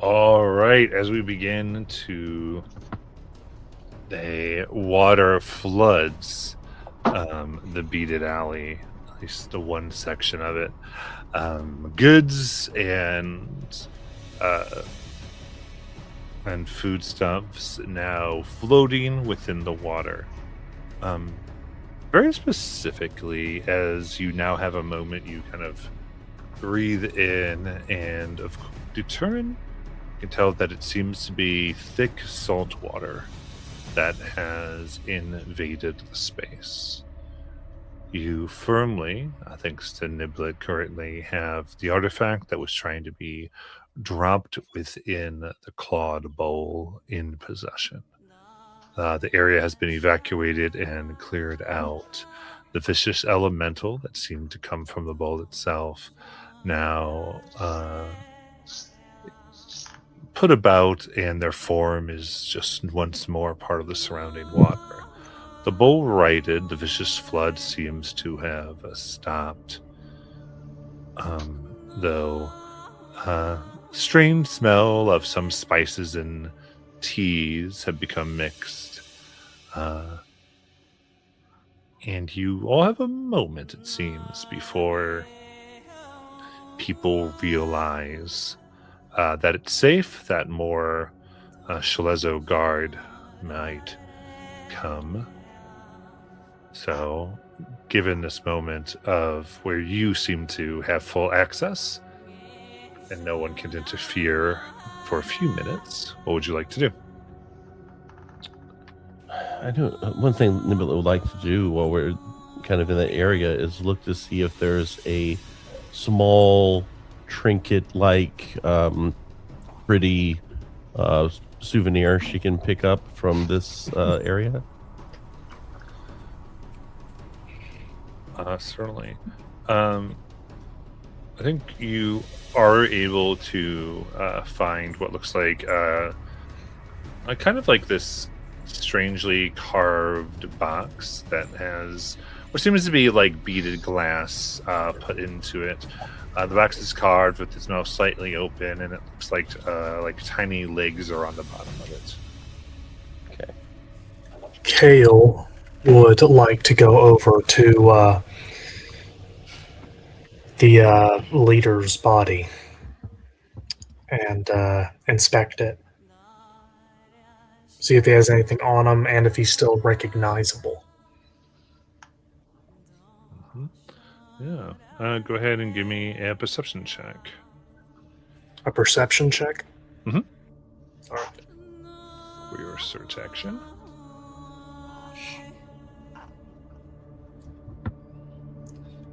All right, as we begin to the water floods the beaded alley, at least the one section of it. Goods uh, and foodstuffs now floating within the water. Um, Very specifically, as you now have a moment, you kind of breathe in and determine. You can tell that it seems to be thick salt water that has invaded the space. You firmly, thanks to Niblet, currently have the artifact that was trying to be dropped within the clawed bowl in possession. The area has been evacuated and cleared out. The vicious elemental that seemed to come from the bowl itself now put about, and their form is just once more part of the surrounding water. The bowl righted, the vicious flood seems to have stopped, though strange smell of some spices and teas have become mixed. Uh, and you all have a moment, it seems, before people realize that it's safe, that more Shalezo guard might come. So, given this moment of where you seem to have full access and no one can interfere for a few minutes, what would you like to do? I know one thing Nimblet would like to do while we're kind of in that area is look to see if there's a small trinket like pretty souvenir she can pick up from this area. Certainly. Um, I think you are able to find what looks like kind of like this strangely carved box that has what seems to be like beaded glass put into it. The box is carved with its mouth slightly open, and it looks like tiny legs are on the bottom of it. Okay. Kale would like to go over to the leader's body and inspect it. See if he has anything on him and if he's still recognizable. Yeah. Go ahead and give me a perception check. A perception check? Mhm. All right. For your search action.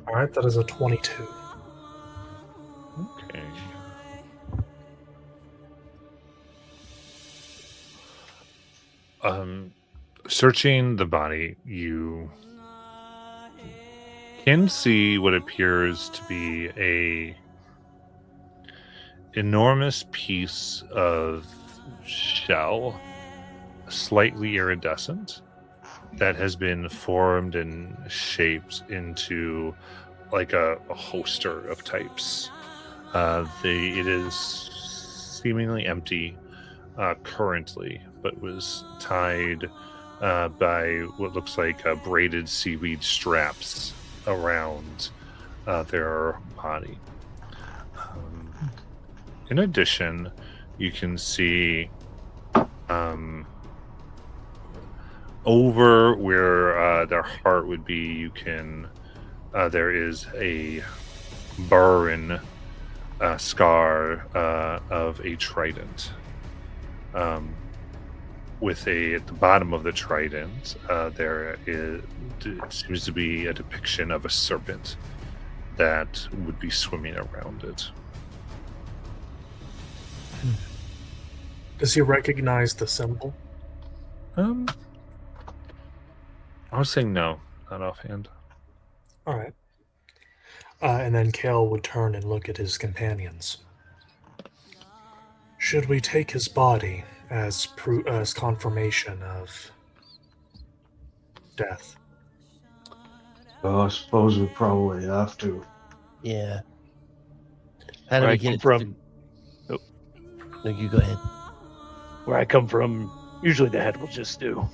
All right, that is a 22. Okay. Searching the body, you can see what appears to be a enormous piece of shell, slightly iridescent, that has been formed and shaped into like a holster of types. It is seemingly empty currently, but was tied by what looks like braided seaweed straps around their body. In addition, you can see over where their heart would be, there is a burn scar of a trident. At the bottom of the trident, it seems to be a depiction of a serpent that would be swimming around it. Does he recognize the symbol? I was saying no, not offhand. All right. And then Kale would turn and look at his companions. Should we take his body as confirmation of death? Well, I suppose we probably have to. Yeah. How do we Right, get it from No, you go ahead. Where I come from, usually the head will just do.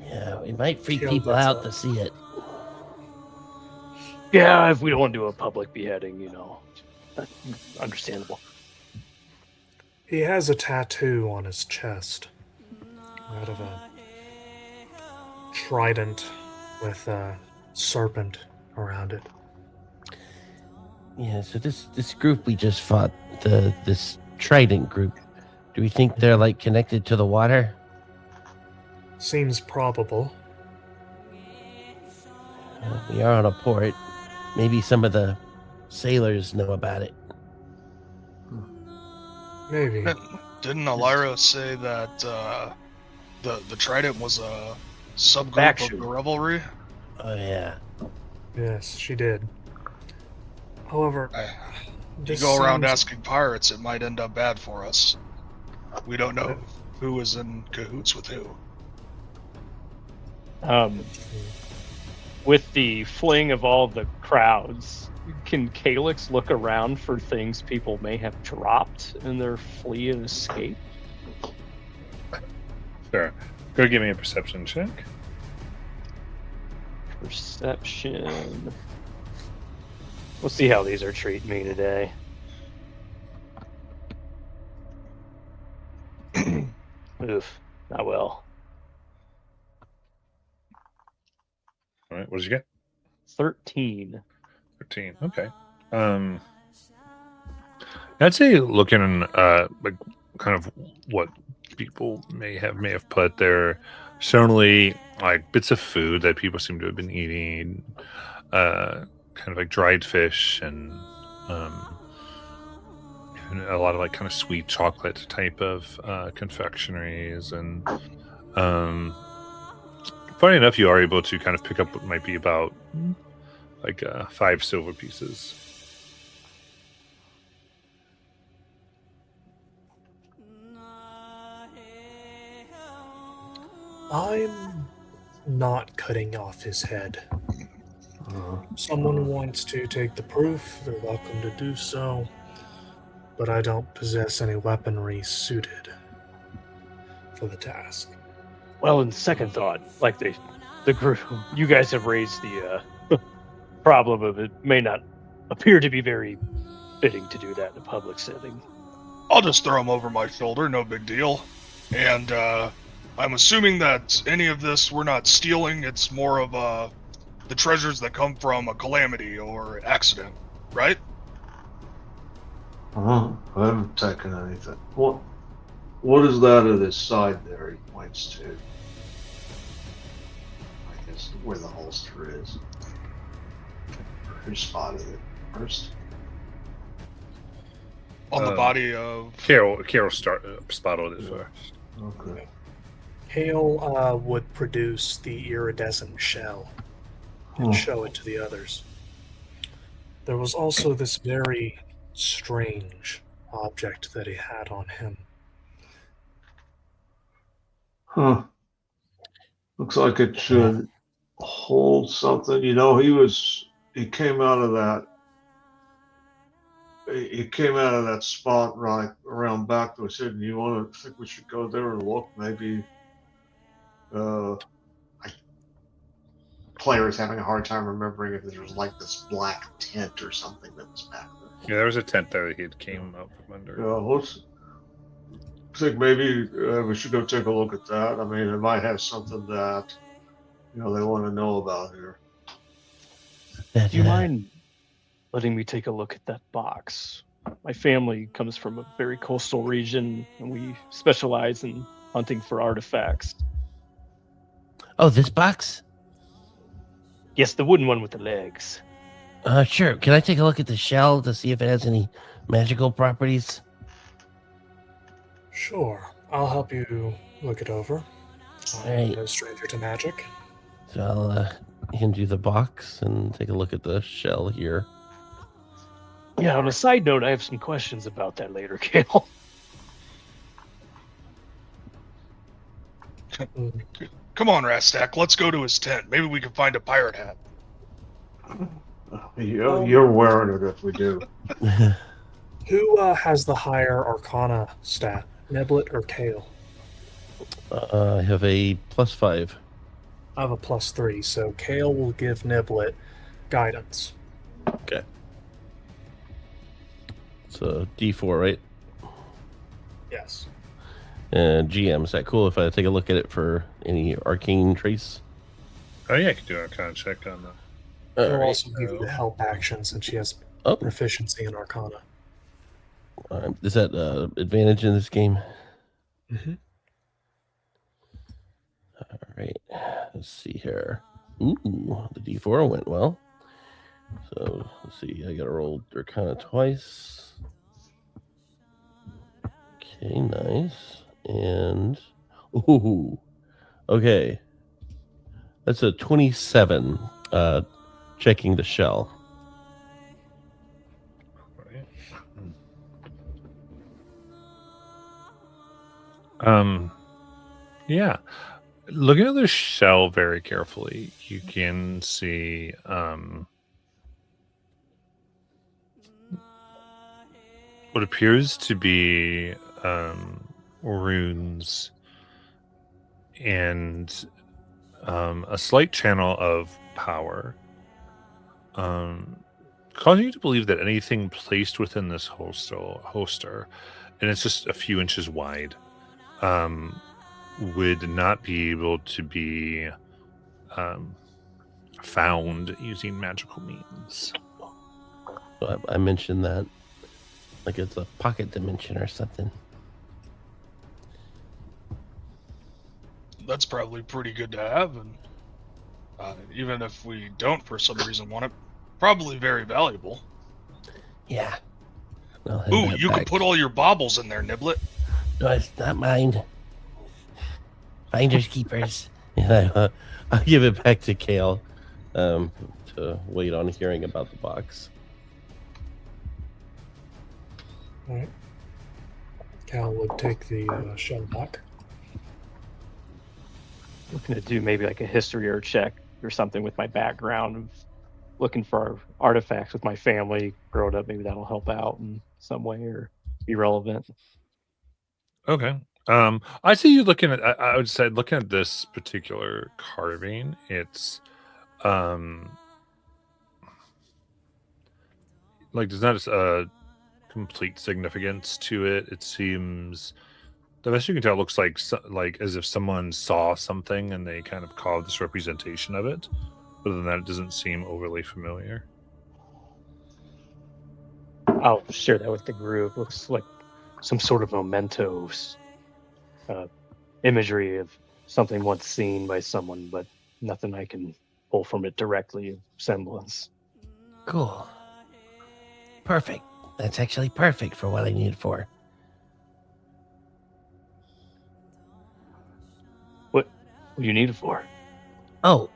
Yeah, we might freak Kill people gets out up. to see it. Yeah, if we don't want to do a public beheading, that's understandable. He has a tattoo on his chest out of a trident with a serpent around it. Yeah, so this group we just fought, this Trident group, do we think they're like connected to the water? Seems probable. We are on a port. Maybe some of the sailors know about it. Maybe. Didn't Elira say that the Trident was a subgroup Faction. of the Revelry? Oh yeah. Yes, she did. However, You this go around seems- asking pirates, it might end up bad for us. We don't know who is in cahoots with who. With the fling of all the crowds, can Calyx look around for things people may have dropped in their flee and escape? Sure. Go give me a perception check. Perception. We'll see how these are treating me today. Oof, not well. All right, what did you get? 13. 13. Okay. I'd say looking like kind of what people may have put there, certainly like bits of food that people seem to have been eating, kind of like dried fish and a lot of like kind of sweet chocolate type of confectionaries. And funny enough, you are able to kind of pick up what might be about like 5 silver pieces. I'm not cutting off his head. Uh, Someone wants to take the proof, they're welcome to do so, but I don't possess any weaponry suited for the task. Well, in second thought, like the group, you guys have raised the problem of it may not appear to be very fitting to do that in a public setting. I'll just throw him over my shoulder, no big deal. And I'm assuming that any of this we're not stealing, it's more of the treasures that come from a calamity or accident, right? I haven't taken anything. What is that at his side there he points to? I guess where the holster is. Who spotted it first? On the body of... Carol spotted it first. Okay. Hale would produce the iridescent shell and show it to the others. There was also this very strange object that he had on him. Huh. Looks like it should hold something. You know, he came out of that. He came out of that spot right around back to us. Said, "You think we should go there and look? Maybe." Player's having a hard time remembering if there was like this black tent or something that was back there. Yeah, there was a tent there that he had came out from under. Let's think maybe we should go take a look at that. I mean, it might have something that they want to know about here. Do you mind letting me take a look at that box? My family comes from a very coastal region, and we specialize in hunting for artifacts. Oh, this box? Yes, the wooden one with the legs. Sure. Can I take a look at the shell to see if it has any magical properties? Sure, I'll help you look it over. I'm Alright. no stranger to magic. So I'll hand you the box and take a look at the shell here. Yeah, on a side note, I have some questions about that later, Kale. Come on, Rastak, let's go to his tent. Maybe we can find a pirate hat. You're wearing it if we do. Who has the higher Arcana stat, Niblet or Kale? I have a +5. I have a +3, so Kale will give Niblet guidance. Okay. It's a D4, right? Yes. And GM, is that cool if I take a look at it for any arcane trace? Oh yeah, I can do a kind of check on that. He'll All right. also give you the help action since she has Oh, proficiency in Arcana. is that advantage in this game? Mm-hmm. All right. Let's see here. Ooh, the D4 went well. So let's see. I got to roll Arcana twice. Okay, nice. And ooh, okay. That's a 27. Checking the shell. Right. Yeah. Looking at the shell very carefully, you can see what appears to be runes and a slight channel of power, causing you to believe that anything placed within this holster, and it's just a few inches wide, would not be able to be found using magical means. So I mentioned that, like it's a pocket dimension or something. That's probably pretty good to have, and even if we don't for some reason want it, probably very valuable. Yeah. Ooh, you can put all your baubles in there, Niblet. No, it's not mine. Finders keepers. Yeah, I'll give it back to Kale to wait on hearing about the box. All right. Cal would take the shell back. Looking to do maybe like a history or check or something with my background of looking for artifacts with my family growing up. Maybe that'll help out in some way or be relevant. Okay. I see you looking at. I would say looking at this particular carving, it's like there's not a complete significance to it. It seems, the best you can tell, it looks like as if someone saw something and they kind of carved this representation of it. Other than that, it doesn't seem overly familiar. I'll share that with the group. Looks like some sort of mementos imagery of something once seen by someone, but nothing I can pull from it directly of semblance. Cool. Perfect. That's actually perfect for what I need it for. What do you need it for? Oh,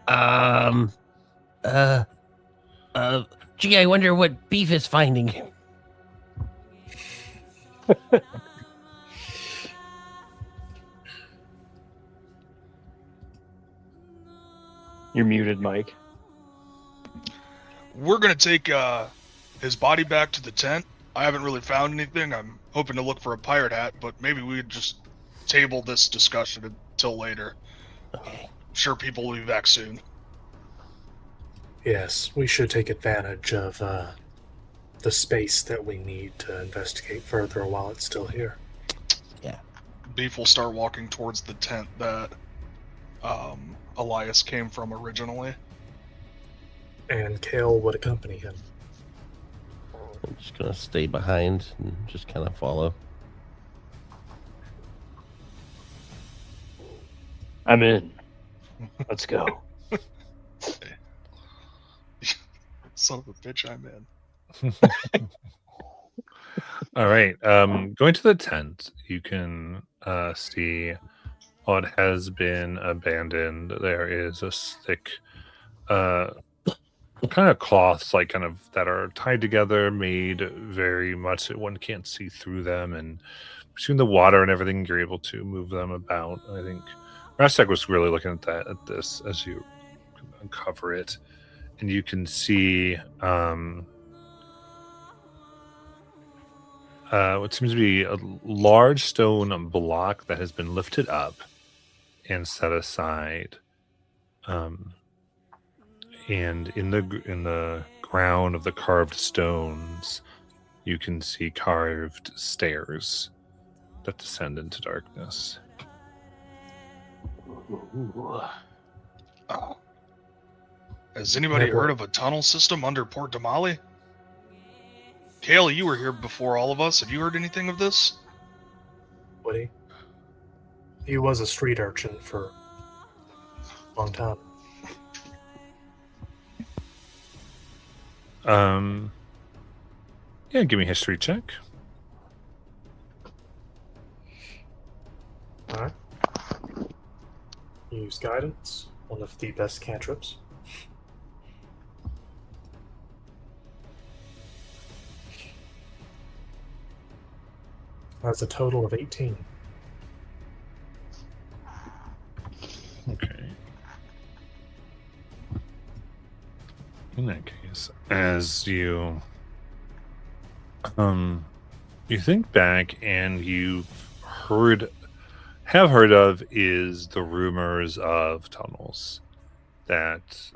gee, I wonder what Beef is finding. You're muted, Mike. We're gonna take his body back to the tent. I haven't really found anything. I'm hoping to look for a pirate hat, but maybe we could just table this discussion until later. Okay. I'm sure people will be back soon. Yes, we should take advantage of the space that we need to investigate further while it's still here. Beef will start walking towards the tent that Elias came from originally. And Kale would accompany him. I'm just gonna stay behind and just kind of follow. I'm in. Let's go. Son of a bitch, I'm in. All right. Going to the tent, you can see what has been abandoned. There is a thick kind of cloths, like kind of that are tied together, made very much that one can't see through them, and between the water and everything, you're able to move them about. I think Rastek was really looking at this as you uncover it, and you can see what seems to be a large stone block that has been lifted up and set aside. And in the ground of the carved stones, you can see carved stairs that descend into darkness. Oh. Has anybody Never. heard of a tunnel system under Port Damali? Kale, you were here before all of us. Have you heard anything of this? Would he? He was a street urchin for a long time. Yeah, give me a history check. Alright. Use guidance, one of the best cantrips. That's a total of 18. Okay. In that case, as you think back and you've have heard of is the rumors of tunnels that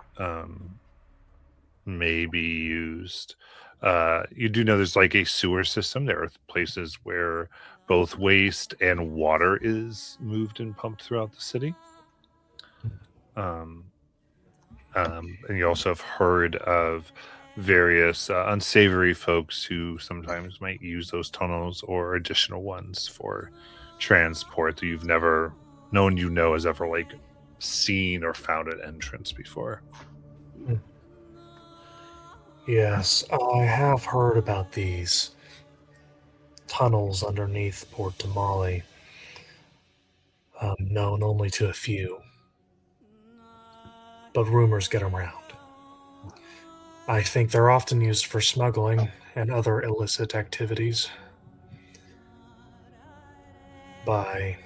may be used. You do know there's like a sewer system. There are places where both waste and water is moved and pumped throughout the city. And you also have heard of various unsavory folks who sometimes might use those tunnels or additional ones for transport that you've never known has ever like seen or found an entrance before. Yes, I have heard about these tunnels underneath Port Damali. Known only to a few. But rumors get around. I think they're often used for smuggling and other illicit activities by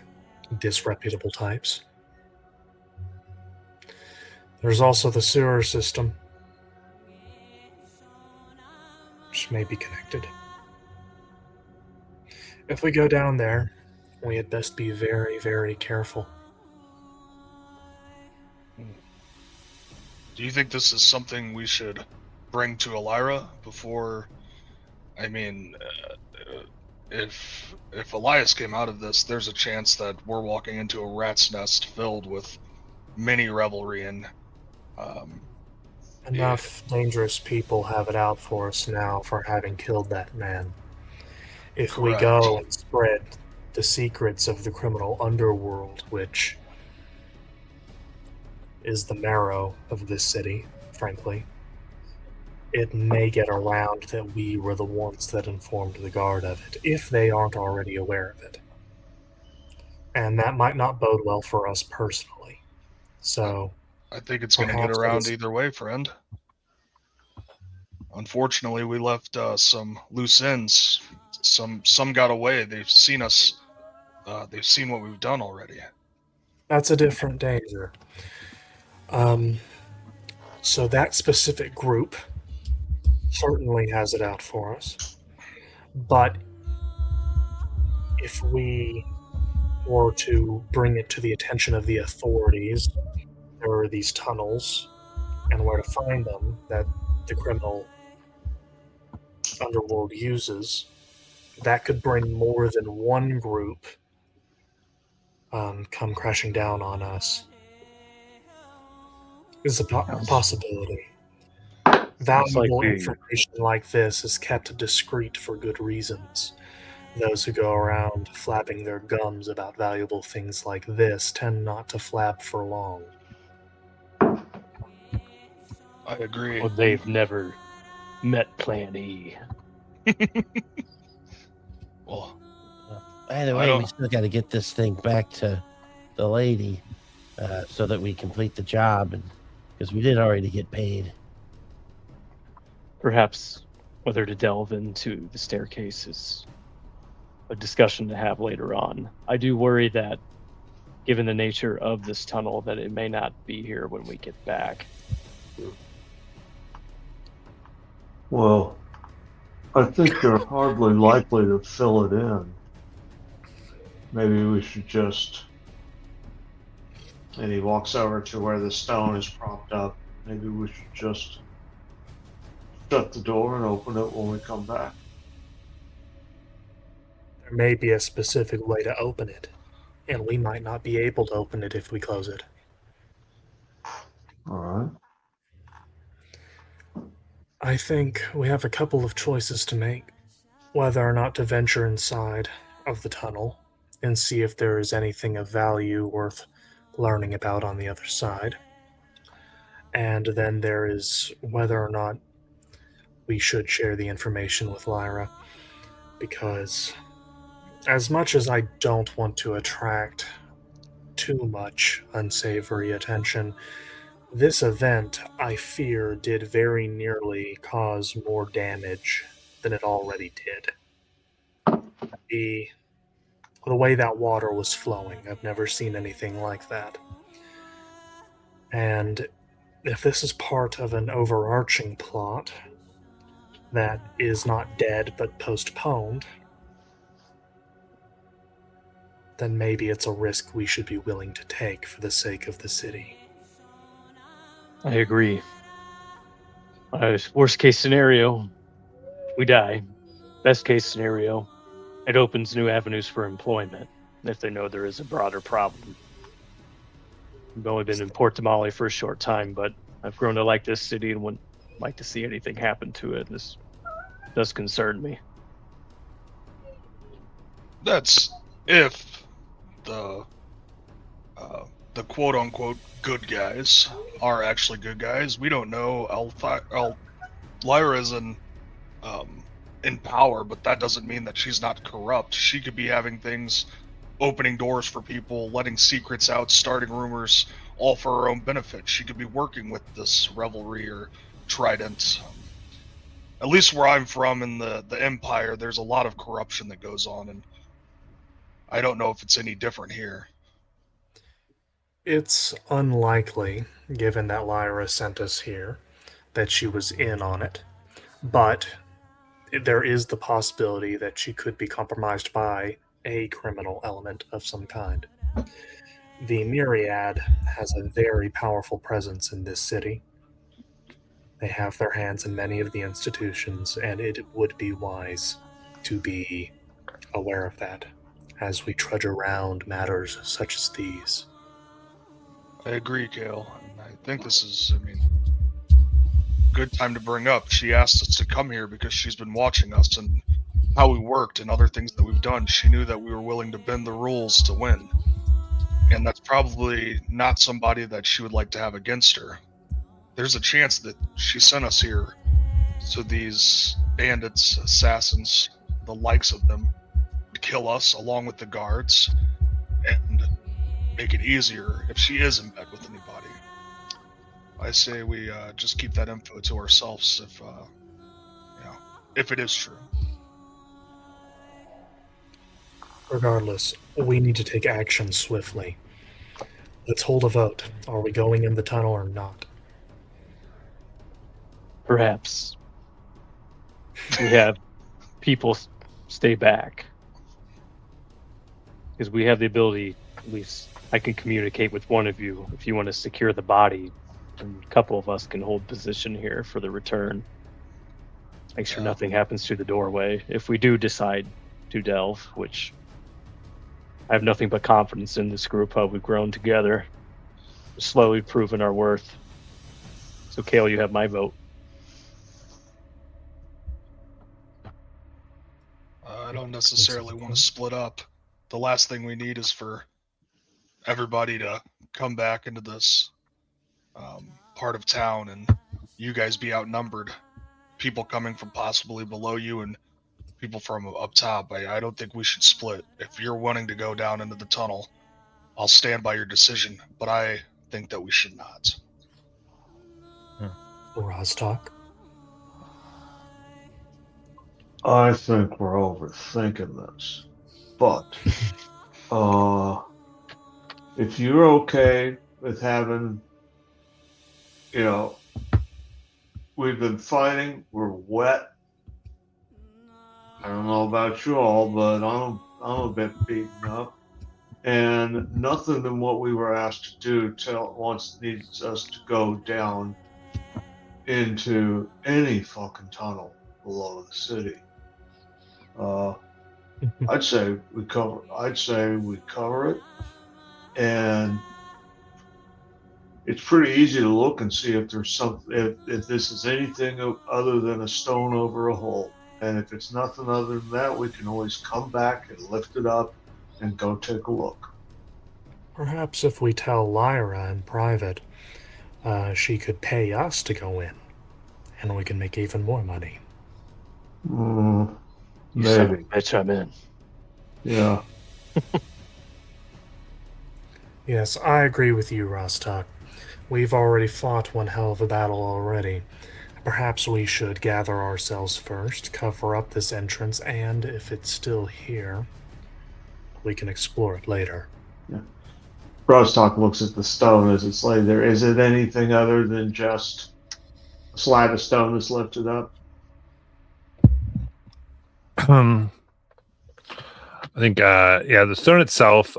disreputable types. There's also the sewer system, which may be connected. If we go down there, we had best be very, very careful. Do you think this is something we should bring to Elira before? I mean, if Elias came out of this, there's a chance that we're walking into a rat's nest filled with many revelry and Enough dangerous people have it out for us now for having killed that man. If we go and spread the secrets of the criminal underworld, which is the marrow of this city, frankly, it may get around that we were the ones that informed the guard of it, if they aren't already aware of it. And that might not bode well for us personally. So I think it's going to get around either way, friend. Unfortunately, we left some loose ends. Some got away. They've seen us. They've seen what we've done already. That's a different danger. So that specific group certainly has it out for us. But if we were to bring it to the attention of the authorities, there are these tunnels and where to find them that the criminal underworld uses, that could bring more than one group come crashing down on us. Is a possibility. Valuable information like this is kept discreet for good reasons. Those who go around flapping their gums about valuable things like this tend not to flap for long. I agree. Well, they've never met Plan E. Well, By the way, we still got to get this thing back to the lady so that we complete the job, and because we did already get paid. Perhaps whether to delve into the staircase is a discussion to have later on. I do worry that, given the nature of this tunnel, that it may not be here when we get back. Well, I think they're hardly likely to fill it in. Maybe we should just... And he walks over to where the stone is propped up. Maybe we should just shut the door and open it when we come back. There may be a specific way to open it, and we might not be able to open it if we close it. All right. I think we have a couple of choices to make. Whether or not to venture inside of the tunnel and see if there is anything of value worth learning about on the other side. And then there is whether or not we should share the information with Lyra, because as much as I don't want to attract too much unsavory attention, this event, I fear, did very nearly cause more damage than it already did. The way that water was flowing, I've never seen anything like that. And if this is part of an overarching plot that is not dead but postponed, then maybe it's a risk we should be willing to take for the sake of the city. I agree. Worst case scenario, we die. Best case scenario, it opens new avenues for employment if they know there is a broader problem. I've only been in Port Damali for a short time, but I've grown to like this city and wouldn't like to see anything happen to it. This does concern me. That's if the quote-unquote good guys are actually good guys. We don't know. Lyra's in power, but that doesn't mean that she's not corrupt. She could be having things, opening doors for people, letting secrets out, starting rumors, all for her own benefit. She could be working with this Revelry or Trident. At least where I'm from in the Empire, there's a lot of corruption that goes on, and I don't know if it's any different here. It's unlikely, given that Lyra sent us here, that she was in on it, but there is the possibility that she could be compromised by a criminal element of some kind. The Myriad has a very powerful presence in this city. They have their hands in many of the institutions, and it would be wise to be aware of that as we trudge around matters such as these. I agree, Kale. And I think this is, good time to bring up. She asked us to come here because she's been watching us and how we worked and other things that we've done. She knew that we were willing to bend the rules to win. And that's probably not somebody that she would like to have against her. There's a chance that she sent us here so these bandits, assassins, the likes of them, to kill us along with the guards and make it easier if she is in bed with anybody. I say we just keep that info to ourselves if it is true. Regardless, we need to take action swiftly. Let's hold a vote. Are we going in the tunnel or not? Perhaps we have people stay back. Because we have the ability, at least I can communicate with one of you if you want to secure the body. And a couple of us can hold position here for the return. Make sure nothing happens to the doorway. If we do decide to delve, which I have nothing but confidence in this group, how we've grown together, slowly proven our worth. So, Kale, you have my vote. I don't necessarily want to split up. The last thing we need is for everybody to come back into this part of town and you guys be outnumbered. People coming from possibly below you and people from up top. I don't think we should split. If you're wanting to go down into the tunnel, I'll stand by your decision, but I think that we should not. Roztok? I think we're overthinking this. But if you're okay with having, we've been fighting, we're wet, I don't know about you all, but I'm a bit beaten up, and nothing in what we were asked to do needs us to go down into any fucking tunnel below the city. I'd say we cover it, and it's pretty easy to look and see if there's if this is anything other than a stone over a hole. And if it's nothing other than that, we can always come back and lift it up and go take a look. Perhaps if we tell Lyra in private, she could pay us to go in, and we can make even more money. You son of a Maybe. bitch, I'm in. Yeah. Yes, I agree with you, Rostok. We've already fought one hell of a battle already. Perhaps we should gather ourselves first, cover up this entrance, and if it's still here, we can explore it later. Yeah. Rostock looks at the stone as it's laid there. Is it anything other than just a slab of stone that's lifted up? I think, the stone itself,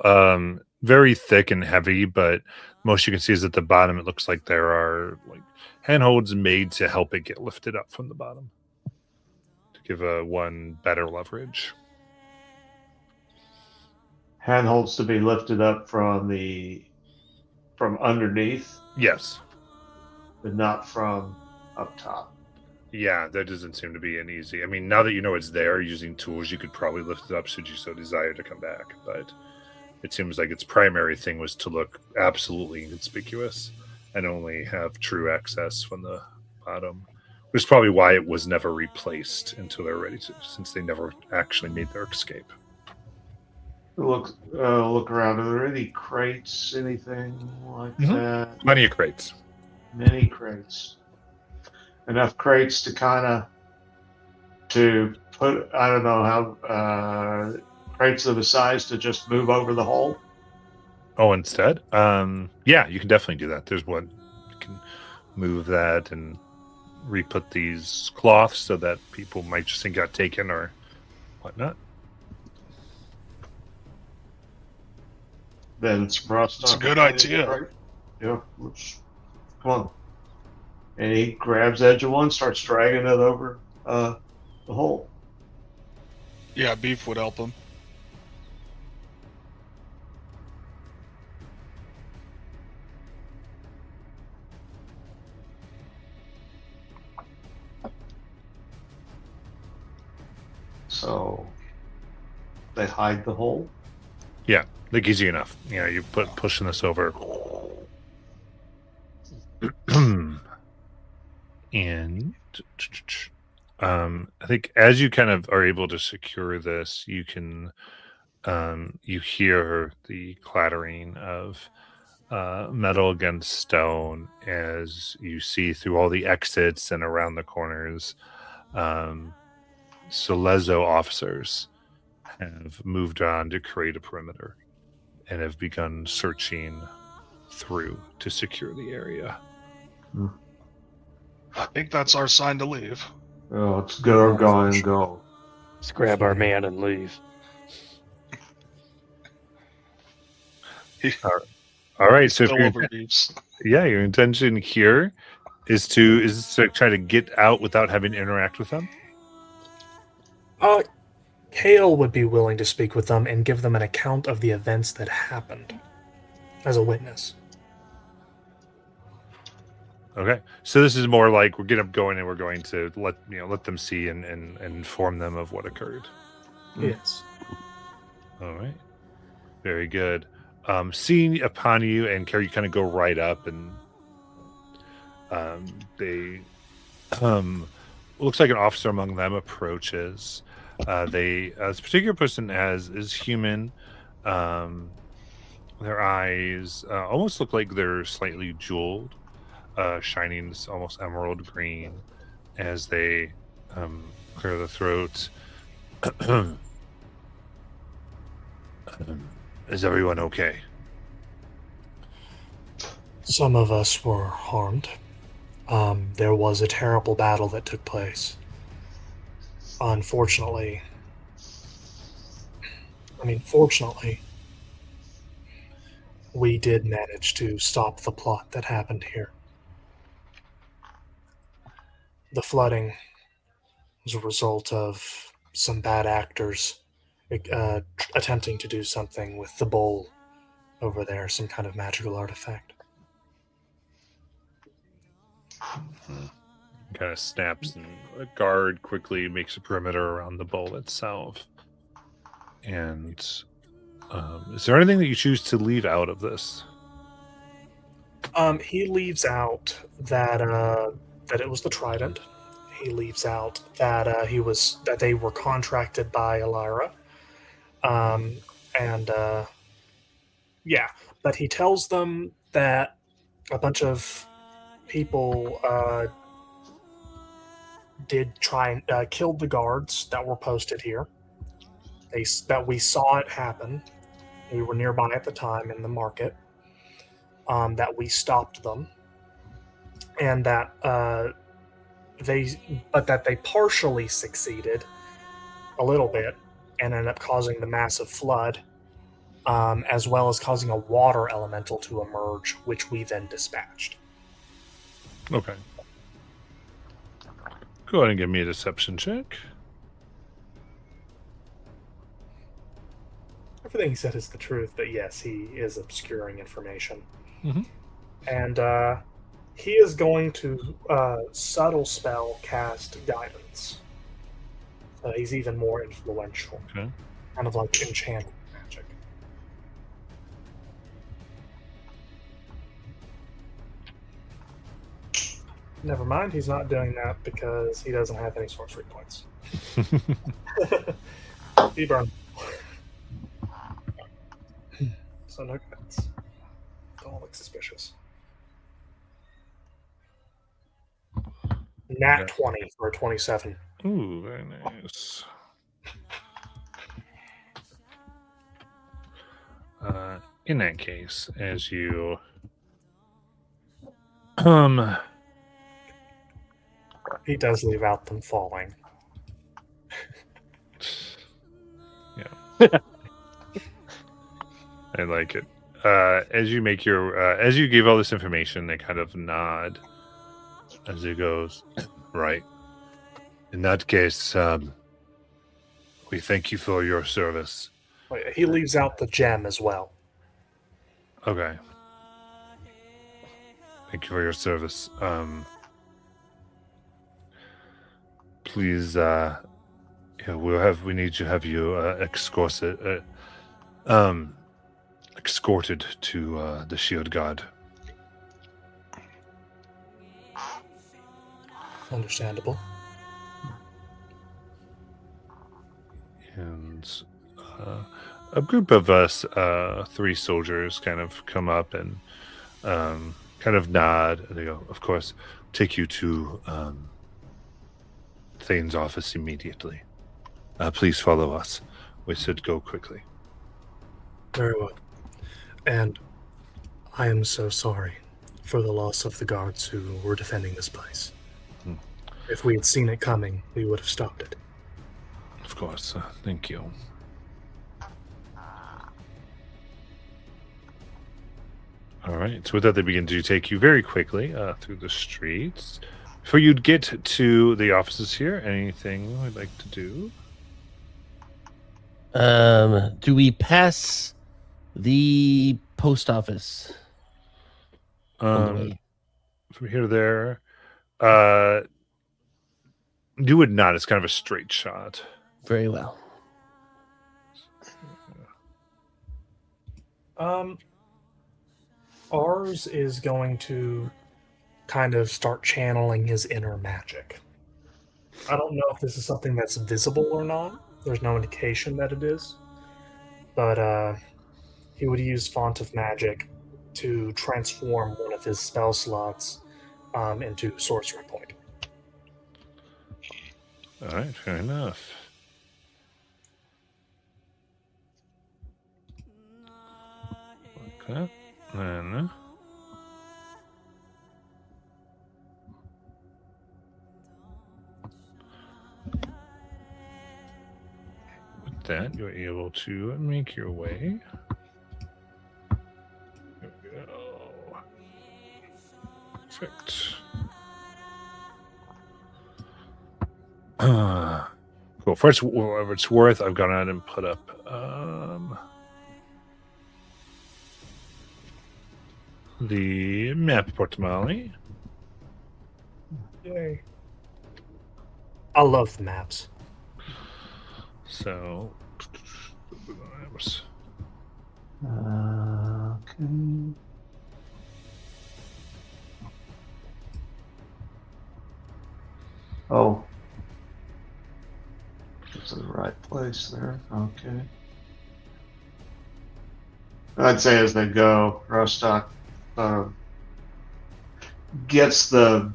very thick and heavy, but most you can see is at the bottom. It looks like there are like handholds made to help it get lifted up from the bottom to give one better leverage. Handholds to be lifted up from underneath, Yes. but not from up top. Yeah, that doesn't seem to be an easy. I mean, now that you know it's there, using tools, you could probably lift it up should you so desire to come back. But it seems like its primary thing was to look absolutely inconspicuous and only have true access from the bottom, which is probably why it was never replaced until they're ready to, since they never actually made their escape. Look around. Are there any crates, anything like that? Plenty of crates. Many crates. Enough crates to put, I don't know how, crates of a size to just move over the hole. Oh, instead? Yeah, you can definitely do that. There's one. You can move that and re-put these cloths so that people might just think got taken or whatnot. Then it's It's a good idea. Yeah, come on. And he grabs edge of one, starts dragging it over the hole. Yeah, beef would help him. So they hide the hole. Yeah, like easy enough. Yeah, you pushing this over. And I think as you kind of are able to secure this, you can you hear the clattering of metal against stone as you see through all the exits and around the corners. Celezo officers have moved on to create a perimeter and have begun searching through to secure the area. I think that's our sign to leave. Oh, let's get our guy and go. Let's grab our man and leave. All right, so if Still over beefs. your intention here is to try to get out without having to interact with them. Hale would be willing to speak with them and give them an account of the events that happened as a witness. Okay, so this is more like we're getting up going and we're going to let them see and inform them of what occurred. Yes. All right, very good. Seeing upon you and Carrie, you kind of go right up and they looks like an officer among them approaches. This particular person is human. Their eyes almost look like they're slightly jeweled, shining almost emerald green as they clear the throat. Is everyone okay? Some of us were harmed. There was a terrible battle that took place. Unfortunately, fortunately, we did manage to stop the plot that happened here. The flooding was a result of some bad actors attempting to do something with the bowl over there, some kind of magical artifact. Kind of snaps, and a guard quickly makes a perimeter around the bowl itself. And is there anything that you choose to leave out of this? He leaves out that that it was the Trident. He leaves out that that they were contracted by Elira. And yeah, but he tells them that a bunch of people did try and killed the guards that were posted here. That we saw it happen. We were nearby at the time in the market. That we stopped them, and that they partially succeeded a little bit, and ended up causing the massive flood, as well as causing a water elemental to emerge, which we then dispatched. Okay. Go ahead and give me a deception check. Everything he said is the truth, but yes, he is obscuring information. Mhm. And he is going to subtle spell cast guidance. He's even more influential. Okay. Kind of like enchanted magic. Never mind, he's not doing that because he doesn't have any sorcery points. He burned. So no guidance. Don't look suspicious. Nat 20 for a 27. Ooh, very nice. In that case, as you He does leave out them falling. yeah. I like it. As you make your as you give all this information, they kind of nod as it goes. Right. In that case, we thank you for your service. He leaves out the gem as well. Okay. Thank you for your service. Please, we need to have you escorted to the Shield Guard. Understandable. And a group of us, 3 soldiers, kind of come up and kind of nod. And they go, of course, take you to Thane's office immediately. Please follow us. We should go quickly. Very well. And I am so sorry for the loss of the guards who were defending this place. If we had seen it coming, we would have stopped it. Of course. Thank you. All right. So with that, they begin to take you very quickly through the streets. Before you'd get to the offices here, anything we'd like to do? Do we pass the post office? From here to there, you would not. It's kind of a straight shot. Very well. Ours is going to kind of start channeling his inner magic. I don't know if this is something that's visible or not. There's no indication that it is. But he would use Font of Magic to transform one of his spell slots into Sorcery Point. All right, fair enough. Like that. Then that, you're able to make your way. There we go. Perfect. Cool. First, whatever it's worth, I've gone out and put up the map Portamali. Yay. I love maps. So, Okay. Oh. It's in the right place there. Okay. I'd say as they go, Rostock gets the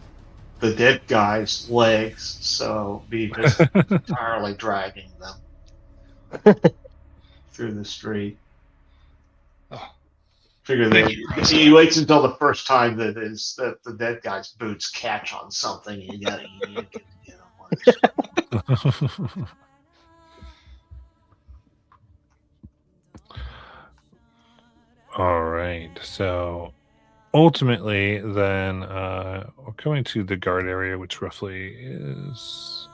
dead guy's legs, so Beef is entirely dragging them through the street. Oh. Figure Thank that you, he waits until the first time that the dead guy's boots catch on something. You gotta get him. All right. So ultimately, then we're coming to the guard area, which roughly is.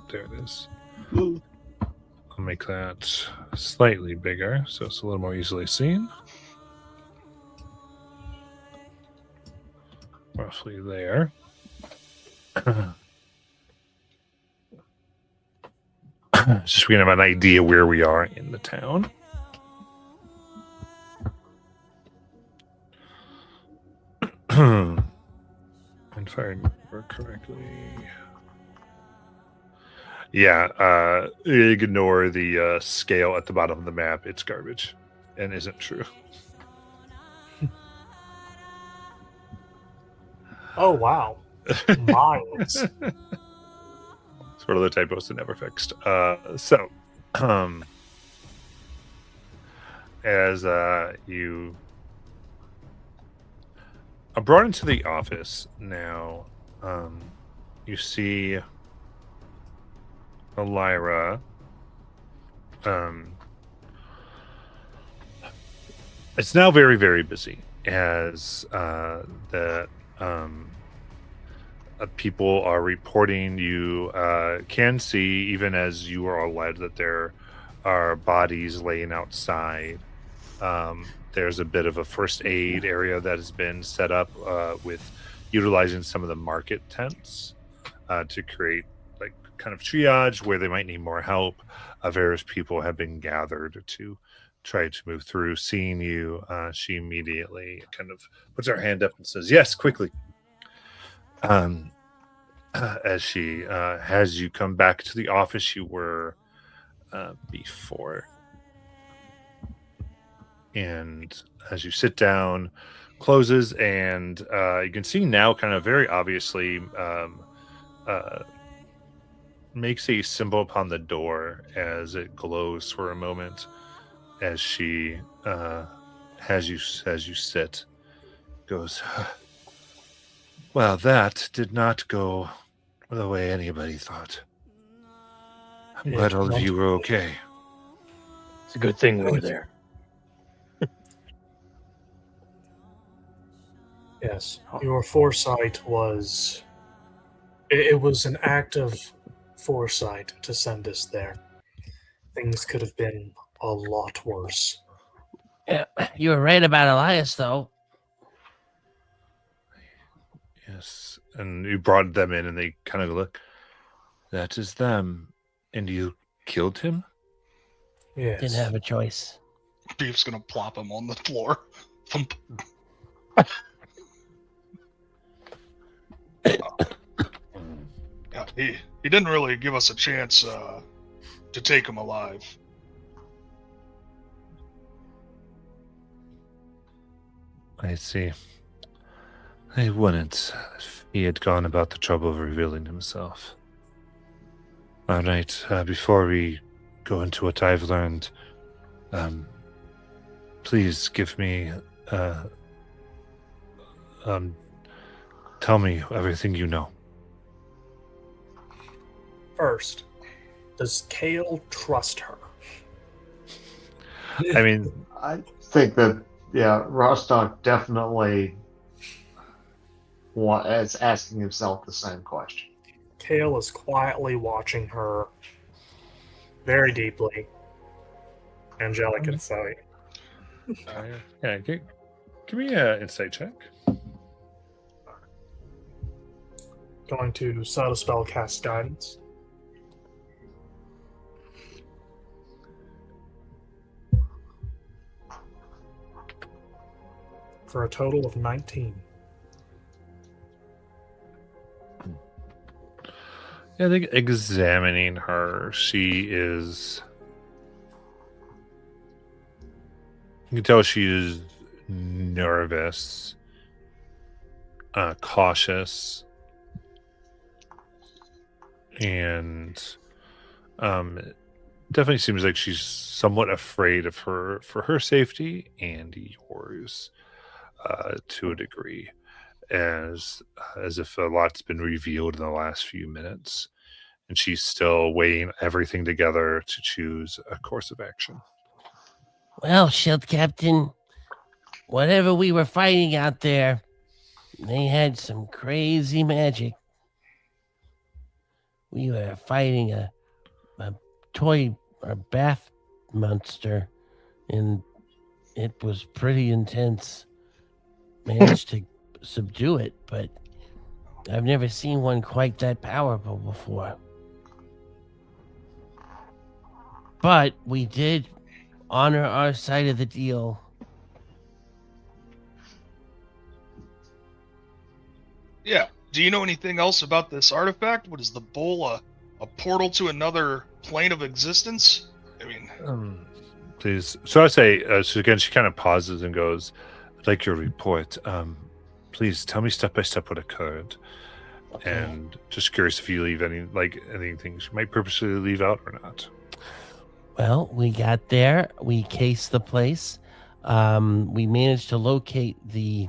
There it is. I'll make that slightly bigger so it's a little more easily seen. Roughly there. Just so we can have an idea where we are in the town. And if I remember correctly, yeah, ignore the scale at the bottom of the map. It's garbage and isn't true. Oh, wow. Miles. Sort of the typos that never fixed. As you are brought into the office now, you see Elira. It's now very, very busy as people are reporting. You can see, even as you are led, that there are bodies laying outside. There's a bit of a first aid area that has been set up with utilizing some of the market tents to create like kind of triage where they might need more help. Various people have been gathered to try to move through. Seeing you, she immediately kind of puts her hand up and says, "Yes, quickly." As she has you come back to the office you were before. And as you sit down, closes, and you can see now kind of very obviously makes a symbol upon the door as it glows for a moment as she as you sit, goes, "Well, that did not go the way anybody thought. I'm glad all of you were okay." It's a good thing we were there. Yes, your foresight was... It was an act of foresight to send us there. Things could have been a lot worse. Yeah, you were right about Elias, though. Yes, and you brought them in and they kind of look, "That is them. And you killed him?" Yes. Didn't have a choice. Beef's gonna plop him on the floor. Thump. Yeah, he didn't really give us a chance to take him alive. I see. I wouldn't if he had gone about the trouble of revealing himself. All right, before we go into what I've learned, please give me, tell me everything you know. First, Does Kale trust her? I mean, I think that, yeah, Rostock definitely is asking himself the same question. Kale is quietly watching her very deeply. Angelic insight. yeah, give me an insight check. Going to set a spell cast guidance. For a total of 19. Yeah, I think examining her, she is. You can tell she is nervous, cautious, and it definitely seems like she's somewhat afraid of her for her safety and yours, to a degree, as if a lot's been revealed in the last few minutes, and she's still weighing everything together to choose a course of action. Well, Shield Captain, whatever we were fighting out there, they had some crazy magic. We were fighting a toy or bath monster, and it was pretty intense. Managed to subdue it, but I've never seen one quite that powerful before. But we did honor our side of the deal. Yeah. Do you know anything else about this artifact? What is the bowl? A portal to another plane of existence? I mean, Please. So I say, so again, she kind of pauses and goes, "I'd like your report. Please tell me step by step what occurred." Okay. And just curious if you leave anything you might purposely leave out or not. Well, we got there. We cased the place. We managed to locate the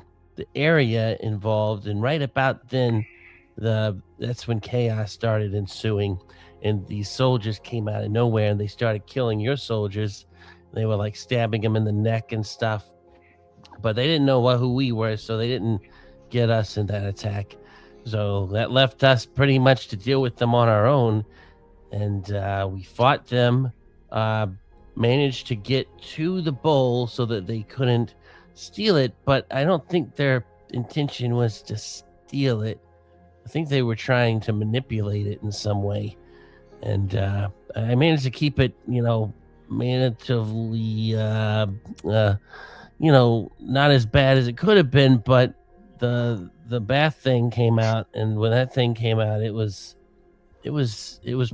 area involved, and right about then, that's when chaos started ensuing, and these soldiers came out of nowhere, and they started killing your soldiers. They were like stabbing them in the neck and stuff, but they didn't know who we were, so they didn't get us in that attack. So that left us pretty much to deal with them on our own, and we fought them. Managed to get to the bowl so that they couldn't steal it, but I don't think their intention was to steal it. I think they were trying to manipulate it in some way, and I managed to keep it, relatively, not as bad as it could have been. But the bath thing came out, and when that thing came out, it was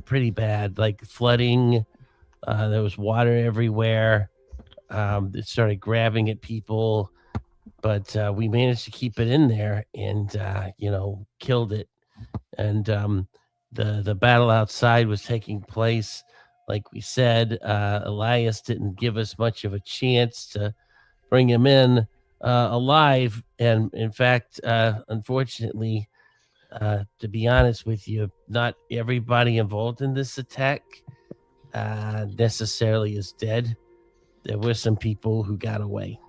pretty bad, like flooding. There was water everywhere. It started grabbing at people, but we managed to keep it in there and, killed it. And the battle outside was taking place. Like we said, Elias didn't give us much of a chance to bring him in alive. And in fact, unfortunately, to be honest with you, not everybody involved in this attack necessarily is dead. There were some people who got away.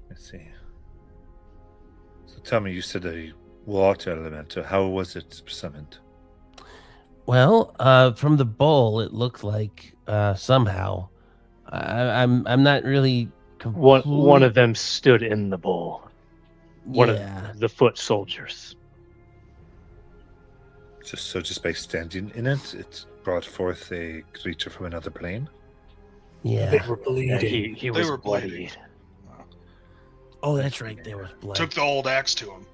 Let's see. So tell me, you said a water elemental. How was it summoned? Well, from the bowl, it looked like somehow. I'm not really. One of them stood in the bowl. One Yeah. of the foot soldiers. Just by standing in it, it brought forth a creature from another plane. They Yeah. were bleeding. He They was were bloodied. bleeding. Oh, that's right. There was blood. Took the old axe to him.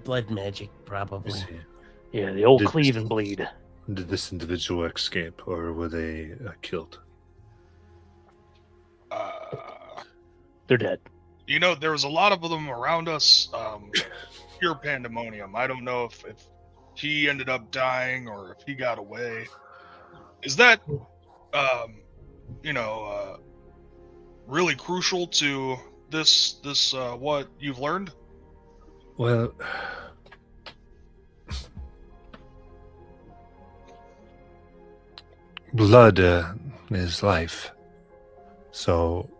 Blood magic, I probably. see. Yeah, the old Did- cleave and bleed. Did this individual escape, or were they killed? They're dead. There was a lot of them around us. Pure pandemonium. I don't know if he ended up dying or if he got away. Is that, really crucial to this what you've learned? Well, blood is life. So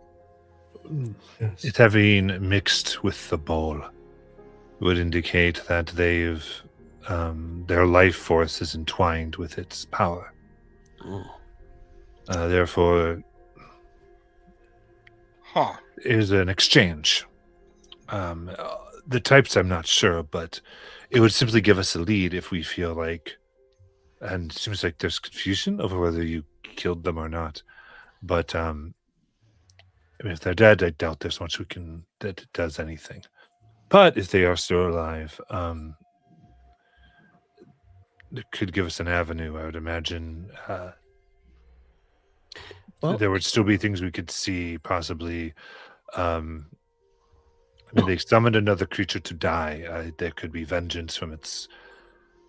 Yes. it having mixed with the bowl would indicate that they've their life force is entwined with its power. Therefore, Huh. is an exchange. The types I'm not sure, but it would simply give us a lead if we feel like, and it seems like there's confusion over whether you killed them or not. But I mean, if they're dead, I doubt there's much we can that it does anything. But if they are still alive, it could give us an avenue. I would imagine Well, there would still be things we could see, possibly. I mean, they summoned another creature to die. There could be vengeance from its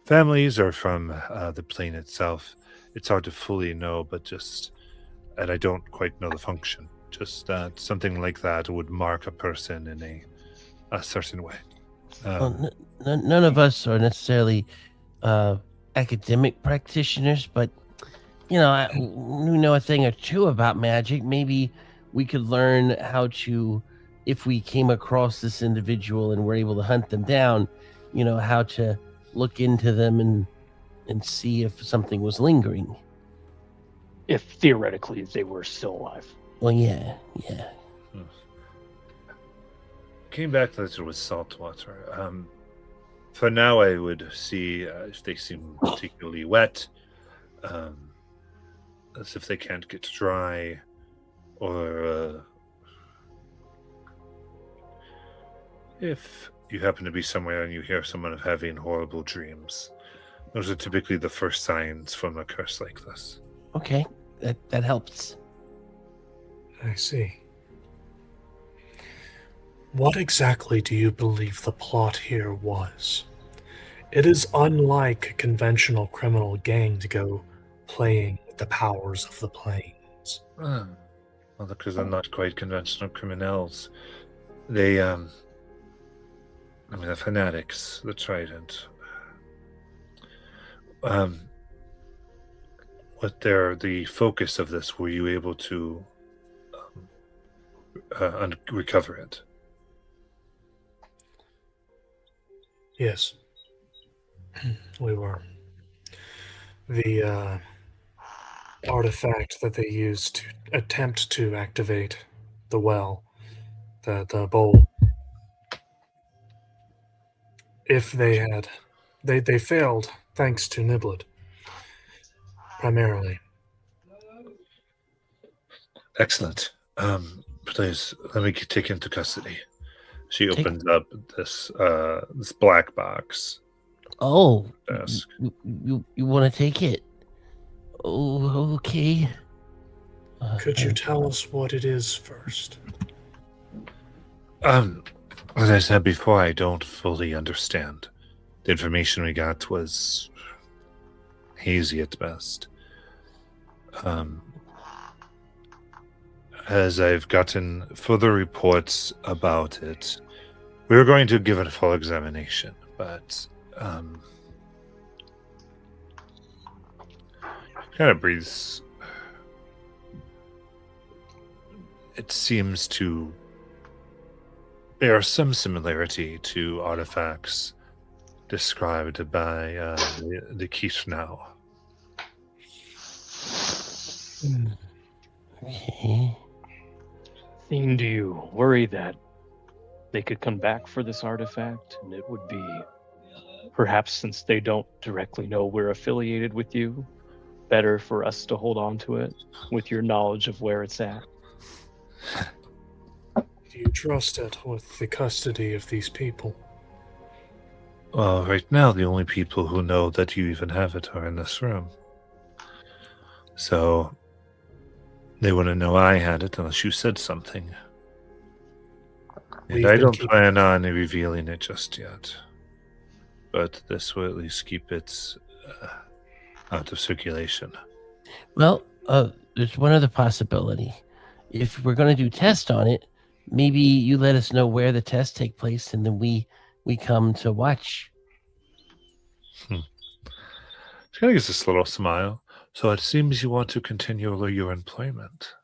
families or from the plane itself. It's hard to fully know, but just, and I don't quite know the function. Just something like that would mark a person in a certain way. well, none of us are necessarily academic practitioners, but we know a thing or two about magic. Maybe we could learn how to, if we came across this individual and were able to hunt them down, how to look into them and see if something was lingering. If theoretically they were still alive. Well, yeah. Came back to this with salt water. For now, I would see if they seem particularly wet, as if they can't get dry, or if you happen to be somewhere and you hear someone having horrible dreams. Those are typically the first signs from a curse like this. Okay, that helps. I see. What exactly do you believe the plot here was? It is unlike a conventional criminal gang to go playing with the powers of the planes. Well, because they're not quite conventional criminals. They, they're fanatics. That's right. And what the focus of this? Were you able to recover it? Yes, we were. The artifact that they used to attempt to activate the well, the bowl. If they had, they failed thanks to Niblet, primarily. Excellent. Please let me take into custody. She Take- opens up this black box. Oh, Desk. you want to take it? Oh, okay. Could you tell us what it is first? As I said before, I don't fully understand. The information we got was hazy at best. As I've gotten further reports about it, we were going to give it a full examination, but kind of breathes. It seems to bear some similarity to artifacts described by the Kishnau. Okay. Theme, do you worry that they could come back for this artifact and it would be, perhaps since they don't directly know we're affiliated with you, better for us to hold on to it with your knowledge of where it's at? Do you trust it with the custody of these people? Well, right now, the only people who know that you even have it are in this room. So, they wouldn't know I had it unless you said something. And We've I been don't keeping- plan on revealing it just yet. But this will at least keep it out of circulation. Well, there's one other possibility. If we're going to do tests on it, maybe you let us know where the tests take place, and then we come to watch. She kind of gives this little smile. So it seems you want to continue your employment.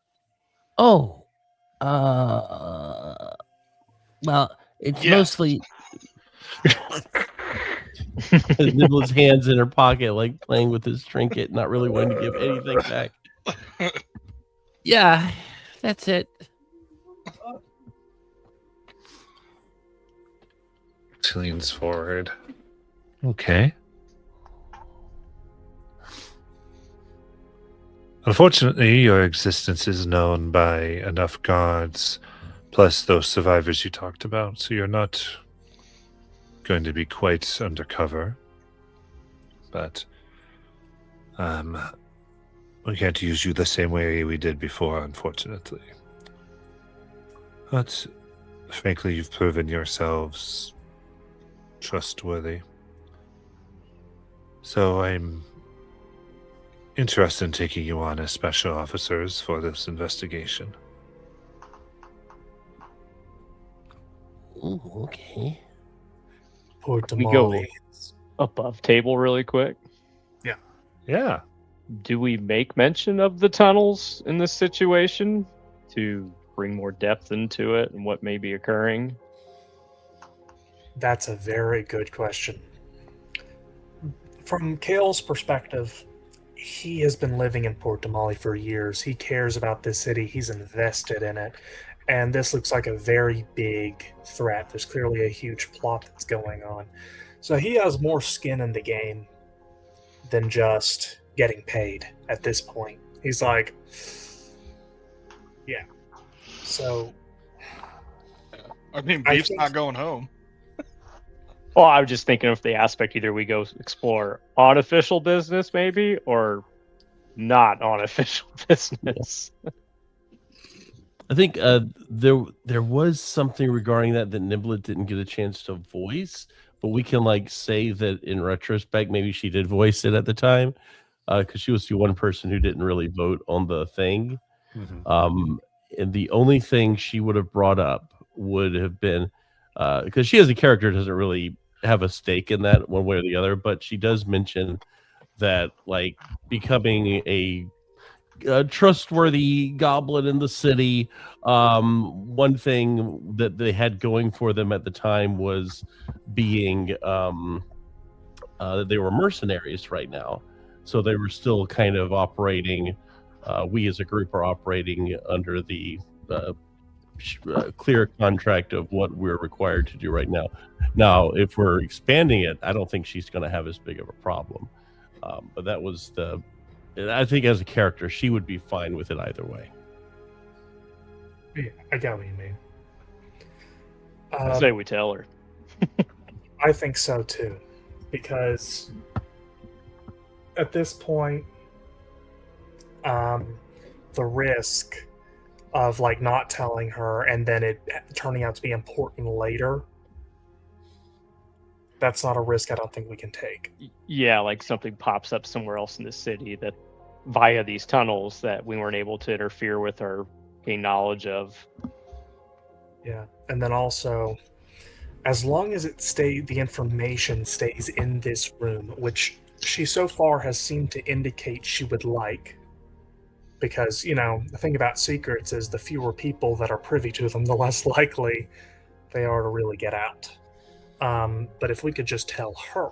Oh, well, it's Yeah. mostly Nibble's hands in her pocket, like playing with his trinket, not really wanting to give anything back. yeah, that's it. She leans forward. Okay. Unfortunately, your existence is known by enough guards, plus those survivors you talked about, so you're not going to be quite undercover. But we can't use you the same way we did before, unfortunately. But frankly, you've proven yourselves trustworthy. So I'm interested in taking you on as special officers for this investigation. Ooh, okay. Poor We go Damali. above table really quick. Yeah. Do we make mention of the tunnels in this situation to bring more depth into it and what may be occurring? That's a very good question. From Kale's perspective, he has been living in Port Damali for years. He cares about this city. He's invested in it. And this looks like a very big threat. There's clearly a huge plot that's going on. So he has more skin in the game than just getting paid at this point. He's like, yeah. So I mean, I Beef's think- not going home. Well, I was just thinking of the aspect either we go explore unofficial business maybe or not unofficial business. I think there was something regarding that Nimblet didn't get a chance to voice, but we can like say that in retrospect, maybe she did voice it at the time, because she was the one person who didn't really vote on the thing. And the only thing she would have brought up would have been because she as a character doesn't really have a stake in that one way or the other, but she does mention that like becoming a trustworthy goblin in the city. One thing that they had going for them at the time was being that they were mercenaries right now, so they were still kind of operating. We as a group are operating under the clear contract of what we're required to do right now. Now, if we're expanding it, I don't think she's going to have as big of a problem. But that was the. I think as a character, she would be fine with it either way. yeah, I get what you mean. I say we tell her. I think so too, because at this point, the risk of like not telling her and then it turning out to be important later, that's not a risk I don't think we can take. Yeah, like something pops up somewhere else in the city that via these tunnels that we weren't able to interfere with or gain knowledge of. Yeah, and then also, as long as the information stays in this room, which she so far has seemed to indicate she would like, because the thing about secrets is the fewer people that are privy to them, the less likely they are to really get out. But if we could just tell her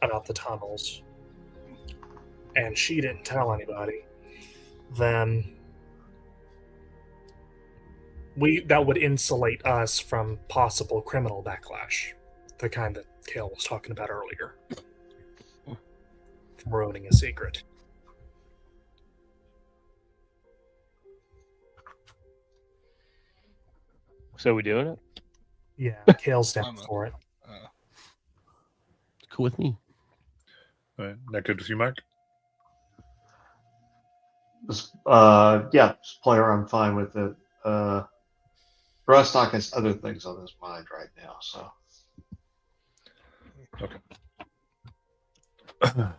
about the tunnels, and she didn't tell anybody, then that would insulate us from possible criminal backlash, the kind that Kale was talking about earlier, from ruining a secret. So we doing it? Yeah, Kale's down for it. Cool with me. All right. That good with you, Mark? Yeah, player, I'm fine with it. Rostock has other things on his mind right now, so. Okay. All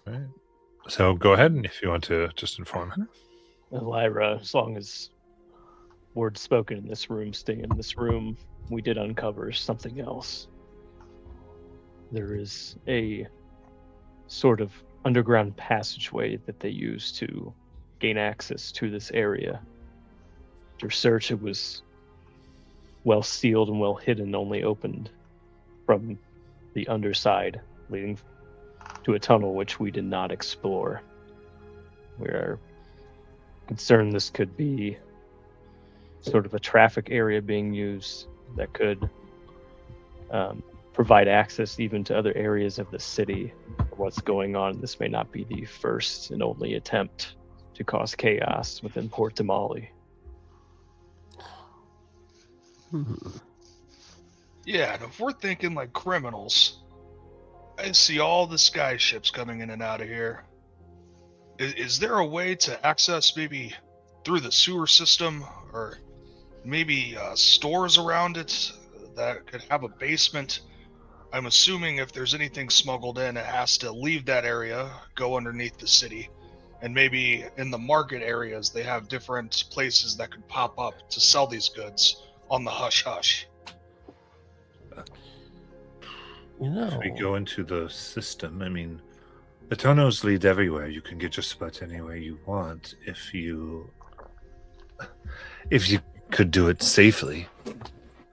right. So go ahead, and if you want to just inform her. Lyra, as long as words spoken in this room stay in this room, we did uncover something else. There is a sort of underground passageway that they use to gain access to this area. Your search, it was well sealed and well hidden, only opened from the underside, leading to a tunnel which we did not explore. We are concerned this could be sort of a traffic area being used that could provide access even to other areas of the city. What's going on? This may not be the first and only attempt to cause chaos within Port Damali. Yeah, and if we're thinking like criminals, I see all the sky ships coming in and out of here. Is there a way to access maybe through the sewer system, or maybe stores around it that could have a basement? I'm assuming if there's anything smuggled in, it has to leave that area, go underneath the city. And maybe in the market areas, they have different places that could pop up to sell these goods on the hush-hush. You know, If we go into the system, I mean, the tunnels lead everywhere. You can get just about anywhere you want if you could do it safely.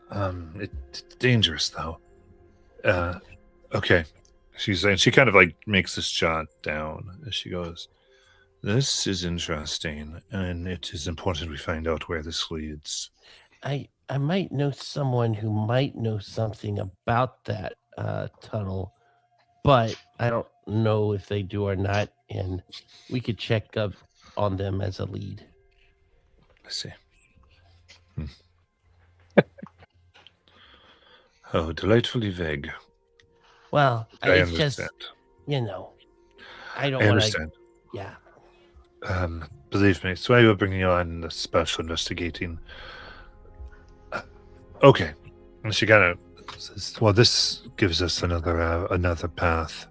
It's dangerous though. Okay. She's saying, she kind of like makes this jot down as she goes. This is interesting, and it is important we find out where this leads. I might know someone who might know something about that tunnel, but I don't know if they do or not, and we could check up on them as a lead. I see. Oh, delightfully vague. Well, I it's understand. just, you know, I don't I want to. understand. Yeah. Believe me, it's why we're bringing you on the special investigating. Okay. And she kind of says, well, this gives us another path.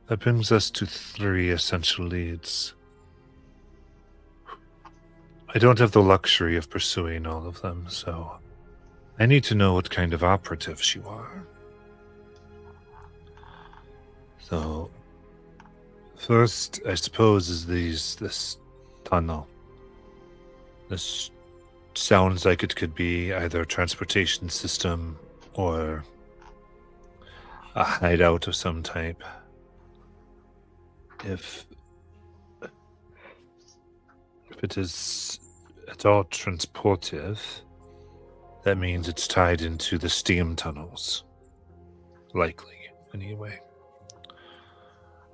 That brings us to 3 essential leads. I don't have the luxury of pursuing all of them, so I need to know what kind of operatives you are. So, first, I suppose, is this tunnel. This sounds like it could be either a transportation system or a hideout of some type. If it is at all transportive, that means it's tied into the steam tunnels. Likely, anyway.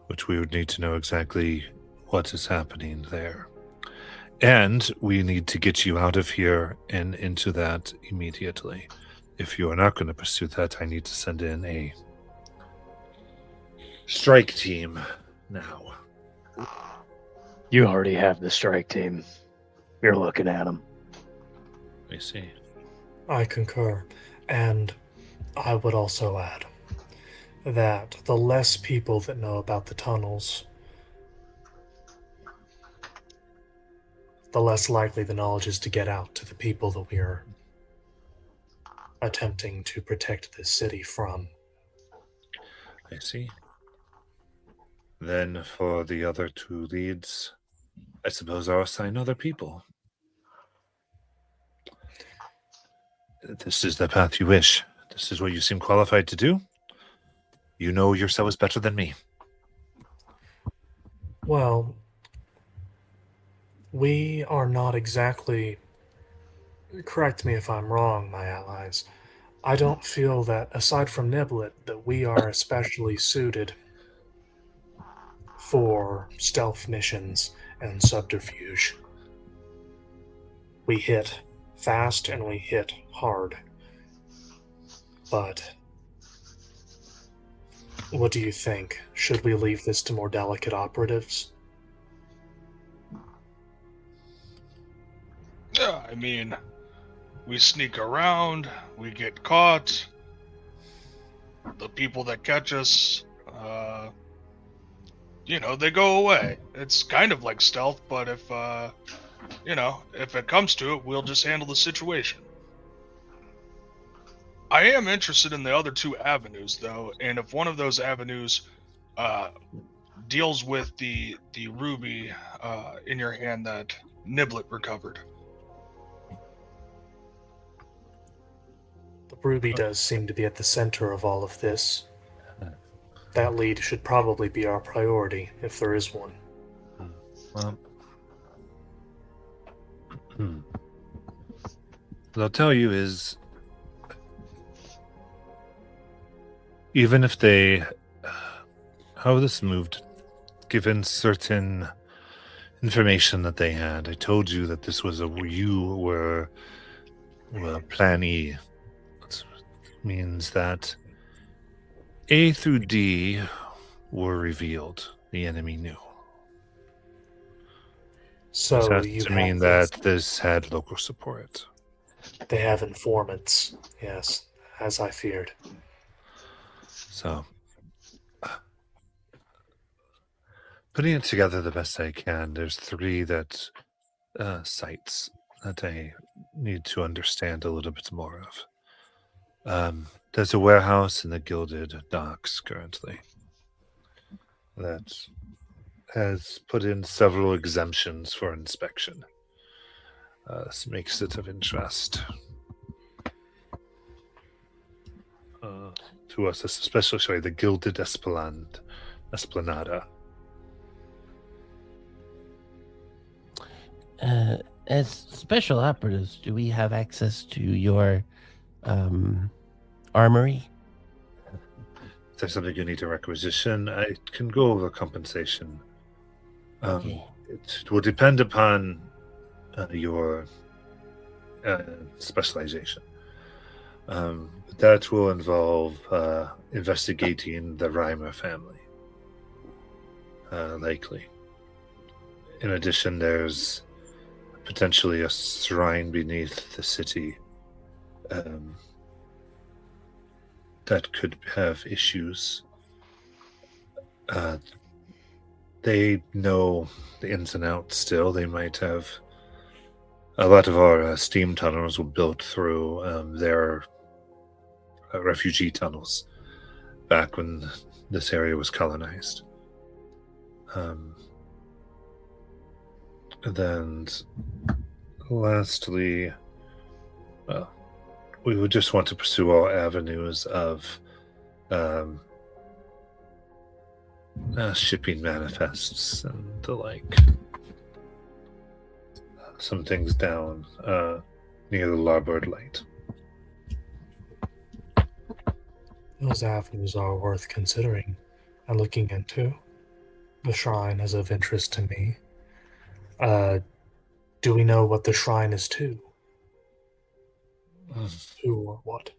Which we would need to know exactly what is happening there. And we need to get you out of here and into that immediately. If you are not going to pursue that, I need to send in a strike team now. You already have the strike team. You're looking at them. I see. I concur. And I would also add that the less people that know about the tunnels, the less likely the knowledge is to get out to the people that we are attempting to protect this city from. I see. Then for the other 2 leads, I suppose I'll assign other people. This is the path you wish. This is what you seem qualified to do. You know yourselves better than me. Well, we are not exactly, correct me if I'm wrong, my allies, I don't feel that, aside from Niblet, that we are especially suited for stealth missions and subterfuge. We hit fast and we hit hard. But what do you think? Should we leave this to more delicate operatives? Yeah, I mean, we sneak around, we get caught. The people that catch us, they go away. It's kind of like stealth, but if it comes to it, we'll just handle the situation. I am interested in the other two avenues, though, and if one of those avenues deals with the ruby in your hand that Niblet recovered. The ruby does seem to be at the center of all of this. That lead should probably be our priority, if there is one. Well, what I'll tell you is, even if they, how this moved, given certain information that they had, I told you that this was you were Plan E. That means that A through D were revealed. The enemy knew. So This has you to mean that this had local support. They have informants, yes, as I feared. So, putting it together the best I can, there's three sites that I need to understand a little bit more of. There's a warehouse in the Gilded Docks currently that has put in several exemptions for inspection. This makes it of interest to us, especially the Gilded Esplanada. As special operatives, do we have access to your armory? If there's something you need to requisition, I can go over compensation. Okay. It will depend upon your specialization. That will involve investigating the Reimer family, likely. In addition, there's potentially a shrine beneath the city that could have issues. They know the ins and outs still. They might have... A lot of our steam tunnels were built through their refugee tunnels back when this area was colonized. And then lastly, we would just want to pursue all avenues of shipping manifests and the like. Some things down near the larboard light. Those avenues are worth considering and looking into. The shrine is of interest to me. Do we know what the shrine is to? Who or what?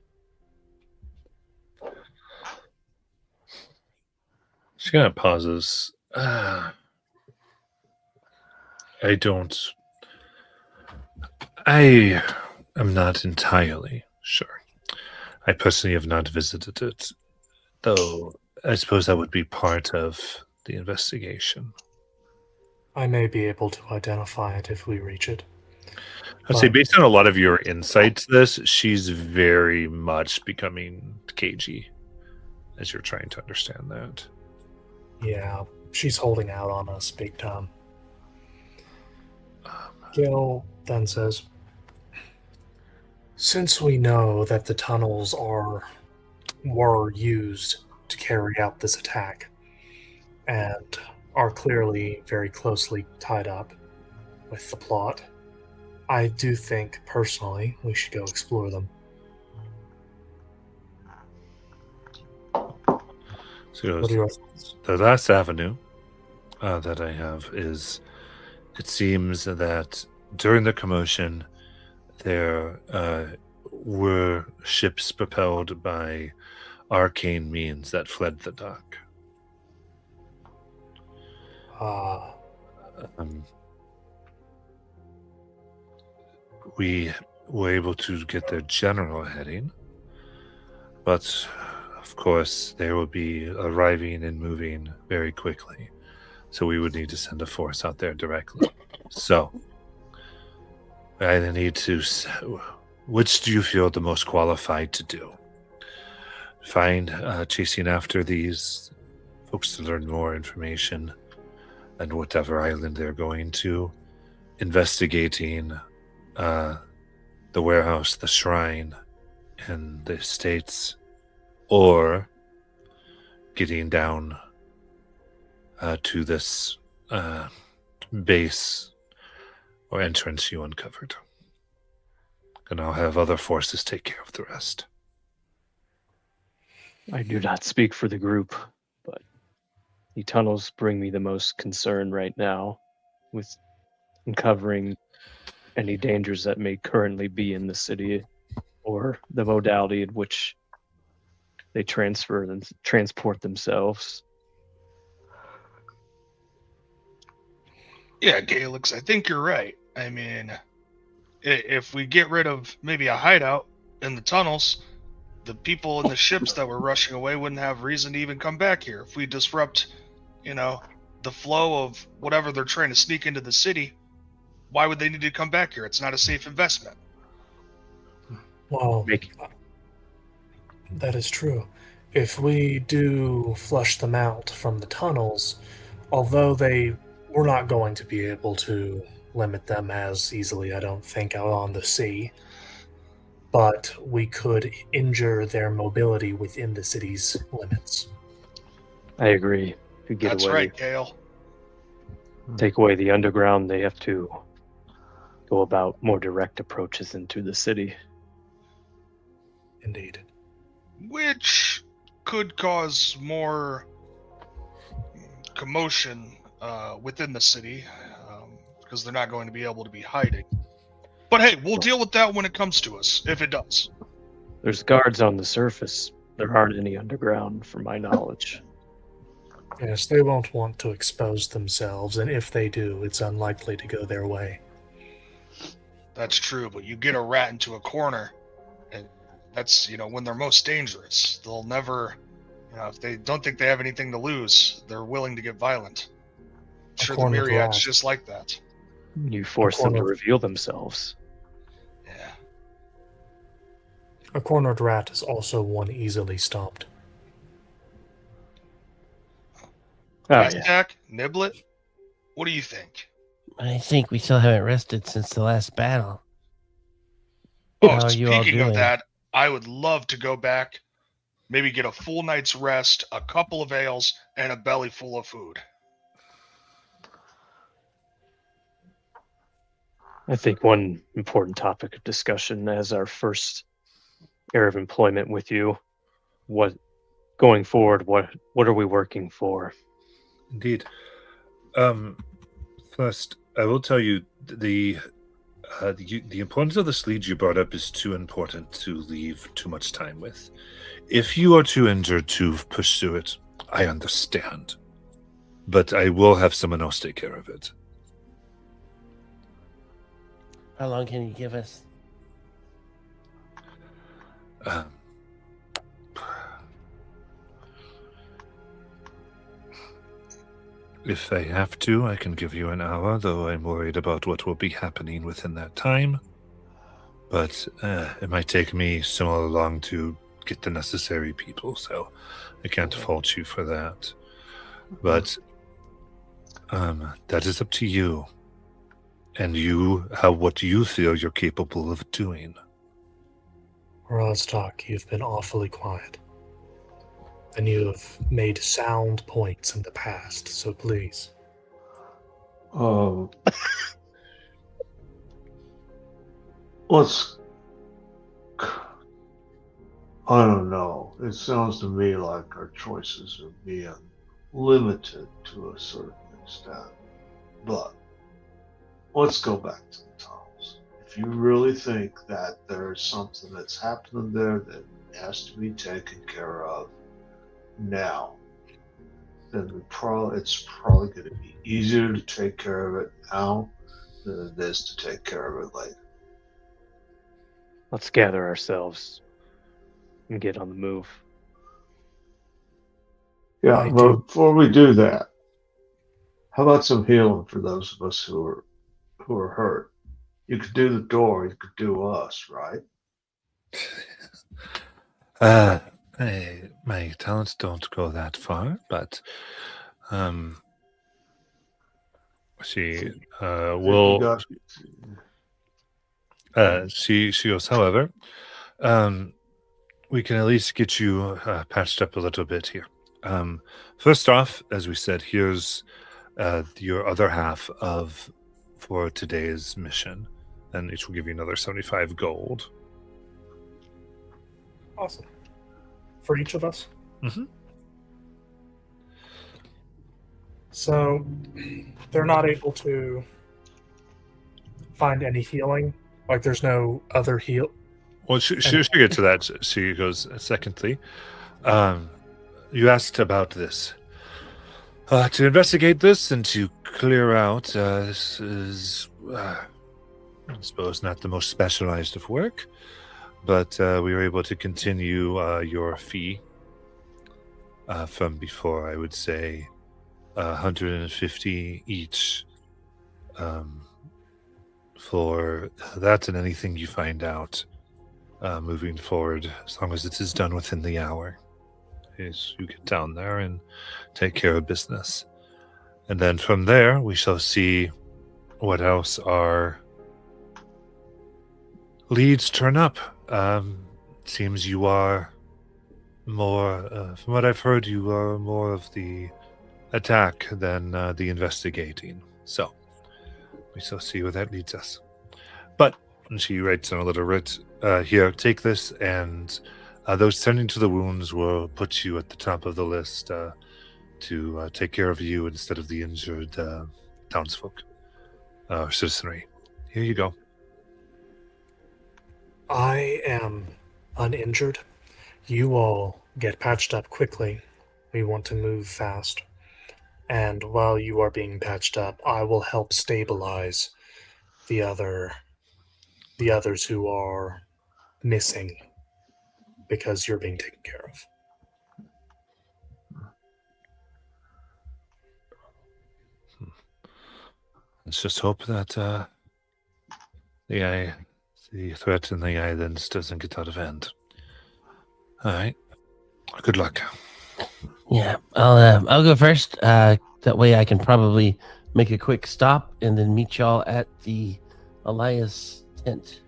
She kind of pauses. I am not entirely sure. I personally have not visited it, though I suppose that would be part of the investigation. I may be able to identify it if we reach it. I'd say based on a lot of your insights, she's very much becoming cagey as you're trying to understand that. Yeah, she's holding out on us big time. Gil then says, since we know that the tunnels were used to carry out this attack and are clearly very closely tied up with the plot, I do think, personally, we should go explore them. So What are your thoughts? the last avenue that I have is, it seems that during the commotion, there were ships propelled by arcane means that fled the dock. We were able to get their general heading, but of course they will be arriving and moving very quickly, so we would need to send a force out there directly. So I need to... Which do you feel the most qualified to do? fine chasing after these folks to learn more information and whatever island they're going to, investigating the warehouse, the shrine, and the estates, or getting down to this base or entrance you uncovered. And I'll have other forces take care of the rest. I do not speak for the group, but the tunnels bring me the most concern right now with uncovering any dangers that may currently be in the city or the modality in which they transport themselves. Yeah, Galix, I think you're right. I mean, if we get rid of maybe a hideout in the tunnels, the people in the ships that were rushing away wouldn't have reason to even come back here. If we disrupt, the flow of whatever they're trying to sneak into the city, why would they need to come back here? It's not a safe investment. Well, that is true. If we do flush them out from the tunnels, although we're not going to be able to limit them as easily, I don't think, out on the sea, but we could injure their mobility within the city's limits. I agree. To get That's away, right, Gale. take away the underground, they have to go about more direct approaches into the city. Indeed. Which could cause more commotion within the city, because they're not going to be able to be hiding. But hey, we'll deal with that when it comes to us, if it does. There's guards on the surface. There aren't any underground, from my knowledge. Yes, they won't want to expose themselves, and if they do, it's unlikely to go their way. That's true, but you get a rat into a corner, and that's, when they're most dangerous. They'll never, if they don't think they have anything to lose, they're willing to get violent. Sure, the cornered Myriad's rat. just like that. You force them to corner- reveal themselves. Yeah. A cornered rat is also one easily stomped. Oh, Nice yeah. attack, Niblet, what do you think? I think we still haven't rested since the last battle. Oh, How are you all speaking of doing? that, I would love to go back, maybe get a full night's rest, a couple of ales, and a belly full of food. I think one important topic of discussion as our first area of employment with you, going forward, what are we working for? Indeed. First, I will tell you the importance of the sleeves you brought up is too important to leave too much time with. If you are too injured to pursue it, I understand. But I will have someone else take care of it. How long can you give us? If I have to, I can give you an hour, though I'm worried about what will be happening within that time. But it might take me so long to get the necessary people, so I can't fault you for that. But that is up to you. And what you feel you're capable of doing. Roztok, you've been awfully quiet. And you have made sound points in the past, so please. Let's. I don't know. It sounds to me like our choices are being limited to a certain extent. But let's go back to the tunnels. If you really think that there's something that's happening there that has to be taken care of now, then it's probably going to be easier to take care of it now than it is to take care of it later. Let's gather ourselves and get on the move. Yeah, I but do. before we do that, how about some healing for those of us who are hurt? You could do the door, you could do us, right? My talents don't go that far, but she We will. got- She goes. However, we can at least get you patched up a little bit here. First off, as we said, here's your other half of for today's mission, and each will give you another 75 gold. Awesome. For each of us? Mhm. So, they're not able to find any healing? Like, there's no other heal? Well, she'll get to that. She goes, secondly, you asked about this. To investigate this and to clear out, this is, I suppose, not the most specialized of work, but we were able to continue your fee from before, I would say, 150 each for that and anything you find out moving forward, as long as it is done within the hour. Is you get down there and take care of business. And then from there, we shall see what else our leads turn up. Seems you are more, from what I've heard, you are more of the attack than the investigating. So, we shall see where that leads us. But, and she writes on a little writ, here, take this, and those tending to the wounds will put you at the top of the list to take care of you instead of the injured townsfolk or citizenry. Here you go. I am uninjured. You all get patched up quickly. We want to move fast. And while you are being patched up, I will help stabilize the others who are missing because you're being taken care of. Let's just hope that the threat in the islands doesn't get out of hand. All right. Good luck. Yeah, I'll go first. That way I can probably make a quick stop and then meet y'all at the Elias tent.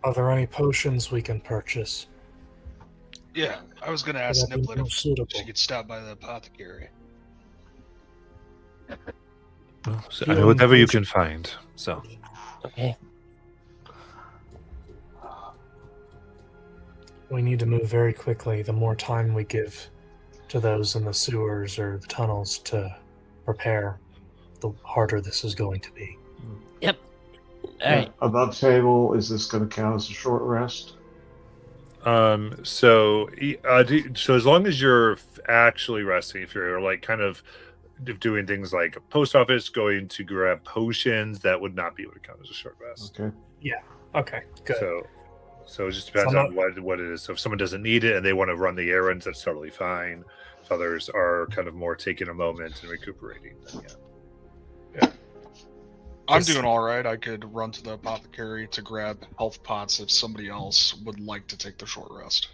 Are there any potions we can purchase? Yeah, I was gonna ask Would that be Niblet more if suitable? she could stop by the apothecary. Well, so, Healing whatever you potion. can find. So, Okay. We need to move very quickly. The more time we give to those in the sewers or the tunnels to prepare, the harder this is going to be. Yep. All right. Above table, is this going to count as a short rest? so as long as you're actually resting, if you're like kind of doing things like a post office, going to grab potions, that would not be able to count as a short rest. Okay. Okay, good. So it just depends So on what it is. So if someone doesn't need it and they want to run the errands, that's totally fine. If others are kind of more taking a moment and recuperating, then yeah. I'm Yes. doing all right. I could run to the apothecary to grab health pots if somebody else would like to take the short rest.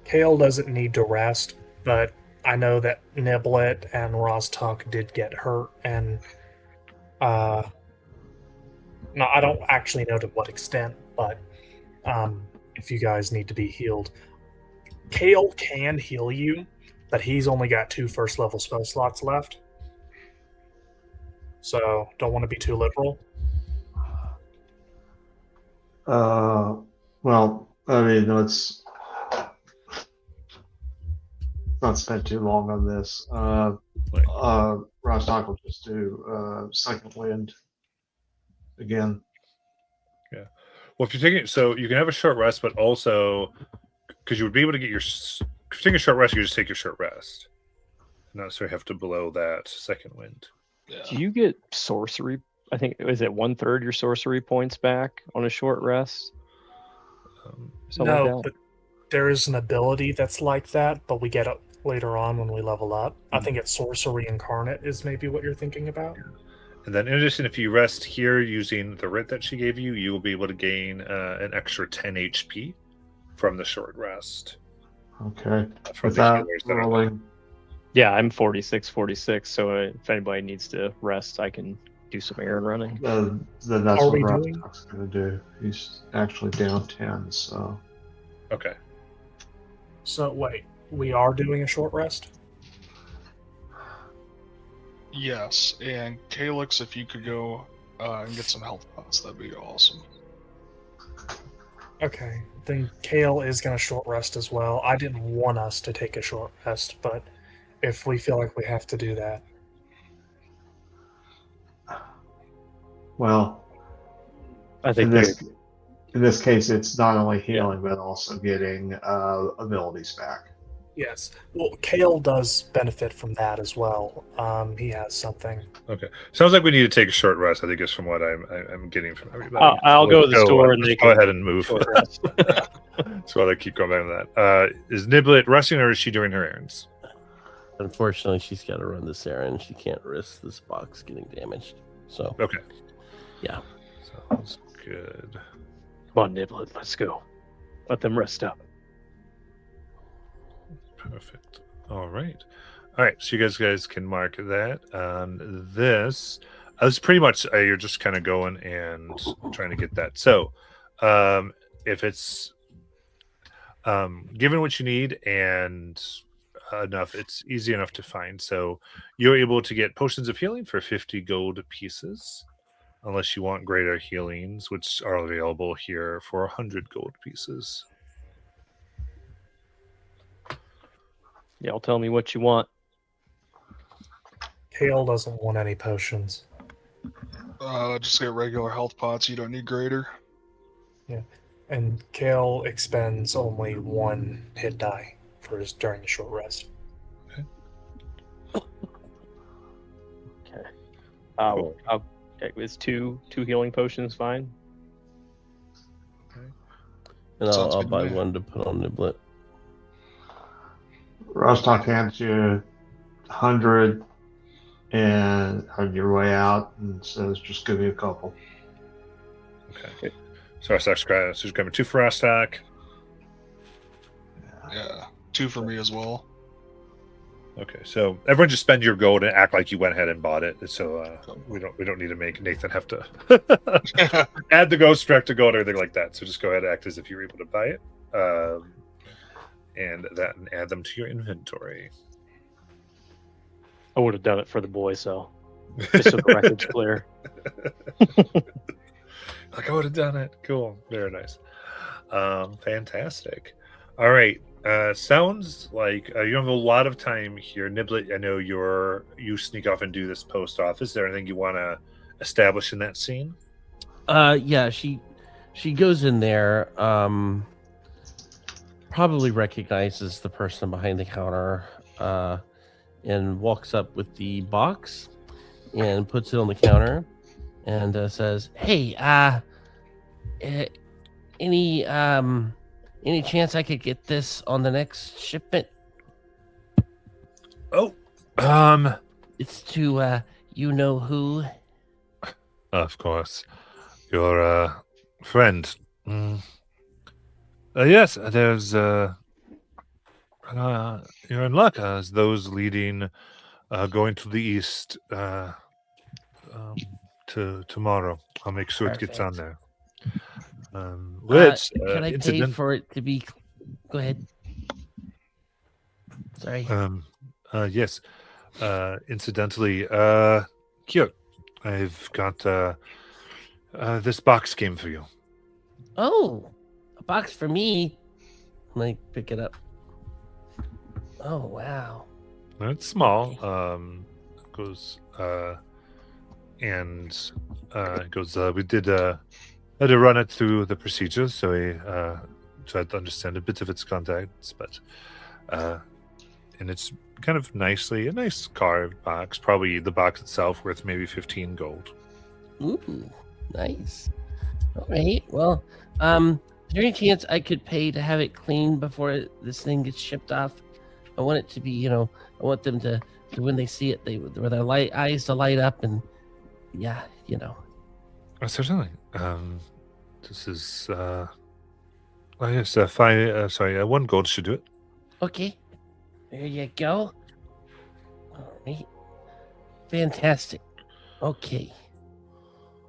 Kale doesn't need to rest, but I know that Niblet and Rostok did get hurt, and no, I don't actually know to what extent, but if you guys need to be healed, Kale can heal you, but he's only got 2 first level spell slots left. So don't want to be too liberal. Well, I mean, let's not spend too long on this. Rostock will just do second wind again. Well, if you're taking, so you can have a short rest, but also because you would be able to get your, if you're taking a short rest, you just take your short rest, not necessarily have to blow that second wind. Yeah. Do you get sorcery? I think is it 1/3 your sorcery points back on a short rest? Something No, like that? but there is an ability that's like that, but we get it later on when we level up. I think it's Sorcery Incarnate is maybe what you're thinking about. And then in addition, if you rest here using the writ that she gave you, you will be able to gain an extra 10 HP from the short rest. Okay. from the Without healers that are there. rolling, Yeah, I'm 46. So if anybody needs to rest, I can do some errand running. then that's Are what we doing- Rostock's going to do. He's actually down 10, so. Okay. So wait, we are doing a short rest? Yes, and Calyx, if you could go and get some health pots, that'd be awesome. Okay, then Kale is going to short rest as well. I didn't want us to take a short rest, but if we feel like we have to do that. Well, I in think this case, it's not only healing, but also getting abilities back. Yes. Well, Kale does benefit from that as well. He has something. Okay. Sounds like we need to take a short rest. I think it's from what I'm getting from everybody. I'll go to the So, store and let's they go can ahead and move. short rest. So while I keep going back to that, is Niblet resting or is she doing her errands? Unfortunately, she's got to run this errand. She can't risk this box getting damaged. So, Okay. Yeah. Sounds good. Come on, Niblet, let's go. Let them rest up. Perfect. All right. So you guys can mark that. This is pretty much you're just kind of going and trying to get that. So, if it's given what you need and enough, it's easy enough to find. So you're able to get potions of healing for 50 gold pieces, unless you want greater healings, which are available here for 100 gold pieces. Y'all tell me what you want. Kale doesn't want any potions. Just get regular health pots. You don't need greater. And Kale expends only one hit die for his during the short rest. Okay. Cool. Is two healing potions fine? and Sounds I'll good to buy me. one to put on Niblet. Rostock hands you 100 and on your way out and says, just give me a couple. Okay. So Rostock's grabbing 2 for Rostock. Yeah, 2 for me as well. Okay, so everyone just spend your gold and act like you went ahead and bought it. So we don't need to make Nathan have to add the ghost direct to gold or anything like that. So just go ahead and act as if you were able to buy it, and add them to your inventory. I would have done it for the boys, though. Just so the record's clear. Like I would have done it. Cool, very nice, fantastic. All right. Sounds like you have a lot of time here, Niblet. I know you sneak off and do this post office. Is there anything you want to establish in that scene? Yeah, she goes in there, probably recognizes the person behind the counter, and walks up with the box and puts it on the counter and says, "Hey, any chance I could get this on the next shipment? Oh, It's to you know who." of course, your friend. Yes, there's you're in luck as those leading going to the east to tomorrow. I'll make sure it gets on Perfect. there. Which Could I pay incident? for it to be? Go ahead. Sorry. Yes. Incidentally, here, I've got this box game for you. Oh, a box for me. Like, pick it up. Oh, wow. It's small. It goes and it goes. We had to run it through the procedures, so we tried to understand a bit of its contents, but and it's kind of a nice carved box. Probably the box itself worth maybe 15 gold. Ooh, nice. All right. Well, is there any chance I could pay to have it cleaned before this thing gets shipped off? I want it to be, I want them to when they see it, with their eyes to light up, and yeah, Certainly. This is. Yes, 1 gold should do it. Okay. There you go. All right. Fantastic. Okay.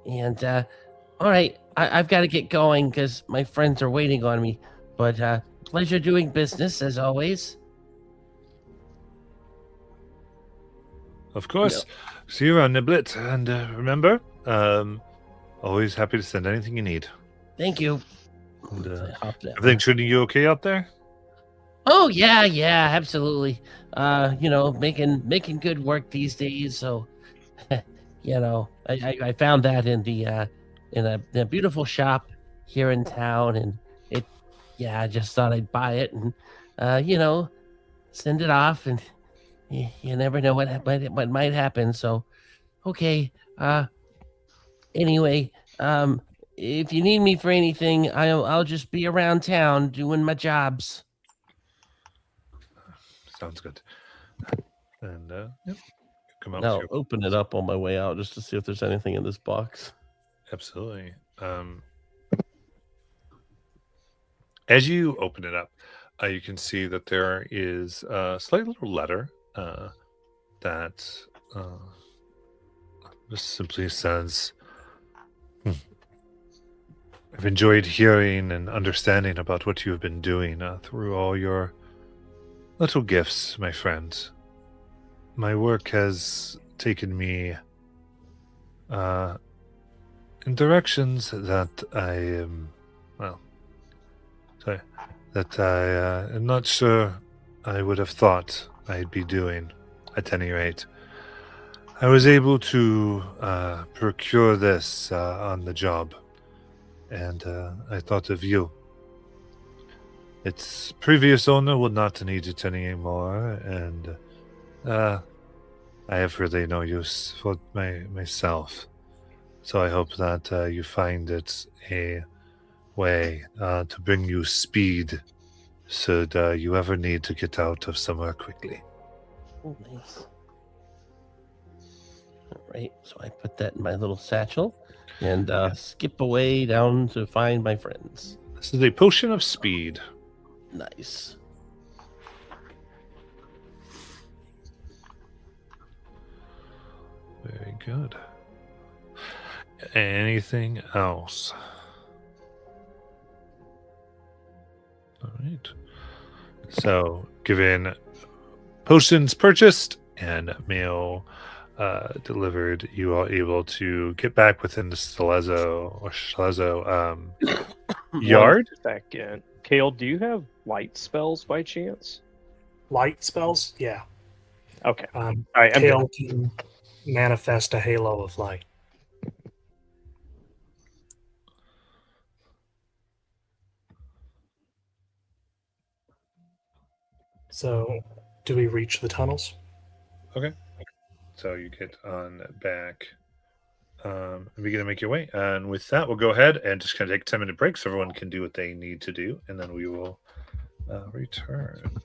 And all right, I've got to get going because my friends are waiting on me. But pleasure doing business as always. Of course. See you around, Niblet. And remember, always happy to send anything you need. Thank you. And, So I hopped out. everything treating you okay out there? Oh yeah, absolutely. Making good work these days. So, I found that in a beautiful shop here in town, and I just thought I'd buy it and, send it off, and you never know what might happen. So, okay. Anyway, if you need me for anything, I'll just be around town doing my jobs. Sounds good. And yep. Come out I'll with your open it up on my way out just to see if there's anything in this box. Absolutely. As you open it up, you can see that there is a slight little letter that just simply says, I've enjoyed hearing and understanding about what you have been doing through all your little gifts, my friend. My work has taken me in directions that I am, that I am not sure I would have thought I'd be doing, at any rate. I was able to procure this on the job, and I thought of you. Its previous owner would not need it anymore, and I have really no use for myself. So I hope that you find it a way to bring you speed should you ever need to get out of somewhere quickly. Oh, nice. All right, so I put that in my little satchel and skip away down to find my friends. This is a potion of speed. Nice. Very good. Anything else? All right. So, given potions purchased and mail delivered, you are able to get back within the Shalezo yard. Back in. Kale, do you have light spells by chance? Light spells? Yeah. Okay. All right, I'm Kale can manifest a halo of light. So, do we reach the tunnels? Okay. So you get on back and begin to make your way. And with that, we'll go ahead and just kind of take a 10-minute break so everyone can do what they need to do. And then we will return.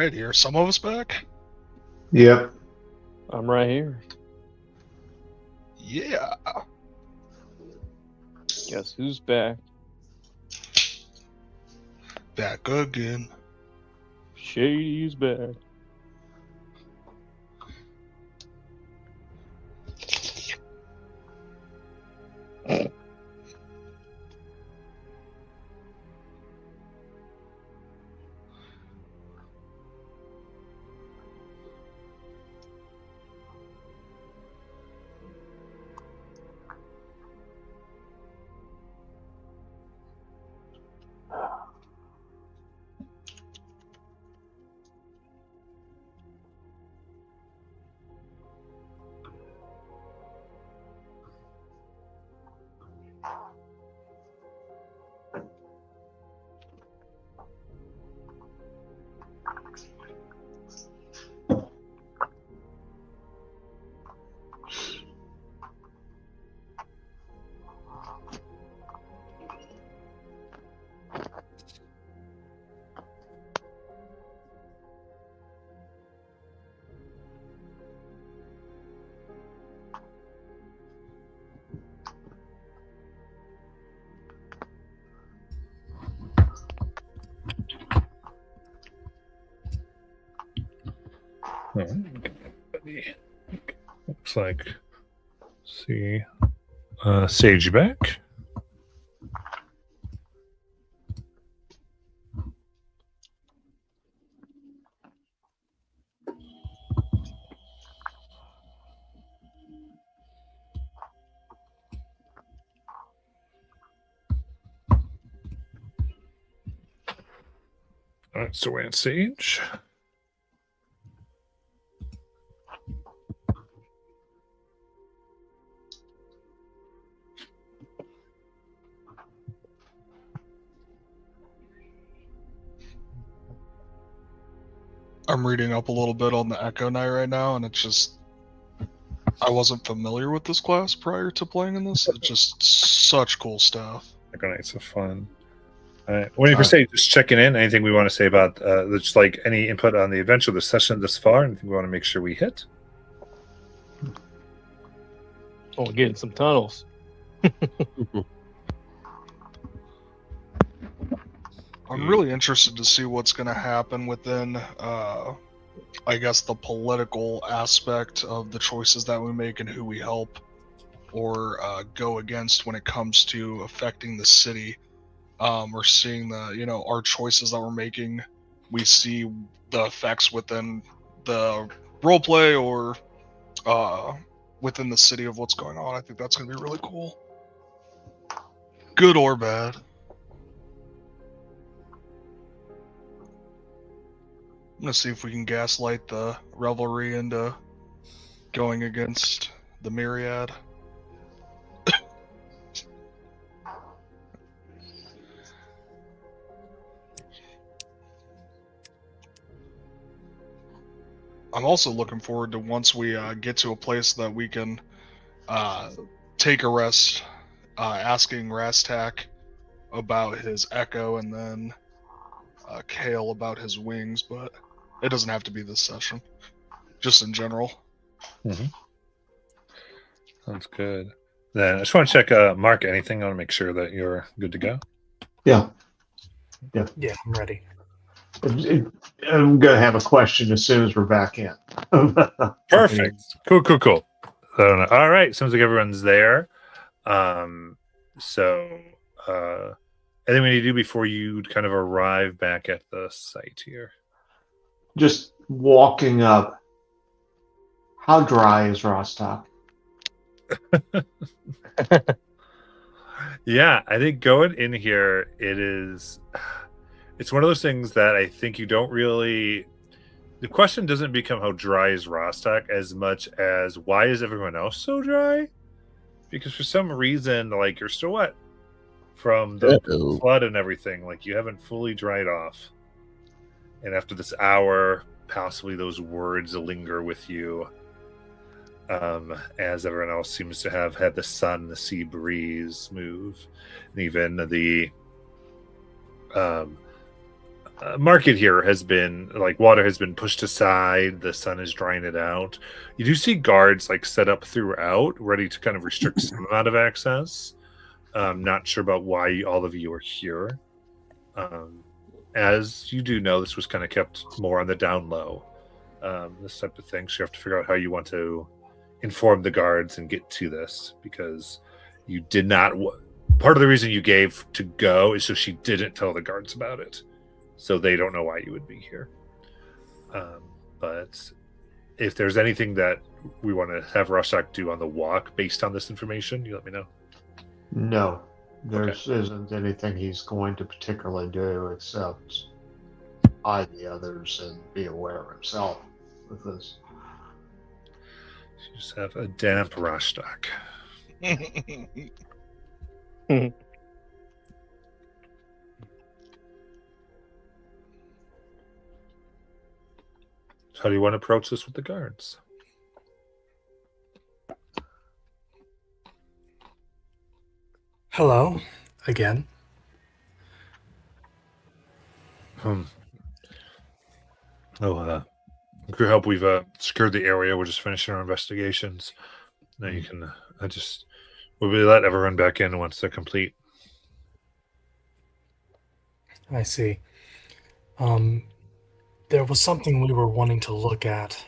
right, here, some of us back. Yep. I'm right here. Yeah. Guess who's back? Back again. Shady's back. Looks like, see, Sage, you back? All right, so we're at Sage. I'm reading up a little bit on the Echo Knight right now, and it's just I wasn't familiar with this class prior to playing in this. It's just such cool stuff. Echo Knights are fun. All right, waiting for Sage. Just checking in. Anything we want to say about just like any input on the adventure, the session thus far? Anything we want to make sure we hit? Oh, getting some tunnels. I'm really interested to see what's going to happen within, I guess, the political aspect of the choices that we make and who we help or go against when it comes to affecting the city. We're seeing the, our choices that we're making. We see the effects within the roleplay or within the city of what's going on. I think that's going to be really cool. Good or bad. I'm going to see if we can gaslight the revelry into going against the myriad. I'm also looking forward to once we get to a place that we can take a rest, asking Rastak about his echo and then Kale about his wings, but it doesn't have to be this session, just in general. Mm-hmm. Sounds good. Then I just want to check, Mark, anything? I want to make sure that you're good to go. Yeah. Yeah, I'm ready. I'm going to have a question as soon as we're back in. Perfect. Cool. So, all right. Sounds like everyone's there. Anything we need to do before you kind of arrive back at the site here? Just walking up. How dry is Rostock? Yeah, I think going in here, it's one of those things that I think you don't really, the question doesn't become how dry is Rostock as much as why is everyone else so dry? Because for some reason, like, you're still wet from the flood and everything. Like, you haven't fully dried off. And after this hour, possibly those words linger with you. As everyone else seems to have had the sun, the sea breeze move, and even the market here has been like water has been pushed aside. The sun is drying it out. You do see guards like set up throughout, ready to kind of restrict some amount of access. Not sure about why all of you are here. As you do know, this was kind of kept more on the down low. This type of thing. So you have to figure out how you want to inform the guards and get to this, because you did not. Part of the reason you gave to go is so she didn't tell the guards about it, so they don't know why you would be here. But if there's anything that we want to have Rashak do on the walk based on this information, you let me know. No, there isn't anything he's going to particularly do except hide the others and be aware himself with this. You just have a damp Rashtak. How do you want to approach this with the guards? Hello, again. Oh, with your help, we've secured the area. We're just finishing our investigations. Now you can we'll let everyone back in once they're complete. I see. There was something we were wanting to look at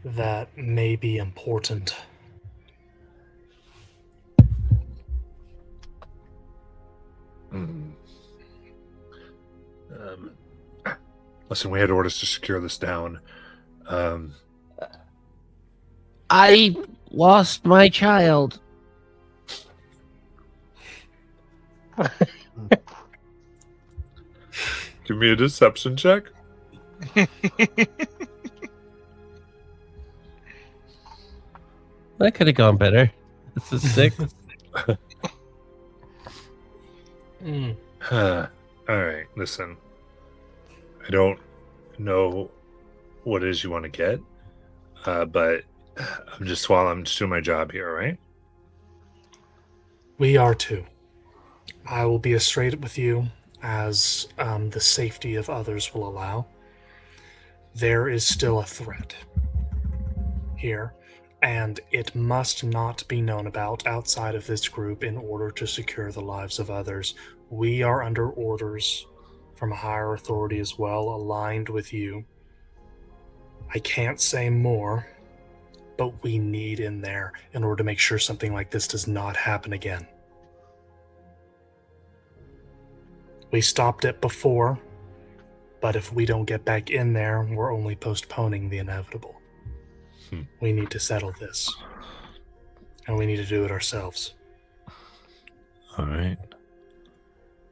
that may be important. Listen, we had orders to secure this down. I lost my child. Give me a deception check. That could have gone better. This is 6. All right, listen. I don't know what it is you want to get, but I'm just doing my job here, right? We are too. I will be as straight with you as the safety of others will allow. There is still a threat here, and it must not be known about outside of this group in order to secure the lives of others. We are under orders from a higher authority as well, aligned with you. I can't say more, but we need in there in order to make sure something like this does not happen again. We stopped it before, but if we don't get back in there, we're only postponing the inevitable. We need to settle this, and we need to do it ourselves. All right.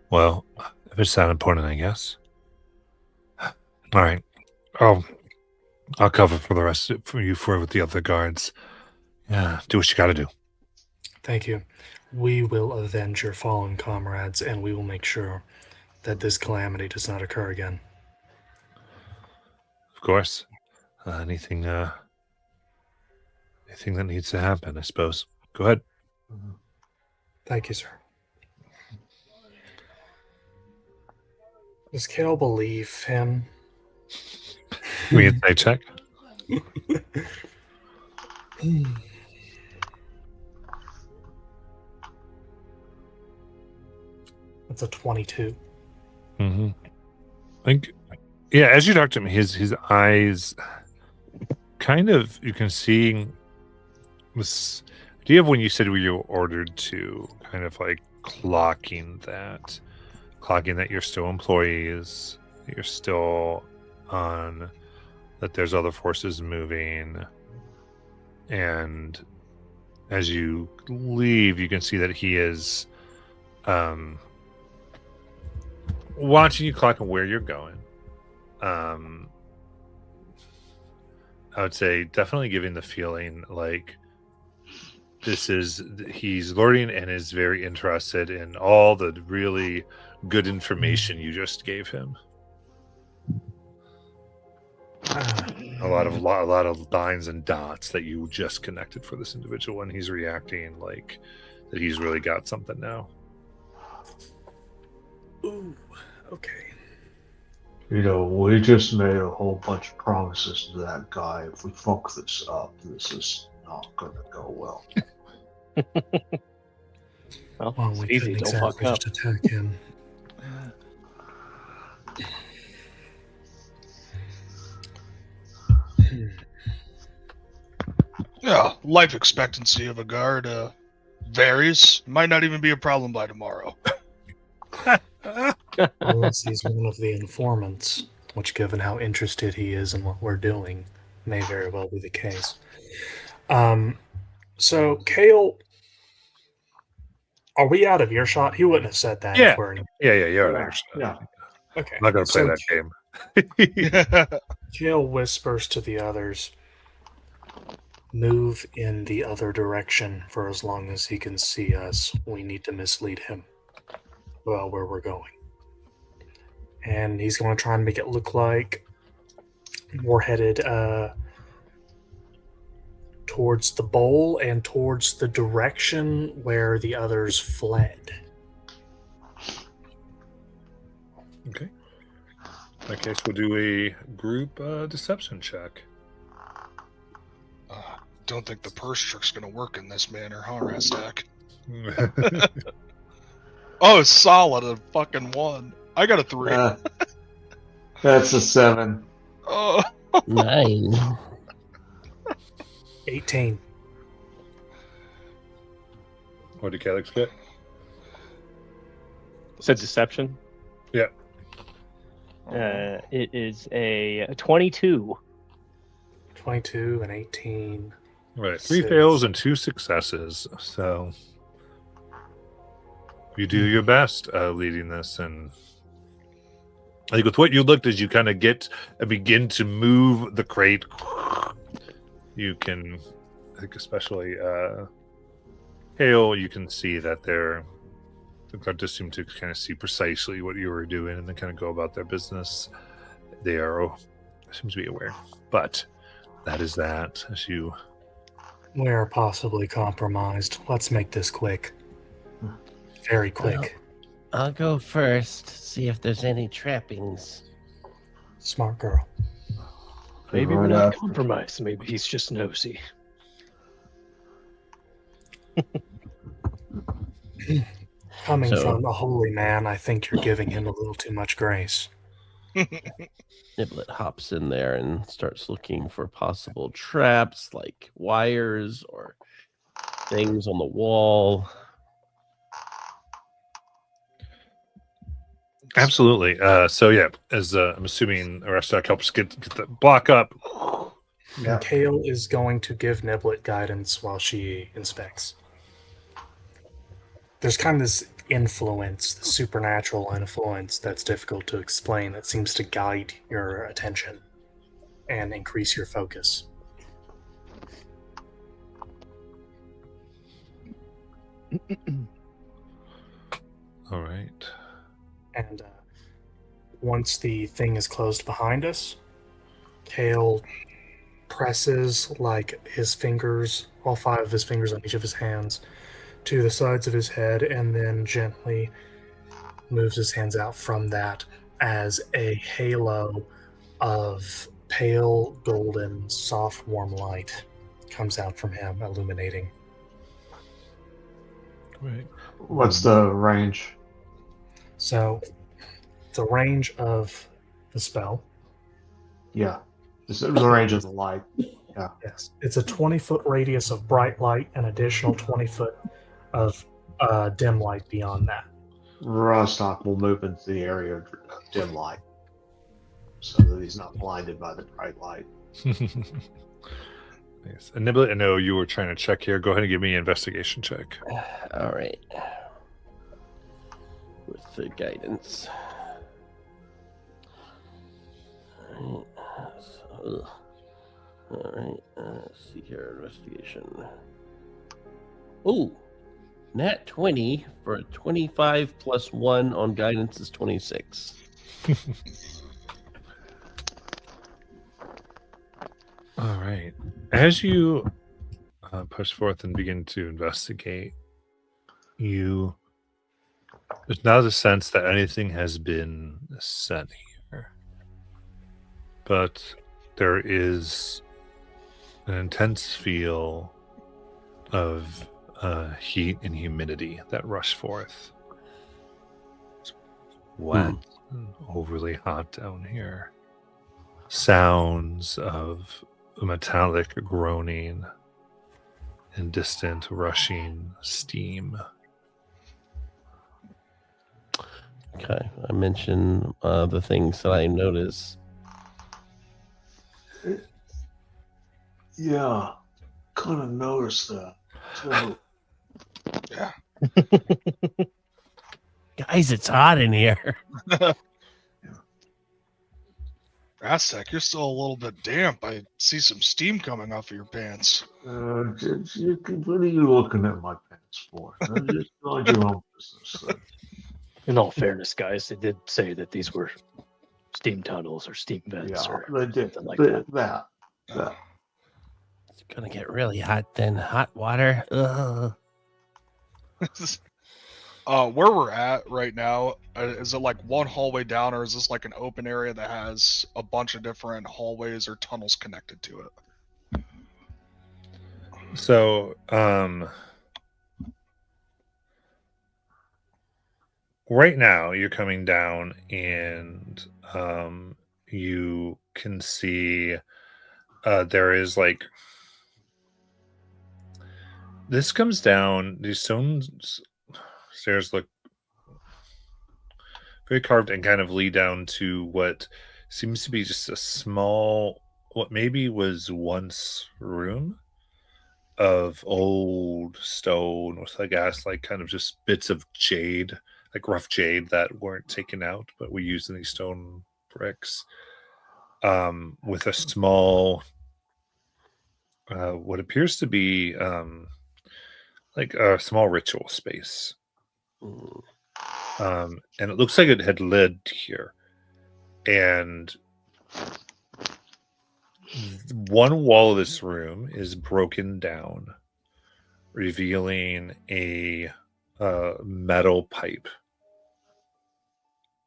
Well, if it's that important, I guess. All right. I'll cover for the rest for you with the other guards. Yeah, do what you got to do. Thank you. We will avenge your fallen comrades, and we will make sure that this calamity does not occur again. Of course. Anything that needs to happen, I suppose. Go ahead. Thank you, sir. Does Kale believe him? Give me a day check. That's a 22. Mm-hmm. As you talk to him, his eyes kind of, you can see this idea of when you said you were ordered to kind of like clocking that you're still employees, that you're still on, that there's other forces moving, and as you leave, you can see that he is watching you clock and where you're going. I would say definitely giving the feeling like he's learning and is very interested in all the really good information you just gave him. A lot of lines and dots that you just connected for this individual, and he's reacting like that he's really got something now. Ooh, okay. You know, we just made a whole bunch of promises to that guy. If we fuck this up, this is not going to go well. Well, Well, it's we easy. couldn't Don't fuck exactly up. just attack him. Yeah, life expectancy of a guard varies. Might not even be a problem by tomorrow. Unless he's one of the informants, which, given how interested he is in what we're doing, may very well be the case. So, Kale, are we out of earshot? He wouldn't have said that Yeah. if we're in. Yeah, you're Yeah, right. yeah. Okay. I'm not going to play So that game. Kale whispers to the others, move in the other direction for as long as he can see us. We need to mislead him about where we're going. And he's going to try and make it look like we're headed towards the bowl and towards the direction where the others fled. Okay. In that case, we'll do a group deception check. Don't think the purse trick's gonna work in this manner, huh, Rastak? Oh, it's solid, a fucking 1. I got a 3. That's a 7. Oh, 9. 18. What did Calix get? Said deception. Yeah. It is a 22. 22 and 18. Right. 3 Six. fails and 2 successes. So you do your best leading this, and I think with what you looked as you kind of get and begin to move the crate, you can, I think especially Hale, you can see that they're going to seem to kind of see precisely what you were doing and then kind of go about their business. They are seem to be aware, but that is that. As you, We are possibly compromised. Let's make this quick. Very quick. I'll go first, see if there's any trappings. Smart girl. Maybe Right we're not after. compromised. Maybe he's just nosy. Coming So- from a holy man, I think you're giving him a little too much grace. Niblet hops in there and starts looking for possible traps like wires or things on the wall. absolutely. So yeah, as I'm assuming Arestak helps get the block up. Yeah. Kale is going to give Niblet guidance while she inspects. There's kind of this influence, the supernatural influence that's difficult to explain that seems to guide your attention and increase your focus. All right. And once the thing is closed behind us, Kale presses like his fingers, all 5 of his fingers on each of his hands, to the sides of his head, and then gently moves his hands out from that as a halo of pale golden, soft, warm light comes out from him, illuminating. Right. What's the range? So, the range of the spell, Yeah. This is the range of the light. yes, it's a 20-foot radius of bright light, and additional 20-foot of dim light beyond that. Rostock will move into the area of dim light so that he's not blinded by the bright light. Nice. And Niblet, I know you were trying to check here. Go ahead and give me an investigation check. All right. With the guidance. All right. Let's see here. Investigation. Oh, nat 20 for a 25 plus 1 on guidance is 26. All right. As you push forth and begin to investigate, there's now the sense that anything has been said here. but there is an intense feel of heat and humidity that rush forth. It's wet and overly hot down here. Sounds of metallic groaning and distant rushing steam. Okay, I mentioned the things that I notice. Yeah, kind of noticed that too. Yeah. Guys, it's hot in here. Aztec, you're still a little bit damp. I see some steam coming off of your pants. What are you looking at my pants for? Just mind your own business. In all fairness, guys, they did say that these were steam tunnels or steam vents Yeah, or they did. something like that. That. It's gonna get really hot then. Hot water. Ugh. Where we're at right now, is it like one hallway down, or is this like an open area that has a bunch of different hallways or tunnels connected to it? So, right now you're coming down and you can see there is like this comes down, these stone stairs look very carved and kind of lead down to what seems to be just a small, what maybe was once room of old stone with, I guess, like kind of just bits of jade, like rough jade that weren't taken out, but we used in these stone bricks. With a small, what appears to be like a small ritual space. And it looks like it had led here. And one wall of this room is broken down, revealing a metal pipe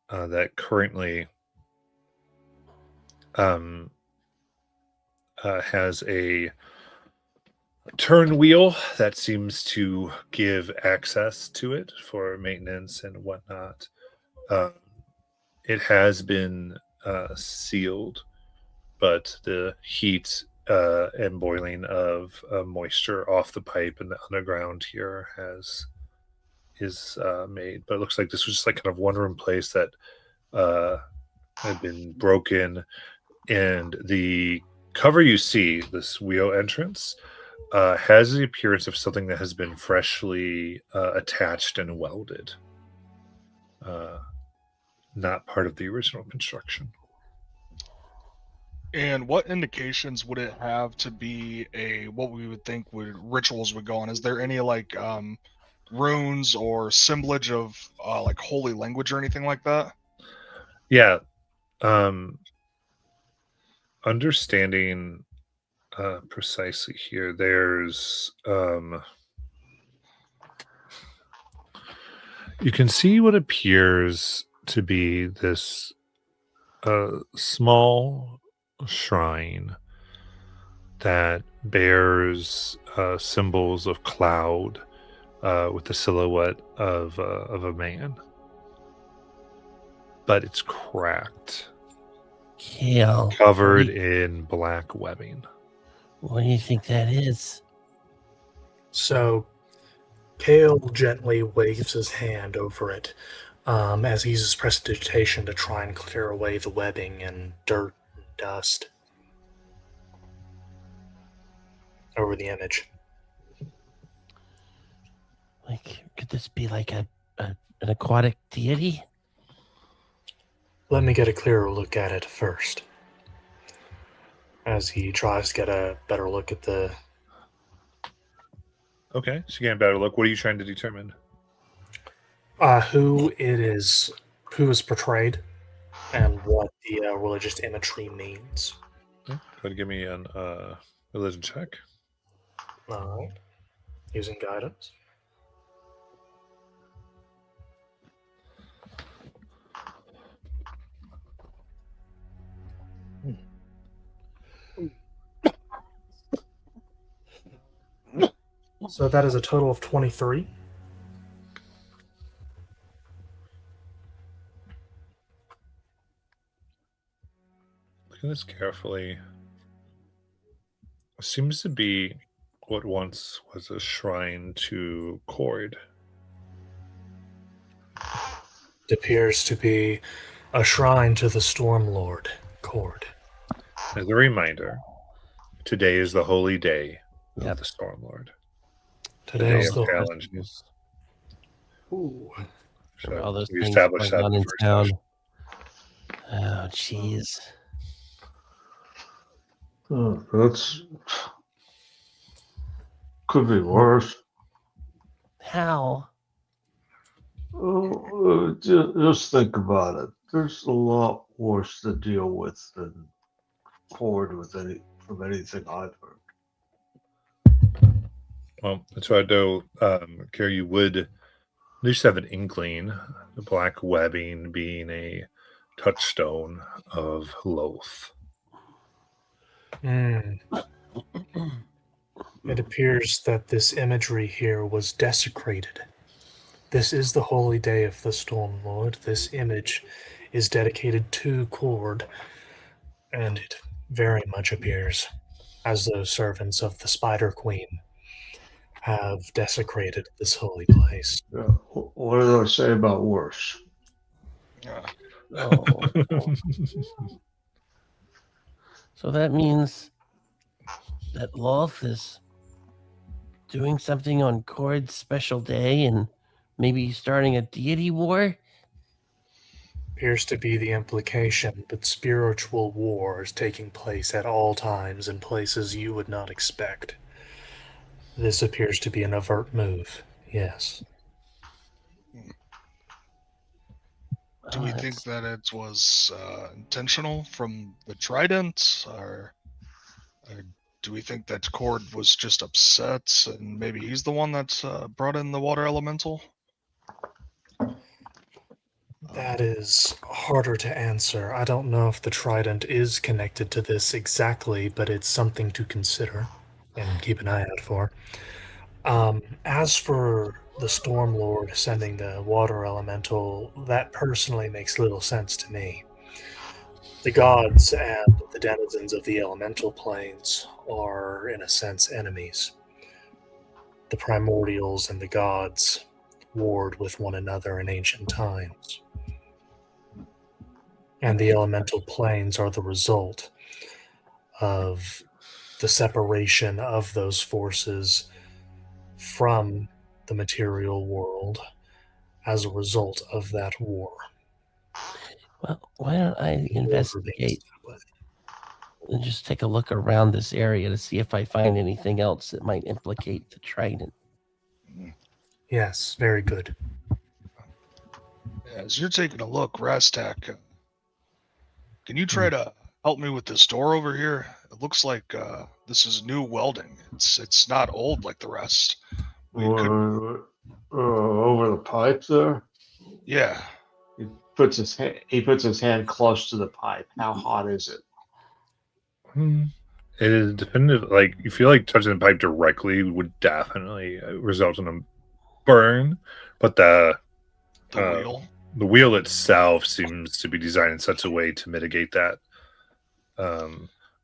that currently has a turn wheel that seems to give access to it for maintenance and whatnot. It has been sealed, but the heat and boiling of moisture off the pipe and the underground here is made. But it looks like this was just like kind of one room place that had been broken, and the cover you see, this wheel entrance, has the appearance of something that has been freshly attached and welded. Not part of the original construction. And what indications would it have to be what we would think rituals would go on? Is there any like runes or assemblage of like holy language or anything like that? Yeah. Understanding precisely here, there's you can see what appears to be this small shrine that bears symbols of cloud with the silhouette of a man, but it's cracked, Kale. covered in black webbing. What do you think that is? So, Kale gently waves his hand over it as he uses prestidigitation to try and clear away the webbing and dirt and dust over the image. Like, could this be like an aquatic deity? Let me get a clearer look at it first. As he tries to get a better look at the... Okay, so you get a better look. What are you trying to determine? who is portrayed and what the religious imagery means. Okay. Go ahead and give me an religion check. All right. Using guidance. So that is a total of 23. Look at this carefully. It seems to be what once was a shrine to Cord. It appears to be a shrine to the Stormlord, Cord. As a reminder, today is the holy day of Yep. the Stormlord. Today is of the challenge. Ooh. So All those we things established going that on in in the first town. session. Oh, jeez. That's could be worse. How? Just think about it. There's a lot worse to deal with than Cord from anything I've heard. Well, so I know, Carrie, you would at least have an inkling, the black webbing being a touchstone of Loth. It appears that this imagery here was desecrated. This is the holy day of the Stormlord. This image is dedicated to Cord, and it very much appears as though servants of the Spider Queen have desecrated this holy place. Yeah. What did I say about worse? Oh. So that means that Loth is doing something on Cord's special day and maybe starting a deity war? Appears to be the implication, but spiritual war is taking place at all times in places you would not expect. This appears to be an overt move, yes. Do we think that it was intentional from the Trident, or do we think that Cord was just upset and maybe he's the one that brought in the water elemental? That is harder to answer. I don't know if the Trident is connected to this exactly, but it's something to consider and keep an eye out for. As for the Stormlord sending the water elemental, that personally makes little sense to me. The gods and the denizens of the elemental planes are, in a sense, enemies. The primordials and the gods warred with one another in ancient times. And the elemental planes are the result of the separation of those forces from the material world as a result of that war. Well, why don't I investigate and just take a look around this area to see if I find anything else that might implicate the Trident? Yes, very good. As you're taking a look, Rastak, can you try to help me with this door over here? It looks like this is new welding. It's not old like the rest. Over the pipe there. Yeah. He puts his hand close to the pipe. How hot is it? It is definitive. Like, you feel like touching the pipe directly would definitely result in a burn, but the wheel itself seems to be designed in such a way to mitigate that.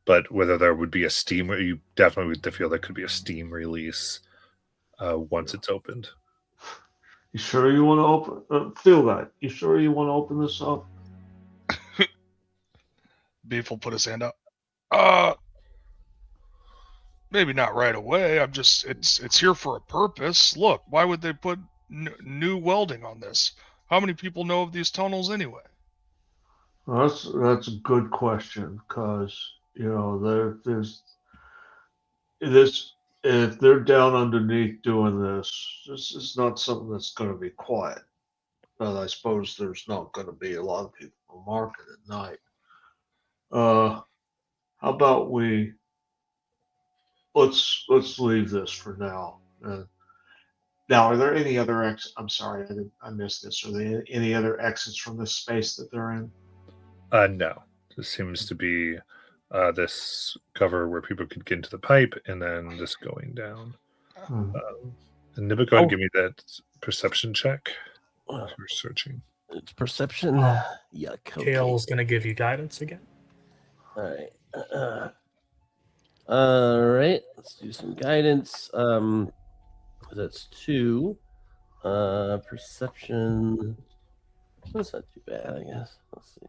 But whether there would be a steam, you definitely would feel there could be a steam release once it's opened. You sure you want to open? Feel that? You sure you want to open this up? Beef will put his hand up. Maybe not right away. It's here for a purpose. Look, why would they put new welding on this? How many people know of these tunnels anyway? Well, that's a good question, because there's this. If they're down underneath doing this is not something that's going to be quiet. But I suppose there's not going to be a lot of people on the market at night. How about let's leave this for now. Now, are there any other exits? I'm sorry, I missed this. Are there any other exits from this space that they're in? No. This seems to be this cover where people could get into the pipe, and then this going down. And Nibba, go ahead and give me that perception check. If you're searching. It's perception. Yuck. Okay. Kale's going to give you guidance again. All right. All right. Let's do some guidance. That's 2. Perception. That's not too bad, I guess. Let's see.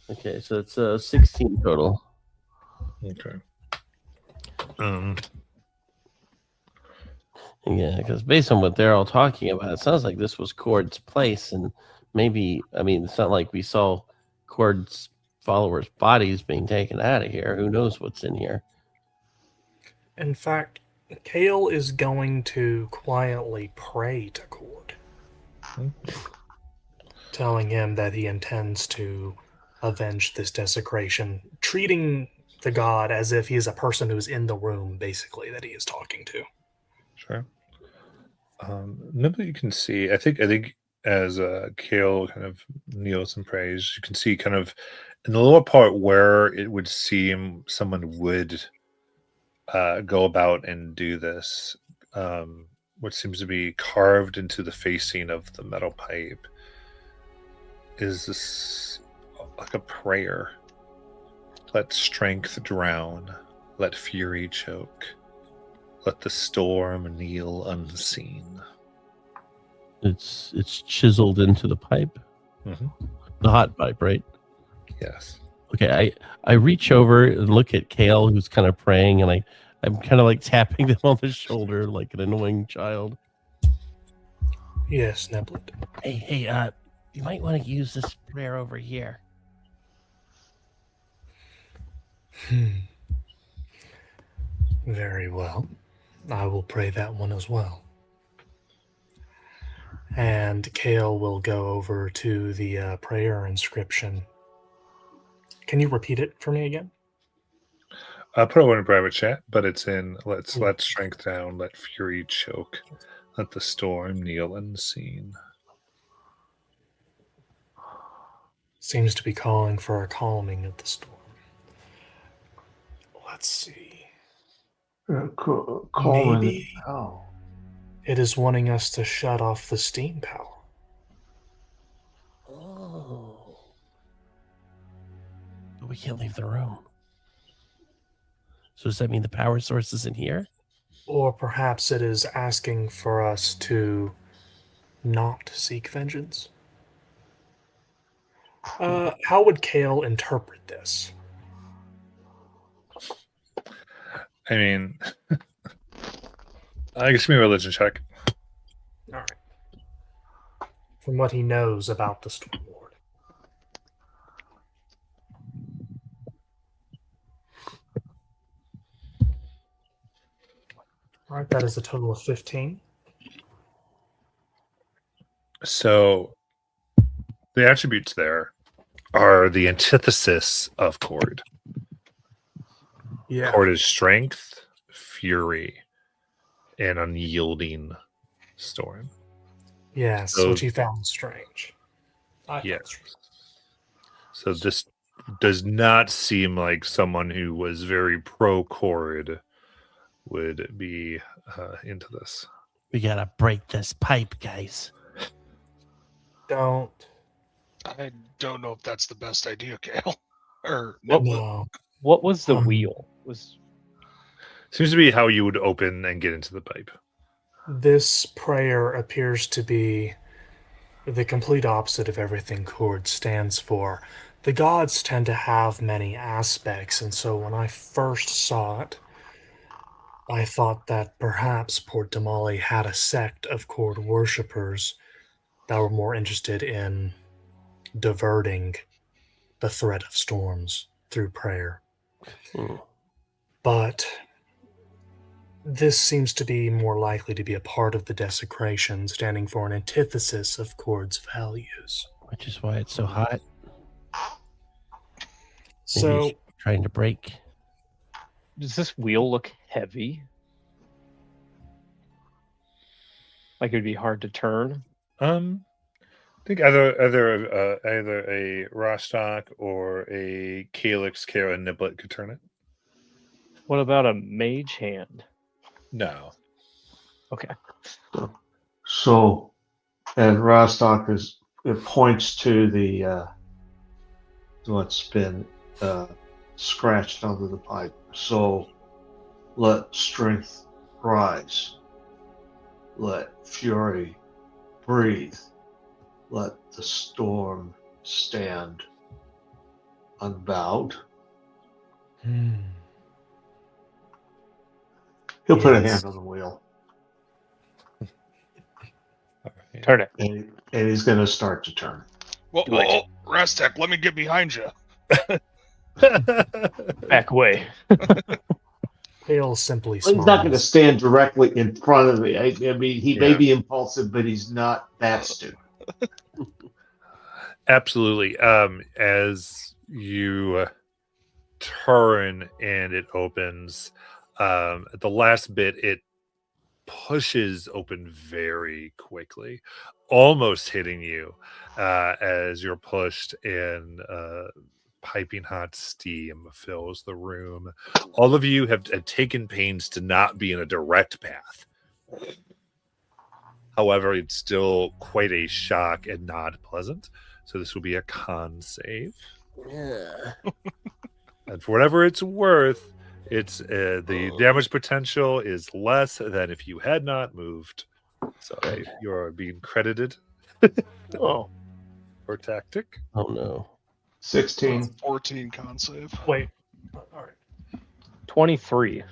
Okay, so it's 16 total. Okay. Yeah, because based on what they're all talking about, it sounds like this was Cord's place, and maybe, I mean, it's not like we saw Cord's followers' bodies being taken out of here. Who knows what's in here? In fact, Kale is going to quietly pray to Cord, telling him that he intends to avenge this desecration, treating the god as if he is a person who's in the room, basically, that he is talking to. Sure. Nibba, you can see. I think as Kale kind of kneels and prays, you can see kind of in the lower part where it would seem someone would go about and do this. What seems to be carved into the facing of the metal pipe is this like a prayer. Let strength drown, let fury choke, let the storm kneel unseen. It's chiseled into the pipe, the hot pipe, right? Yes. Okay, I reach over and look at Kale, who's kind of praying, and I'm kind of like tapping them on the shoulder like an annoying child. Yes, Neblet. Hey, you might want to use this prayer over here. Very well. I will pray that one as well. And Kale will go over to the prayer inscription. Can you repeat it for me again? I'll put it in a private chat, but it's in let strength down, let fury choke, let the storm kneel unseen. Seems to be calling for a calming of the storm. Let's see. Maybe it is wanting us to shut off the steam power. Oh. But we can't leave the room. So does that mean the power source isn't here? Or perhaps it is asking for us to not seek vengeance? How would Kale interpret this? I mean, I guess give me a religion check. All right. From what he knows about the Storm Lord. All right, that is a total of 15. So the attributes there are the antithesis of Cord. Yeah. Cord is strength, fury, and unyielding storm. Yes, So- which he found strange. Yes. So this does not seem like someone who was very pro Cord would be into this. We gotta break this pipe, guys. Don't. I don't know if that's the best idea, Kale. Or No. What was the wheel? Seems to be how you would open and get into the pipe. This prayer appears to be the complete opposite of everything Cord stands for. The gods tend to have many aspects, and so when I first saw it, I thought that perhaps Port Damali had a sect of Cord worshippers that were more interested in diverting the threat of storms through prayer. But this seems to be more likely to be a part of the desecration, standing for an antithesis of Cord's values. Which is why it's so hot. So, Maybe it's trying to break. Does this wheel look heavy? Like it'd be hard to turn? I think either a Rostock or a Calyx, Kara, Niblet could turn it. What about a mage hand? No. Okay. So, and Rostock it points to the what's been scratched under the pipe. So, let strength rise. Let fury breathe. Let the storm stand unbowed. He'll put a Yes. hand on the wheel, All right. Turn it. and he's going to start to turn. Whoa, Do it. whoa, Rastek, let me get behind you. Back away. Hale's simply Well, he's not going to smiles. stand directly in front of me. I mean, he may Yeah. be impulsive, but he's not that stupid. Absolutely. As you turn and it opens, at the last bit, it pushes open very quickly, almost hitting you as you're pushed, and piping hot steam fills the room. All of you have taken pains to not be in a direct path. However, it's still quite a shock and not pleasant. So this will be a con save. And for whatever it's worth, it's the damage potential is less than if you had not moved. So you're being credited Oh. for tactic. Oh no. 16. 14 con save. Wait. All right. 23.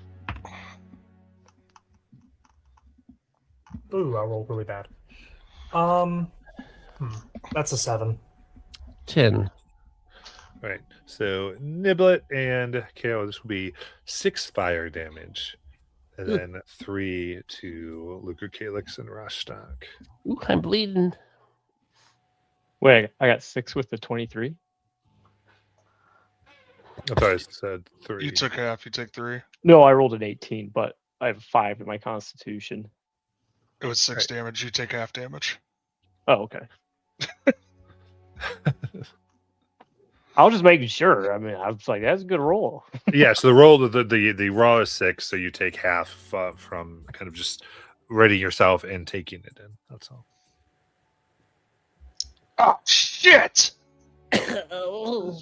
Ooh, I rolled really bad. That's a 7. 10. All right. So Niblet and KO, this will be 6 fire damage. And then 3 to Luker Kalix and Rostock. Ooh, I'm bleeding. Wait, I got 6 with the 23. I thought I said 3. You took half, you take 3. No, I rolled an 18, but I have 5 in my constitution. It was 6 Right. damage, you take half damage. Oh, okay. I was just making sure. I mean, I was like, that's a good roll. Yeah, so the roll the raw is 6, so you take half from kind of just readying yourself and taking it in. That's all. Oh, shit! Oh.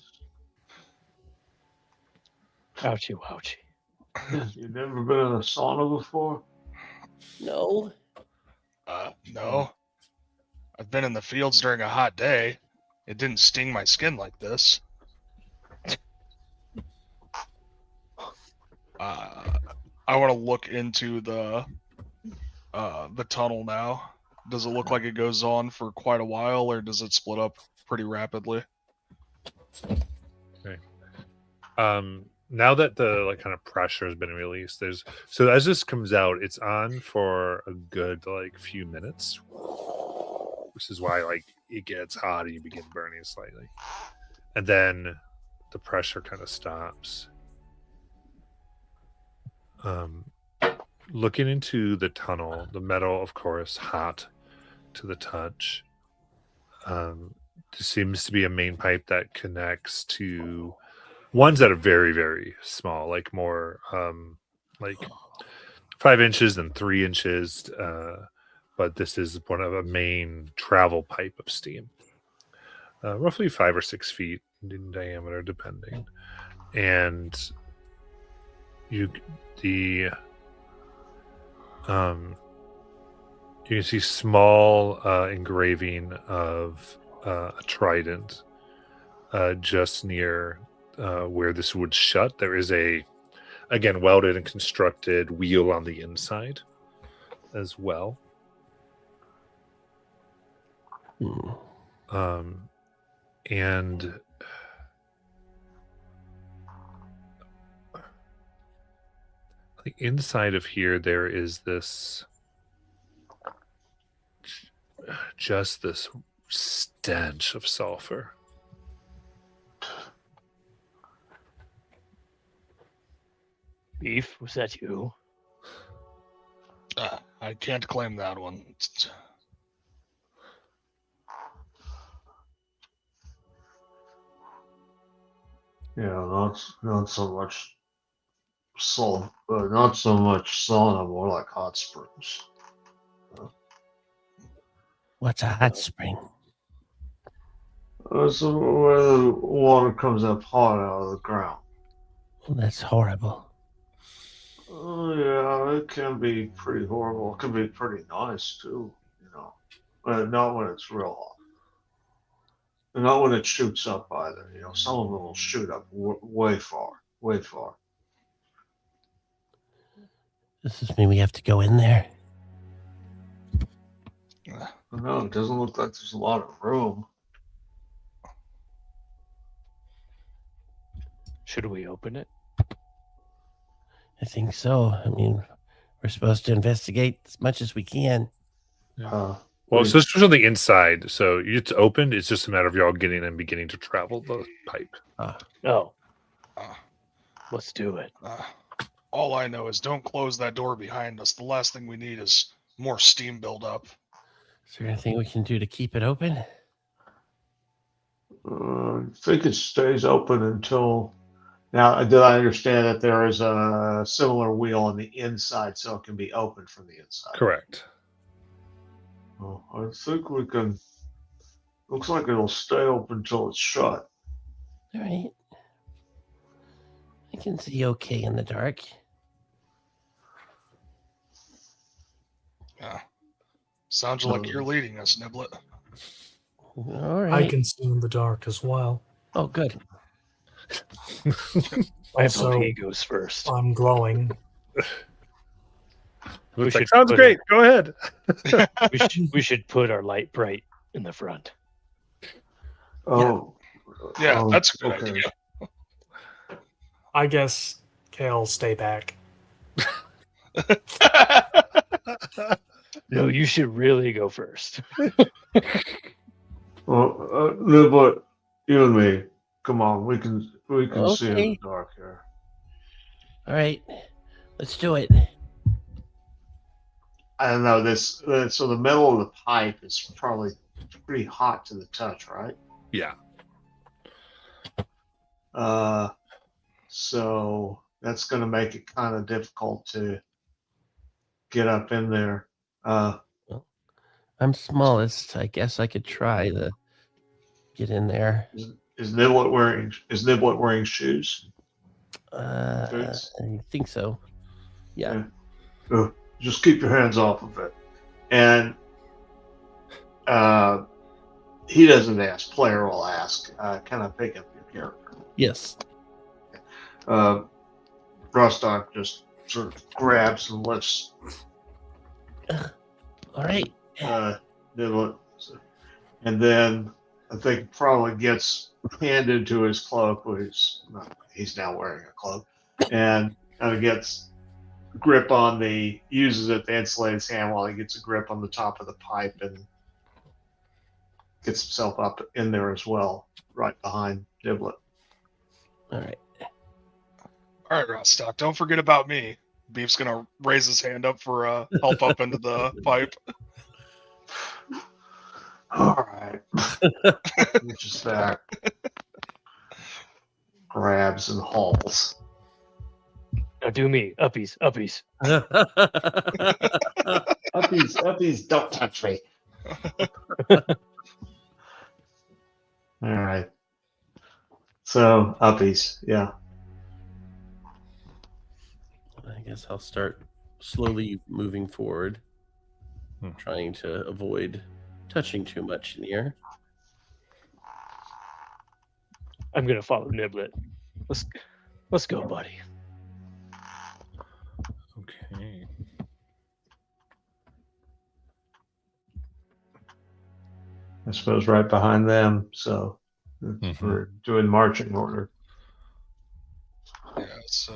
Ouchie, ouchie. You've never been in a sauna before? No. No. I've been in the fields during a hot day. It didn't sting my skin like this. I want to look into the tunnel now. Does it look like it goes on for quite a while, or does it split up pretty rapidly? Now that the kind of pressure has been released, so as this comes out, it's on for a good few minutes. This is why it gets hot and you begin burning slightly, and then the pressure kind of stops. Looking into the tunnel, the metal, of course, hot to the touch. There seems to be a main pipe that connects to ones that are very, very small, more 5 inches than 3 inches. But this is one of a main travel pipe of steam, roughly 5 or 6 feet in diameter, depending. And you can see small engraving of a trident just near where this would shut. There is again, welded and constructed wheel on the inside as well. And inside of here, there is this stench of sulfur. Beef, was that you? I can't claim that one. Yeah, not so much salt, not so much sauna, more like hot springs. What's a hot spring? So where the water comes up hot out of the ground. Well, that's horrible. Oh yeah, it can be pretty horrible. It can be pretty nice too, but not when it's real hot. And not when it shoots up either. Some of them will shoot up way far, way far. Does this mean we have to go in there? No, it doesn't look like there's a lot of room. Should we open it? I think so. I mean, we're supposed to investigate as much as we can. Well, we- so it's on the inside, so it's opened. It's just a matter of y'all getting and beginning to travel the pipe. Oh, Uh, let's do it. all I know is don't close that door behind us. The last thing we need is more steam buildup. Is there anything we can do to keep it open? I think it stays open until. Now, did I understand that there is a similar wheel on the inside so it can be opened from the inside? Correct. Well, I think we can. Looks like it'll stay open until it's shut. All right. I can see okay in the dark. Yeah. Sounds like you're leading us, Niblet. All right. I can see in the dark as well. Oh, good. My Also- FOP goes first. I'm glowing. Looks should like, sounds put great. Go ahead. we should put our light bright in the front. Oh. Yeah, oh, that's a good okay. idea. I guess Kale, stay back. No, you should really go first. Well, Niblet, you and me, come on, we can see in Okay. the dark here. All right. Let's do it. I don't know this. So the middle of the pipe is probably pretty hot to the touch, right? Yeah. So that's going to make it kind of difficult to get up in there. I'm smallest. I guess I could try to get in there. Is Niblet wearing shoes? Boots? I think so. Yeah. Just keep your hands off of it. And he doesn't ask. Player will ask. Can I pick up your character? Yes. Rostock just sort of grabs and lifts All right. Niblet, and then I think probably gets handed to his cloak. He's now wearing a cloak, and kind of gets grip on uses it to insulate his hand while he gets a grip on the top of the pipe and gets himself up in there as well, right behind Niblet. All right. All right, Rostock, don't forget about me. Beef's gonna raise his hand up for help up into the pipe. All right. Reaches back, grabs and hauls. Now do me. Uppies. Uppies, don't touch me. All right. So uppies, yeah. I guess I'll start slowly moving forward, trying to avoid touching too much in here. I'm gonna follow Niblet. Let's go, buddy. Okay. I suppose right behind them. So we're doing marching order. Yeah, so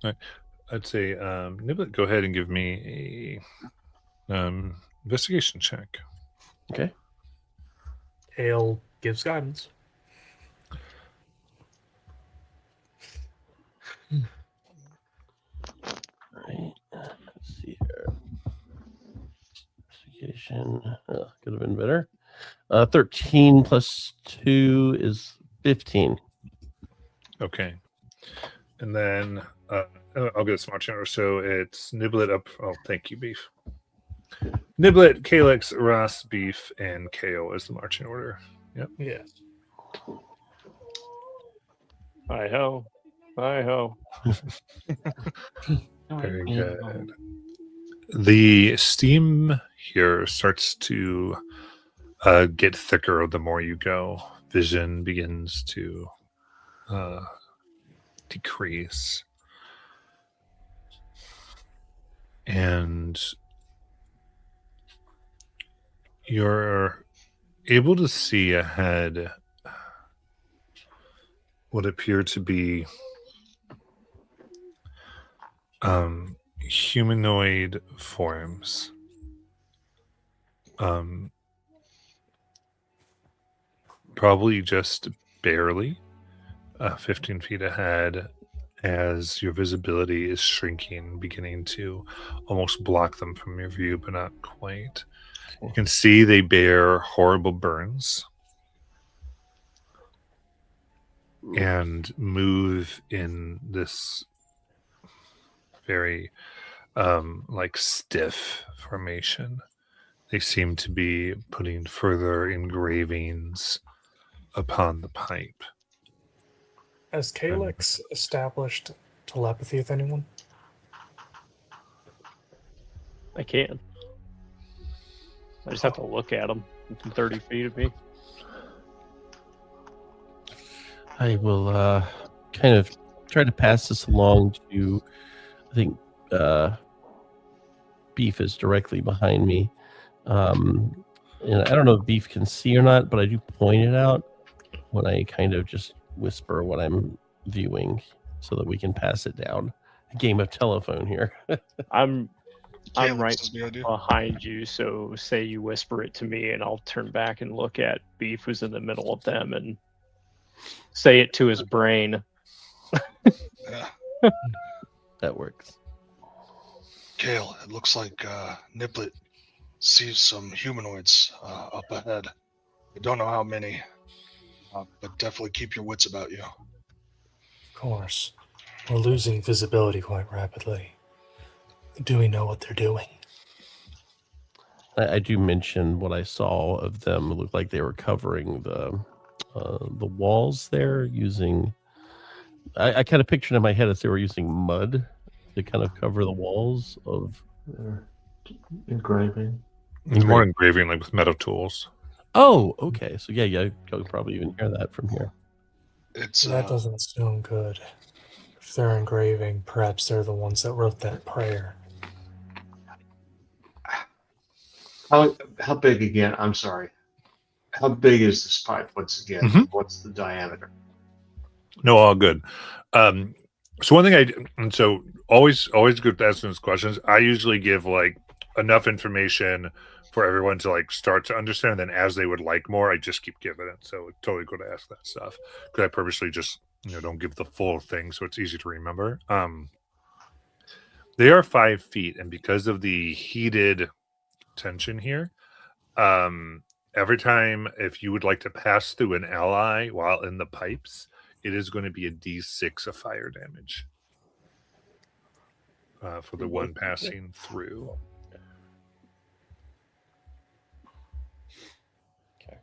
I'd say, Niblet, go ahead and give me a investigation check. Okay. Kale gives guidance. All right. Let's see here. Investigation. Could have been better. 13 plus 2 is 15. Okay. And then I'll get a smart order. So it's Niblet up. Oh, thank you, Beef. Niblet, Calyx, Ross, Beef, and Kale is the marching order. Yes. Hi ho. Hi ho. Very good. The steam here starts to get thicker the more you go. Vision begins to decrease. And you're able to see ahead what appear to be humanoid forms. Probably just barely 15 feet ahead, as your visibility is shrinking, beginning to almost block them from your view, but not quite. You can see they bear horrible burns and move in this very like stiff formation. They seem to be putting further engravings upon the pipe. Has Calyx established telepathy with anyone? I can. I just have to look at them within 30 feet of me. I will kind of try to pass this along to, I think Beef is directly behind me. And I don't know if Beef can see or not, but I do point it out when I kind of just whisper what I'm viewing so that we can pass it down. A game of telephone here. I'm Calyx right is the idea. behind you, so say you whisper it to me and I'll turn back and look at Beef who's in the middle of them and say it to his brain. Yeah. That works. Kale, it looks like Niblet sees some humanoids up ahead. I don't know how many, but definitely keep your wits about you. Of course. We're losing visibility quite rapidly. Do we know what they're doing? I do mention what I saw of them. It looked like they were covering the walls there using. I kind of pictured in my head as they were using mud to kind of cover the walls of Engraving. It's more engraving, like with metal tools. Oh, okay. So yeah, you can probably even hear that from here. It's That doesn't sound good. If they're engraving, perhaps they're the ones that wrote that prayer. How big again? I'm sorry. How big is this pipe once again? Mhm. What's the diameter? No, all good. So one thing so always good to asking those questions. I usually give like enough information for everyone to like start to understand. And then as they would like more, I just keep giving it. So it's totally good to ask that stuff because I purposely just don't give the full thing so it's easy to remember. They are 5 feet, and because of the heated tension here, every time if you would like to pass through an ally while in the pipes, it is going to be a D6 of fire damage for the one passing through. Okay.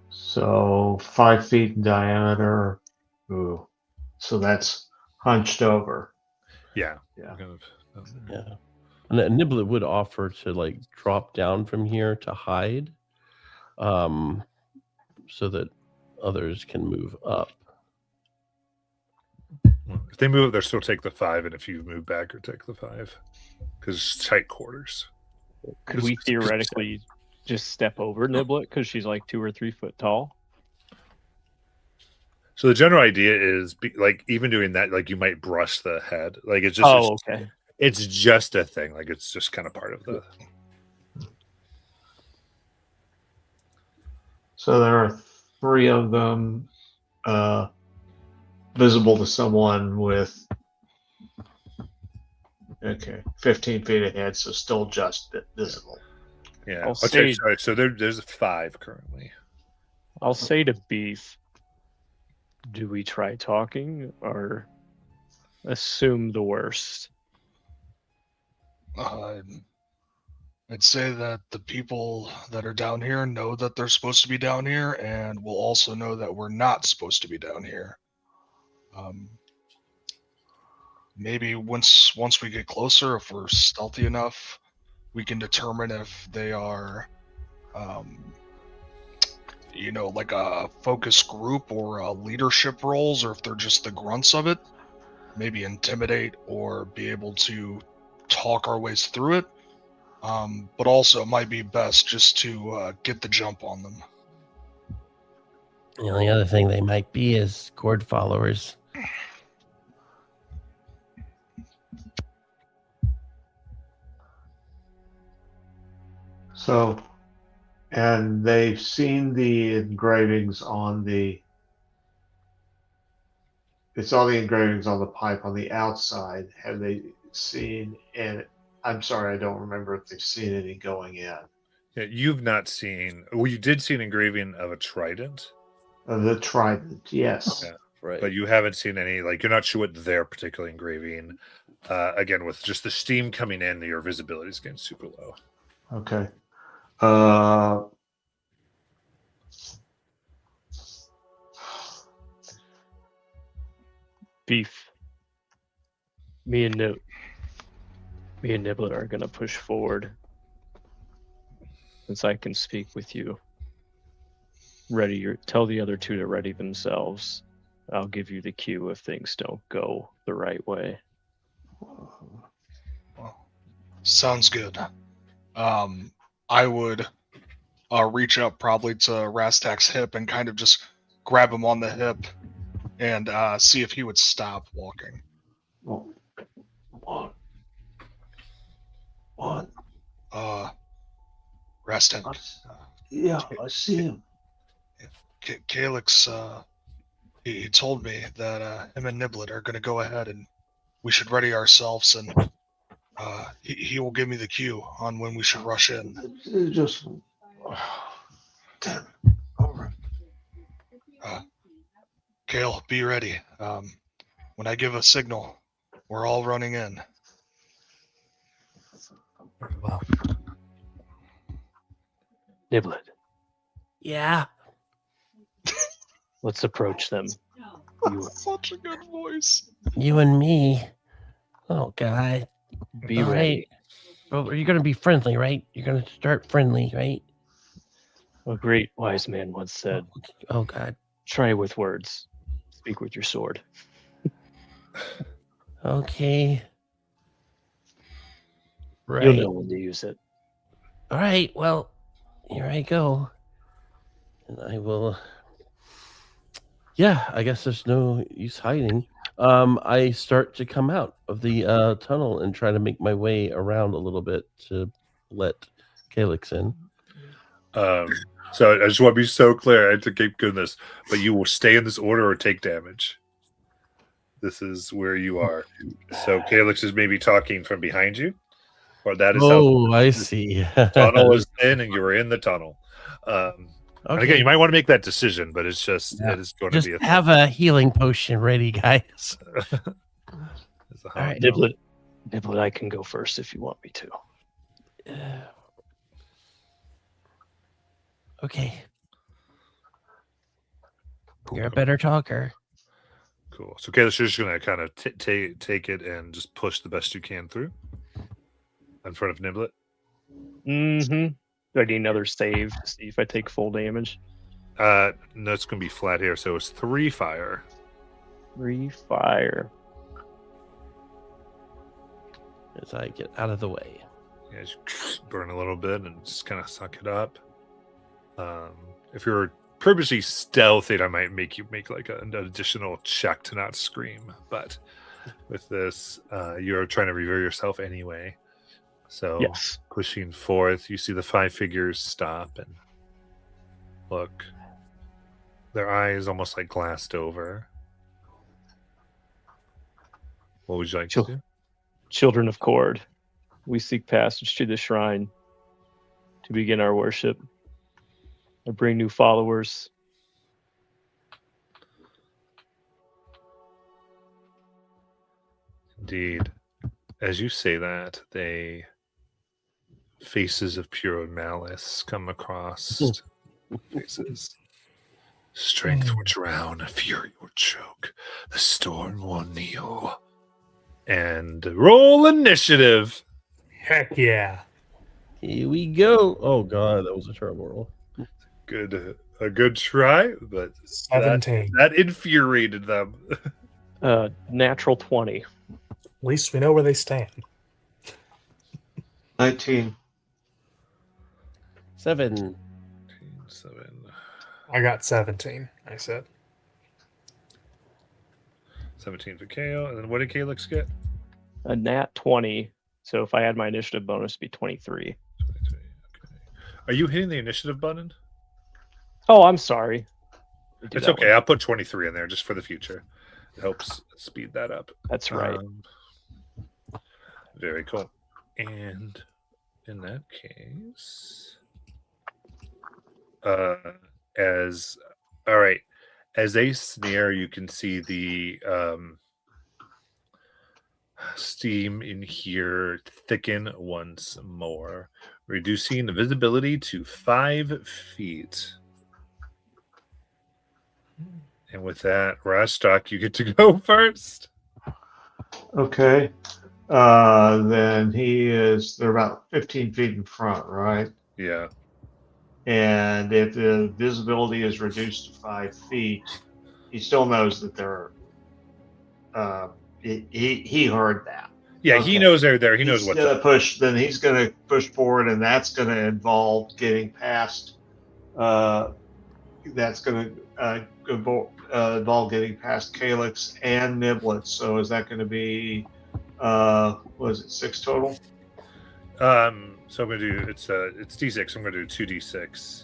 So 5 feet in diameter. Ooh. So that's hunched over. Yeah. Yeah. Kind of, Yeah. And Niblet would offer to like drop down from here to hide, so that others can move up. if they move, they'll still take the 5, and if you move back, or take the 5 because it's tight quarters. Could we theoretically just step over Niblet because she's like 2 or 3 foot tall? So the general idea is like even doing that, like you might brush the head. Like it's just Okay. It's just a thing. Like it's just kind of part of the. So there are 3 of them visible to someone with 15 feet ahead, so still just visible. Yeah. I'll Okay. say- Sorry. So there's 5 currently. I'll say to Beef, do we try talking or assume the worst? I'd say that the people that are down here know that they're supposed to be down here, and will also know that we're not supposed to be down here. Maybe once we get closer, if we're stealthy enough, we can determine if they are, like a focus group or leadership roles, or if they're just the grunts of it. Maybe intimidate or be able to talk our ways through it. But also, it might be best just to get the jump on them. The only other thing they might be is Cord followers. So, and they've seen the engravings on the. It's all the engravings on the pipe on the outside. Have they seen? And I'm sorry, I don't remember if they've seen any going in. Yeah, you've not seen. Well, you did see an engraving of a trident. The trident, yes. Yeah. Right. But you haven't seen any, like, you're not sure what their particular engraving. Again, with just the steam coming in, your visibility is getting super low. Okay. Beef. Me and Niblet are gonna push forward. Since I can speak with you. Tell the other two to ready themselves. I'll give you the cue if things don't go the right way. Well, sounds good. I would reach up probably to Rastak's hip and kind of just grab him on the hip and see if he would stop walking. Well, what? Rastak. Yeah, I see him. Calyx, he told me that him and Niblet are going to go ahead and we should ready ourselves, and he will give me the cue on when we should rush in. Just damn it. All right. Kale, be ready. When I give a signal, we're all running in. Very well. Niblet, Yeah. let's approach them. Such a good voice. You and me. Oh, God. Be All ready. right. Well, you're going to be friendly, right? You're going to start friendly, right? A great wise man once said, Oh, God. try with words. Speak with your sword. Okay. Right. You'll know when to use it. All right. Well, here I go. And I will. Yeah, I guess there's no use hiding. I start to come out of the tunnel and try to make my way around a little bit to let Calyx in. So I just want to be so clear. I have to keep doing this, but you will stay in this order or take damage. This is where you are. So Calyx is maybe talking from behind you, or that is Oh, I see. how tunnel is in, and you are in the tunnel. And again, Okay. you might want to make that decision, but it's just Yeah. it is going Just to be have a healing potion ready, guys. it's a All right. Niblet, I can go first if you want me to. Okay. You're a better talker. Cool. So Calyx, you're just going to kind of take it and just push the best you can through in front of Niblet. Mm-hmm. Do I need another save to see if I take full damage? No, it's going to be flat here. So it's 3 fire. 3 fire. As I get out of the way. You guys burn a little bit and just kind of suck it up. If you're purposely stealthy, I might make you make like an additional check to not scream. But with this, you're trying to reveal yourself anyway. So Yes. pushing forth, you see the 5 figures stop and look. Their eyes almost like glassed over. What would you like to do? Children of Cord, we seek passage to the shrine to begin our worship. I bring new followers. Indeed. As you say that, faces of pure malice come across faces. Strength will drown, fury will choke, the storm will kneel. And roll initiative. Heck yeah. Here we go. Oh god, that was a terrible roll. A good try, but 17. that infuriated them. Natural 20. At least we know where they stand. 19. 7. 7. I got 17, I said. 17 for Kale. And then what did Calyx get? A nat 20. So if I add my initiative bonus, it'd be 23. 23. Okay. Are you hitting the initiative button? Oh, I'm sorry. It's okay. I'll put 23 in there just for the future. It helps speed that up. That's right. Very cool. And in that case, as they sneer, you can see the steam in here thicken once more, reducing the visibility to 5 feet. And with that, Rastak, you get to go first. Okay. Then they're about 15 feet in front, right? Yeah. And if the visibility is reduced to 5 feet, he still knows that they're. He heard that. Yeah, Okay. he knows they're there. He knows what's up. Then he's going to push forward, and that's going to involve getting past. That's going to involve getting past Calyx and Niblets. So is that going to be? Was it 6 total? So I'm gonna do it's D6. I'm gonna do 2d6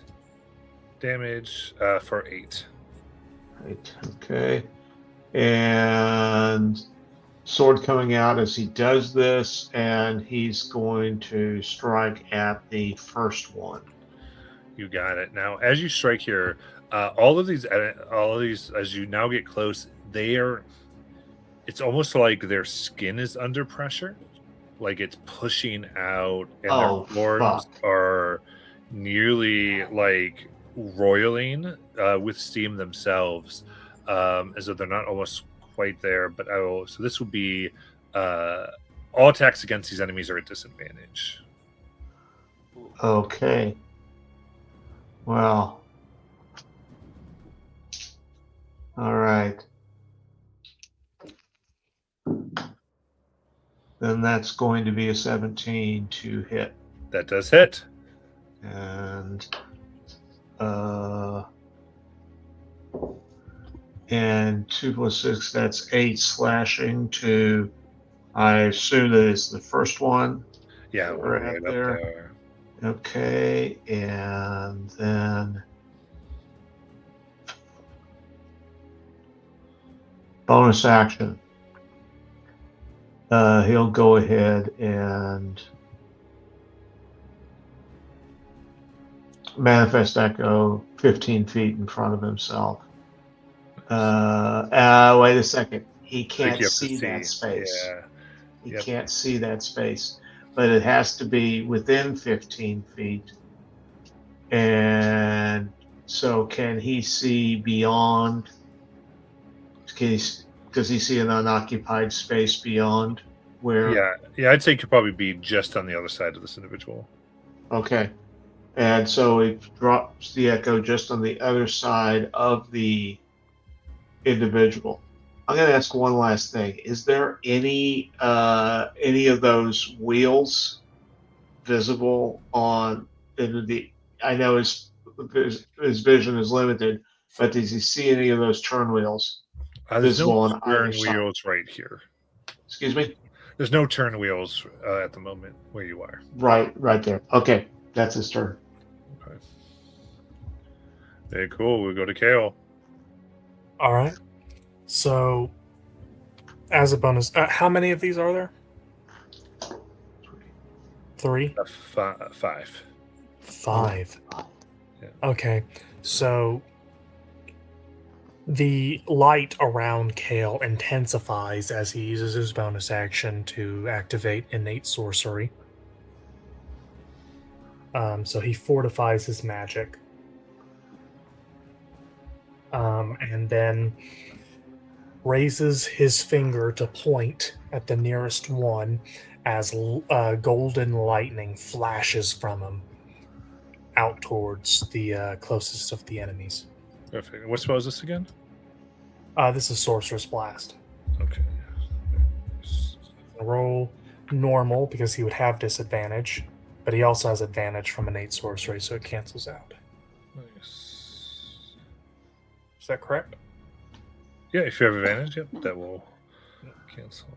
damage for 8. Right. Okay. And sword coming out as he does this, and he's going to strike at the first one. You got it. Now, as you strike here, all of these, as you now get close, it's almost like their skin is under pressure, like it's pushing out, and their forms are nearly like roiling with steam themselves, as though they're not almost quite there. But so this will be all attacks against these enemies are at disadvantage. Okay. Well. All right. Then that's going to be a 17 to hit. That does hit. And 2 plus 6, that's 8 slashing to, I assume that it's the first one. Yeah, we're right up there. Okay, and then bonus action. He'll go ahead and manifest echo 15 feet in front of himself. Wait a second. He can't see that space. Yeah. He can't see that space, but it has to be within 15 feet. And so can he see beyond? Does he see an unoccupied space beyond where? Yeah, I'd say he could probably be just on the other side of this individual. Okay. And so it drops the echo just on the other side of the individual. I'm going to ask one last thing. Is there any of those wheels visible on I know his vision is limited, but does he see any of those turn wheels? There's no turn wheels right here. Excuse me? There's no turn wheels at the moment where you are. Right there. Okay, that's his turn. Okay. Very cool. We'll go to Kale. All right. So, as a bonus, how many of these are there? 3? 5. 5. Yeah. Okay. So, The light around Kale intensifies as he uses his bonus action to activate innate sorcery. So he fortifies his magic. And then raises his finger to point at the nearest one as golden lightning flashes from him out towards the closest of the enemies. Perfect. What spell is this again? This is Sorcerer's Blast. Okay. Roll normal because he would have disadvantage, but he also has advantage from innate sorcery, so it cancels out. Nice. Is that correct? Yeah, if you have advantage, yep, that will cancel.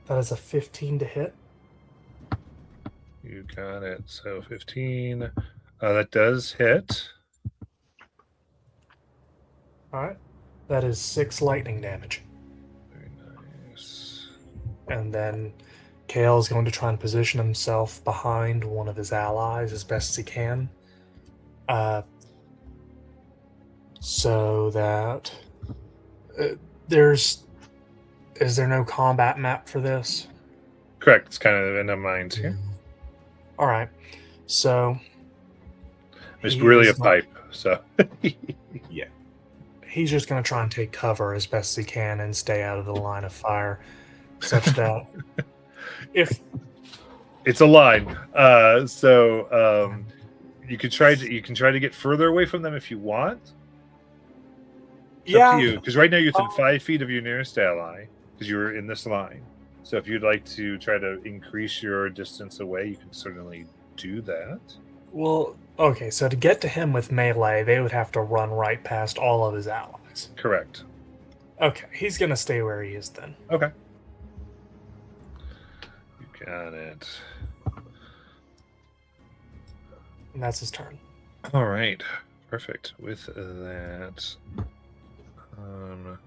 That is a 15 to hit. You got it. So 15. That does hit. All right. That is 6 lightning damage. Very nice. And then Kale is going to try and position himself behind one of his allies as best as he can. So that is there no combat map for this? Correct. It's kind of in the mind here. All right. So It's he really a is not- pipe. So Yeah. He's just going to try and take cover as best he can and stay out of the line of fire, such that if it's a line. You can try to get further away from them if you want. It's up to you, because right now you're within 5 feet of your nearest ally because you're in this line. So if you'd like to try to increase your distance away, you can certainly do that. well, okay, so to get to him with melee, they would have to run right past all of his allies. Correct. Okay, he's going to stay where he is then. Okay. You got it. And that's his turn. All right. Perfect. With that. All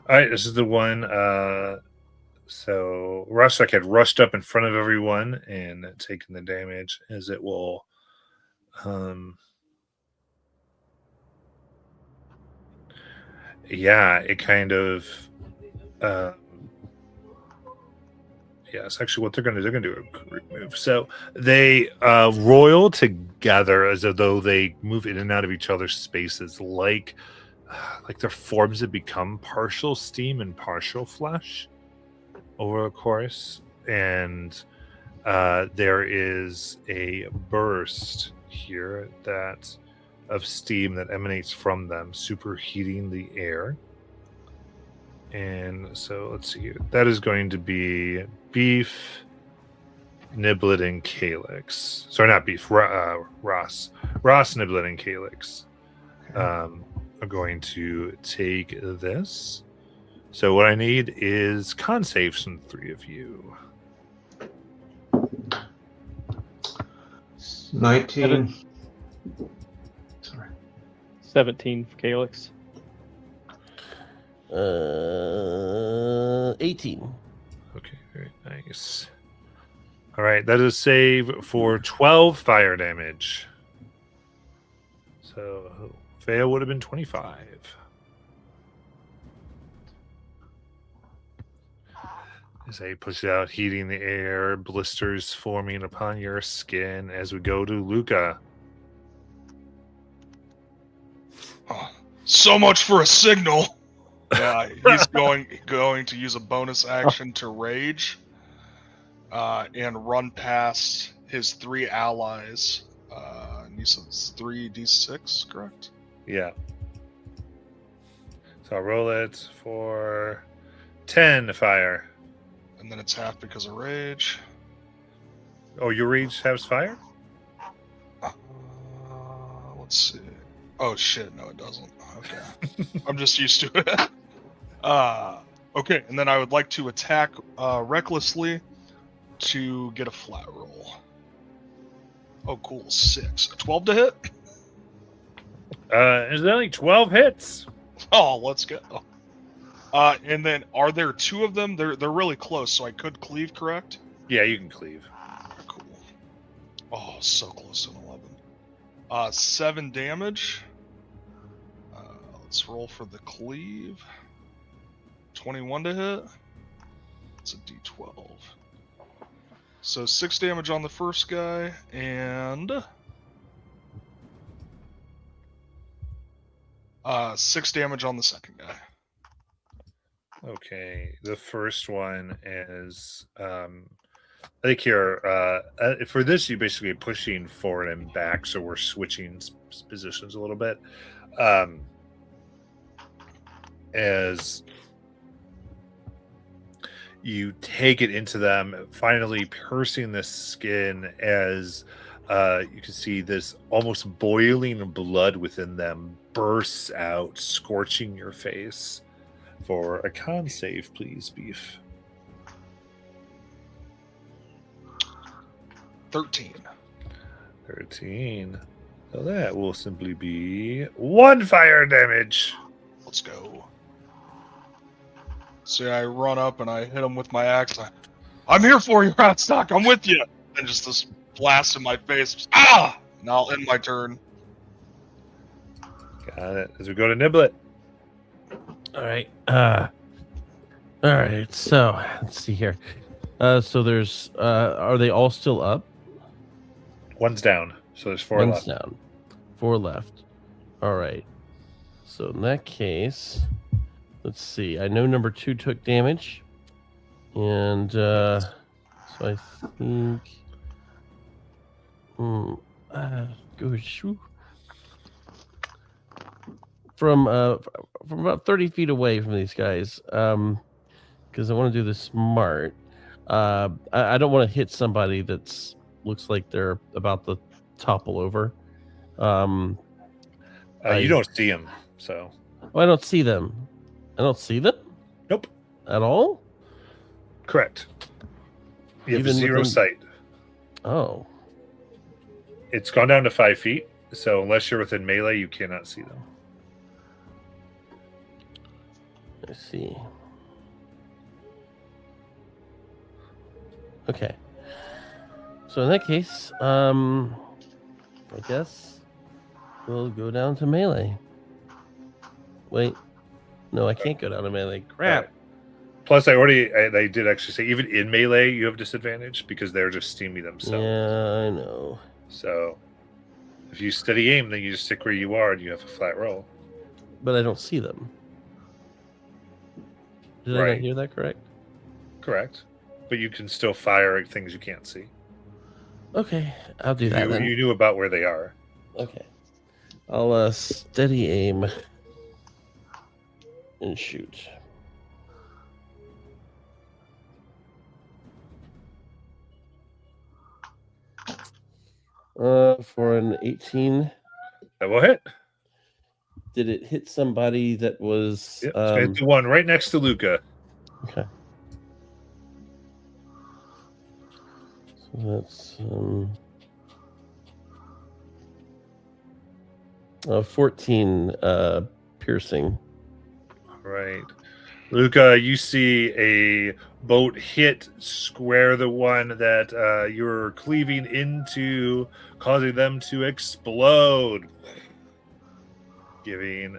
right, this is the one. So Rusnak had rushed up in front of everyone and taken the damage, as it will. Yeah, it kind of. Yes, actually, what they're going to do a group move. So they roil together as though they move in and out of each other's spaces, like their forms have become partial steam and partial flesh over the course. And there is a burst here of steam that emanates from them, superheating the air. And so let's see here. That is going to be Beef, Niblet, and Calyx. Sorry, not Beef. Ross, Niblet, and Calyx are going to take this. So what I need is con saves from 3 of you. 19. Sorry. 17 for Calyx. 18. Okay, very nice. All right, that is save for 12 fire damage. So fail would have been 25. As they push out, heating the air, blisters forming upon your skin. As we go to Luca. Oh, so much for a signal. Yeah, he's going to use a bonus action to rage, and run past his 3 allies. And you said it's 3d6, correct? Yeah. So I'll roll it for 10 fire. And then it's half because of rage. Oh, your rage has fire? Let's see. Oh shit, no, it doesn't. Okay, I'm just used to it. Okay, and then I would like to attack recklessly to get a flat roll. Oh, cool, 6. 12 to hit? There's only 12 hits. Oh, let's go. And then, are there 2 of them? They're really close, so I could cleave, correct? Yeah, you can cleave. Cool. Oh, so close to an 11. 7 damage. Let's roll for the cleave. 21 to hit. It's a d12. So 6 damage on the first guy, and 6 damage on the second guy. Okay, the first one is I think you're for this you basically pushing forward and back, so we're switching positions a little bit. As you take it into them, finally piercing the skin, as you can see this almost boiling blood within them bursts out, scorching your face. For a con save, please, Beef. 13. 13. So that will simply be 1 fire damage. Let's go. So I run up and I hit him with my axe. I'm here for you, Ratstock. I'm with you. And just this blast in my face. Ah! And I'll end my turn. Got it. As we go to Niblet. All right. All right. So let's see here. So there's are they all still up? One's down. So there's 4 One's left. down. 4 left. All right. So in that case, let's see. I know number 2 took damage, and so I think. From about 30 feet away from these guys, because I want to do this smart. I don't want to hit somebody that's looks like they're about to topple over. You don't see him, so. Oh, I don't see them. I don't see them? Nope. At all? Correct. You have Even 0 within- sight. Oh. It's gone down to 5 feet, so unless you're within melee, you cannot see them. I see. Okay. So in that case, I guess we'll go down to melee. Wait. No, I can't go down to melee. Crap. Right. Plus, I did actually say, even in melee, you have disadvantage because they're just steaming themselves. Yeah, I know. So, if you steady aim, then you just stick where you are and you have a flat roll. But I don't see them. Did I Right. not hear that correct? Correct. But you can still fire at things you can't see. Okay, I'll do that then. You knew about where they are. Okay. I'll steady aim and shoot. For an 18. That will hit. Did it hit somebody that was Yep. So hit the one right next to Luca. okay. So that's 14 piercing. Right. Luca, you see a boat hit square the one that you're cleaving into, causing them to explode. Giving,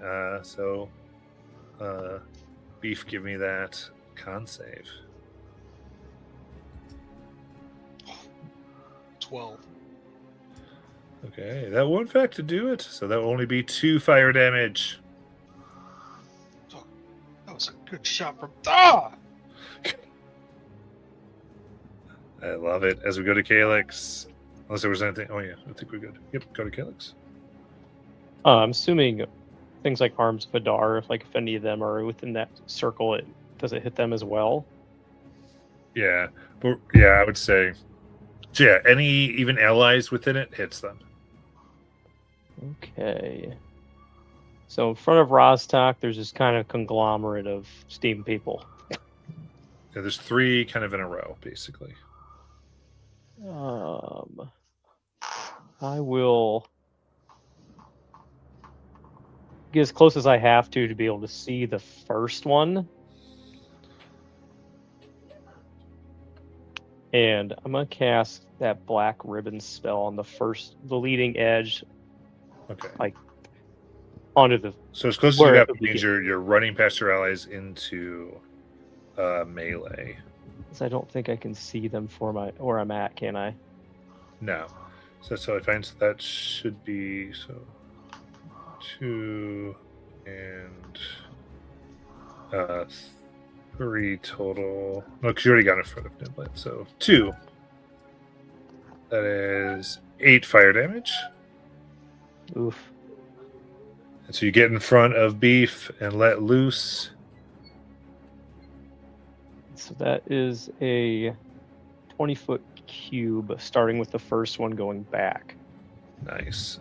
Beef, give me that con save. 12. Okay, that will in fact do it. So that will only be 2 fire damage. That was a good shot from. Ah! I love it. As we go to Calyx, unless there was anything. Oh yeah, I think we're good. Yep, go to Calyx. I'm assuming things like Arms of Hadar, if any of them are within that circle, does it hit them as well? Yeah, but yeah, I would say. So yeah, any even allies within it hits them. Okay. So in front of Rostok, there's this kind of conglomerate of steam people. Yeah, there's 3 kind of in a row, basically. I will get as close as I have to be able to see the first one. And I'm gonna cast that black ribbon spell on the leading edge, Okay. like onto the. So as close as Where you at have the range, you're running past your allies into melee. I don't think I can see them for where I'm at, can I? No. So that's how I find. So that should be 2 and 3 total. No, because you already got in front of Niblet. So 2. That is 8 fire damage. Oof. And so you get in front of Beef and let loose. So that is a 20-foot cube, starting with the first one going back. Nice.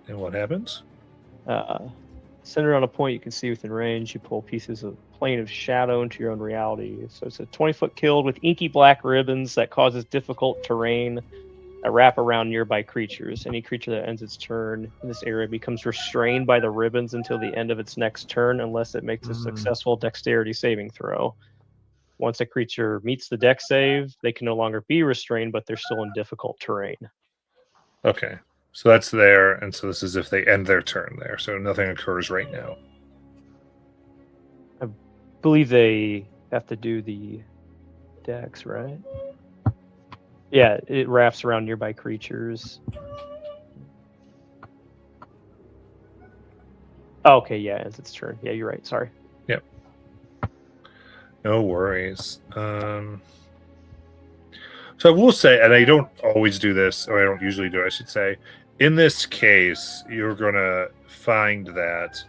And what happens? Centered on a point you can see within range, you pull pieces of plane of shadow into your own reality. So it's a 20-foot cube with inky black ribbons that causes difficult terrain that wrap around nearby creatures. Any creature that ends its turn in this area becomes restrained by the ribbons until the end of its next turn, unless it makes a successful dexterity saving throw. Once a creature meets the dex save, they can no longer be restrained, but they're still in difficult terrain. Okay. So that's there, and so this is if they end their turn there. So nothing occurs right now. I believe they have to do the dex, right? Yeah, it wraps around nearby creatures. Oh, okay, yeah, it's its turn. Yeah, you're right. Sorry. Yep. No worries. So I will say, and I don't always do this, or I don't usually do it, I should say, in this case, you're going to find that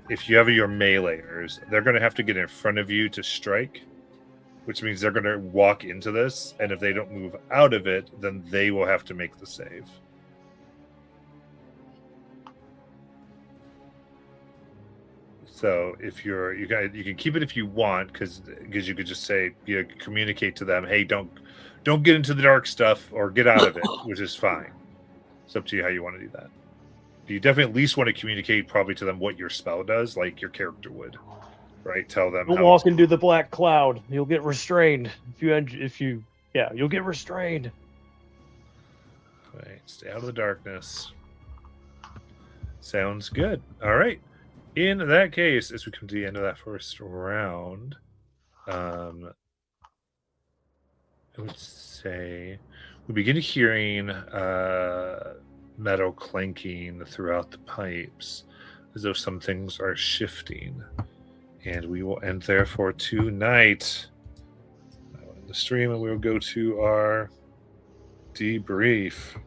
if you have your meleeers, they're going to have to get in front of you to strike, which means they're going to walk into this, and if they don't move out of it, then they will have to make the save. So if you can keep it if you want, because you could just say, communicate to them, hey, don't get into the dark stuff or get out of it, which is fine. It's up to you how you want to do that. You definitely at least want to communicate probably to them what your spell does, like your character would, right? Tell them. Don't walk into the black cloud. You'll get restrained. You'll get restrained. Right, stay out of the darkness. Sounds good. All right. In that case, as we come to the end of that first round, I would say we begin hearing metal clanking throughout the pipes, as though some things are shifting. And we will end there for tonight. I will end the stream, and we will go to our debrief.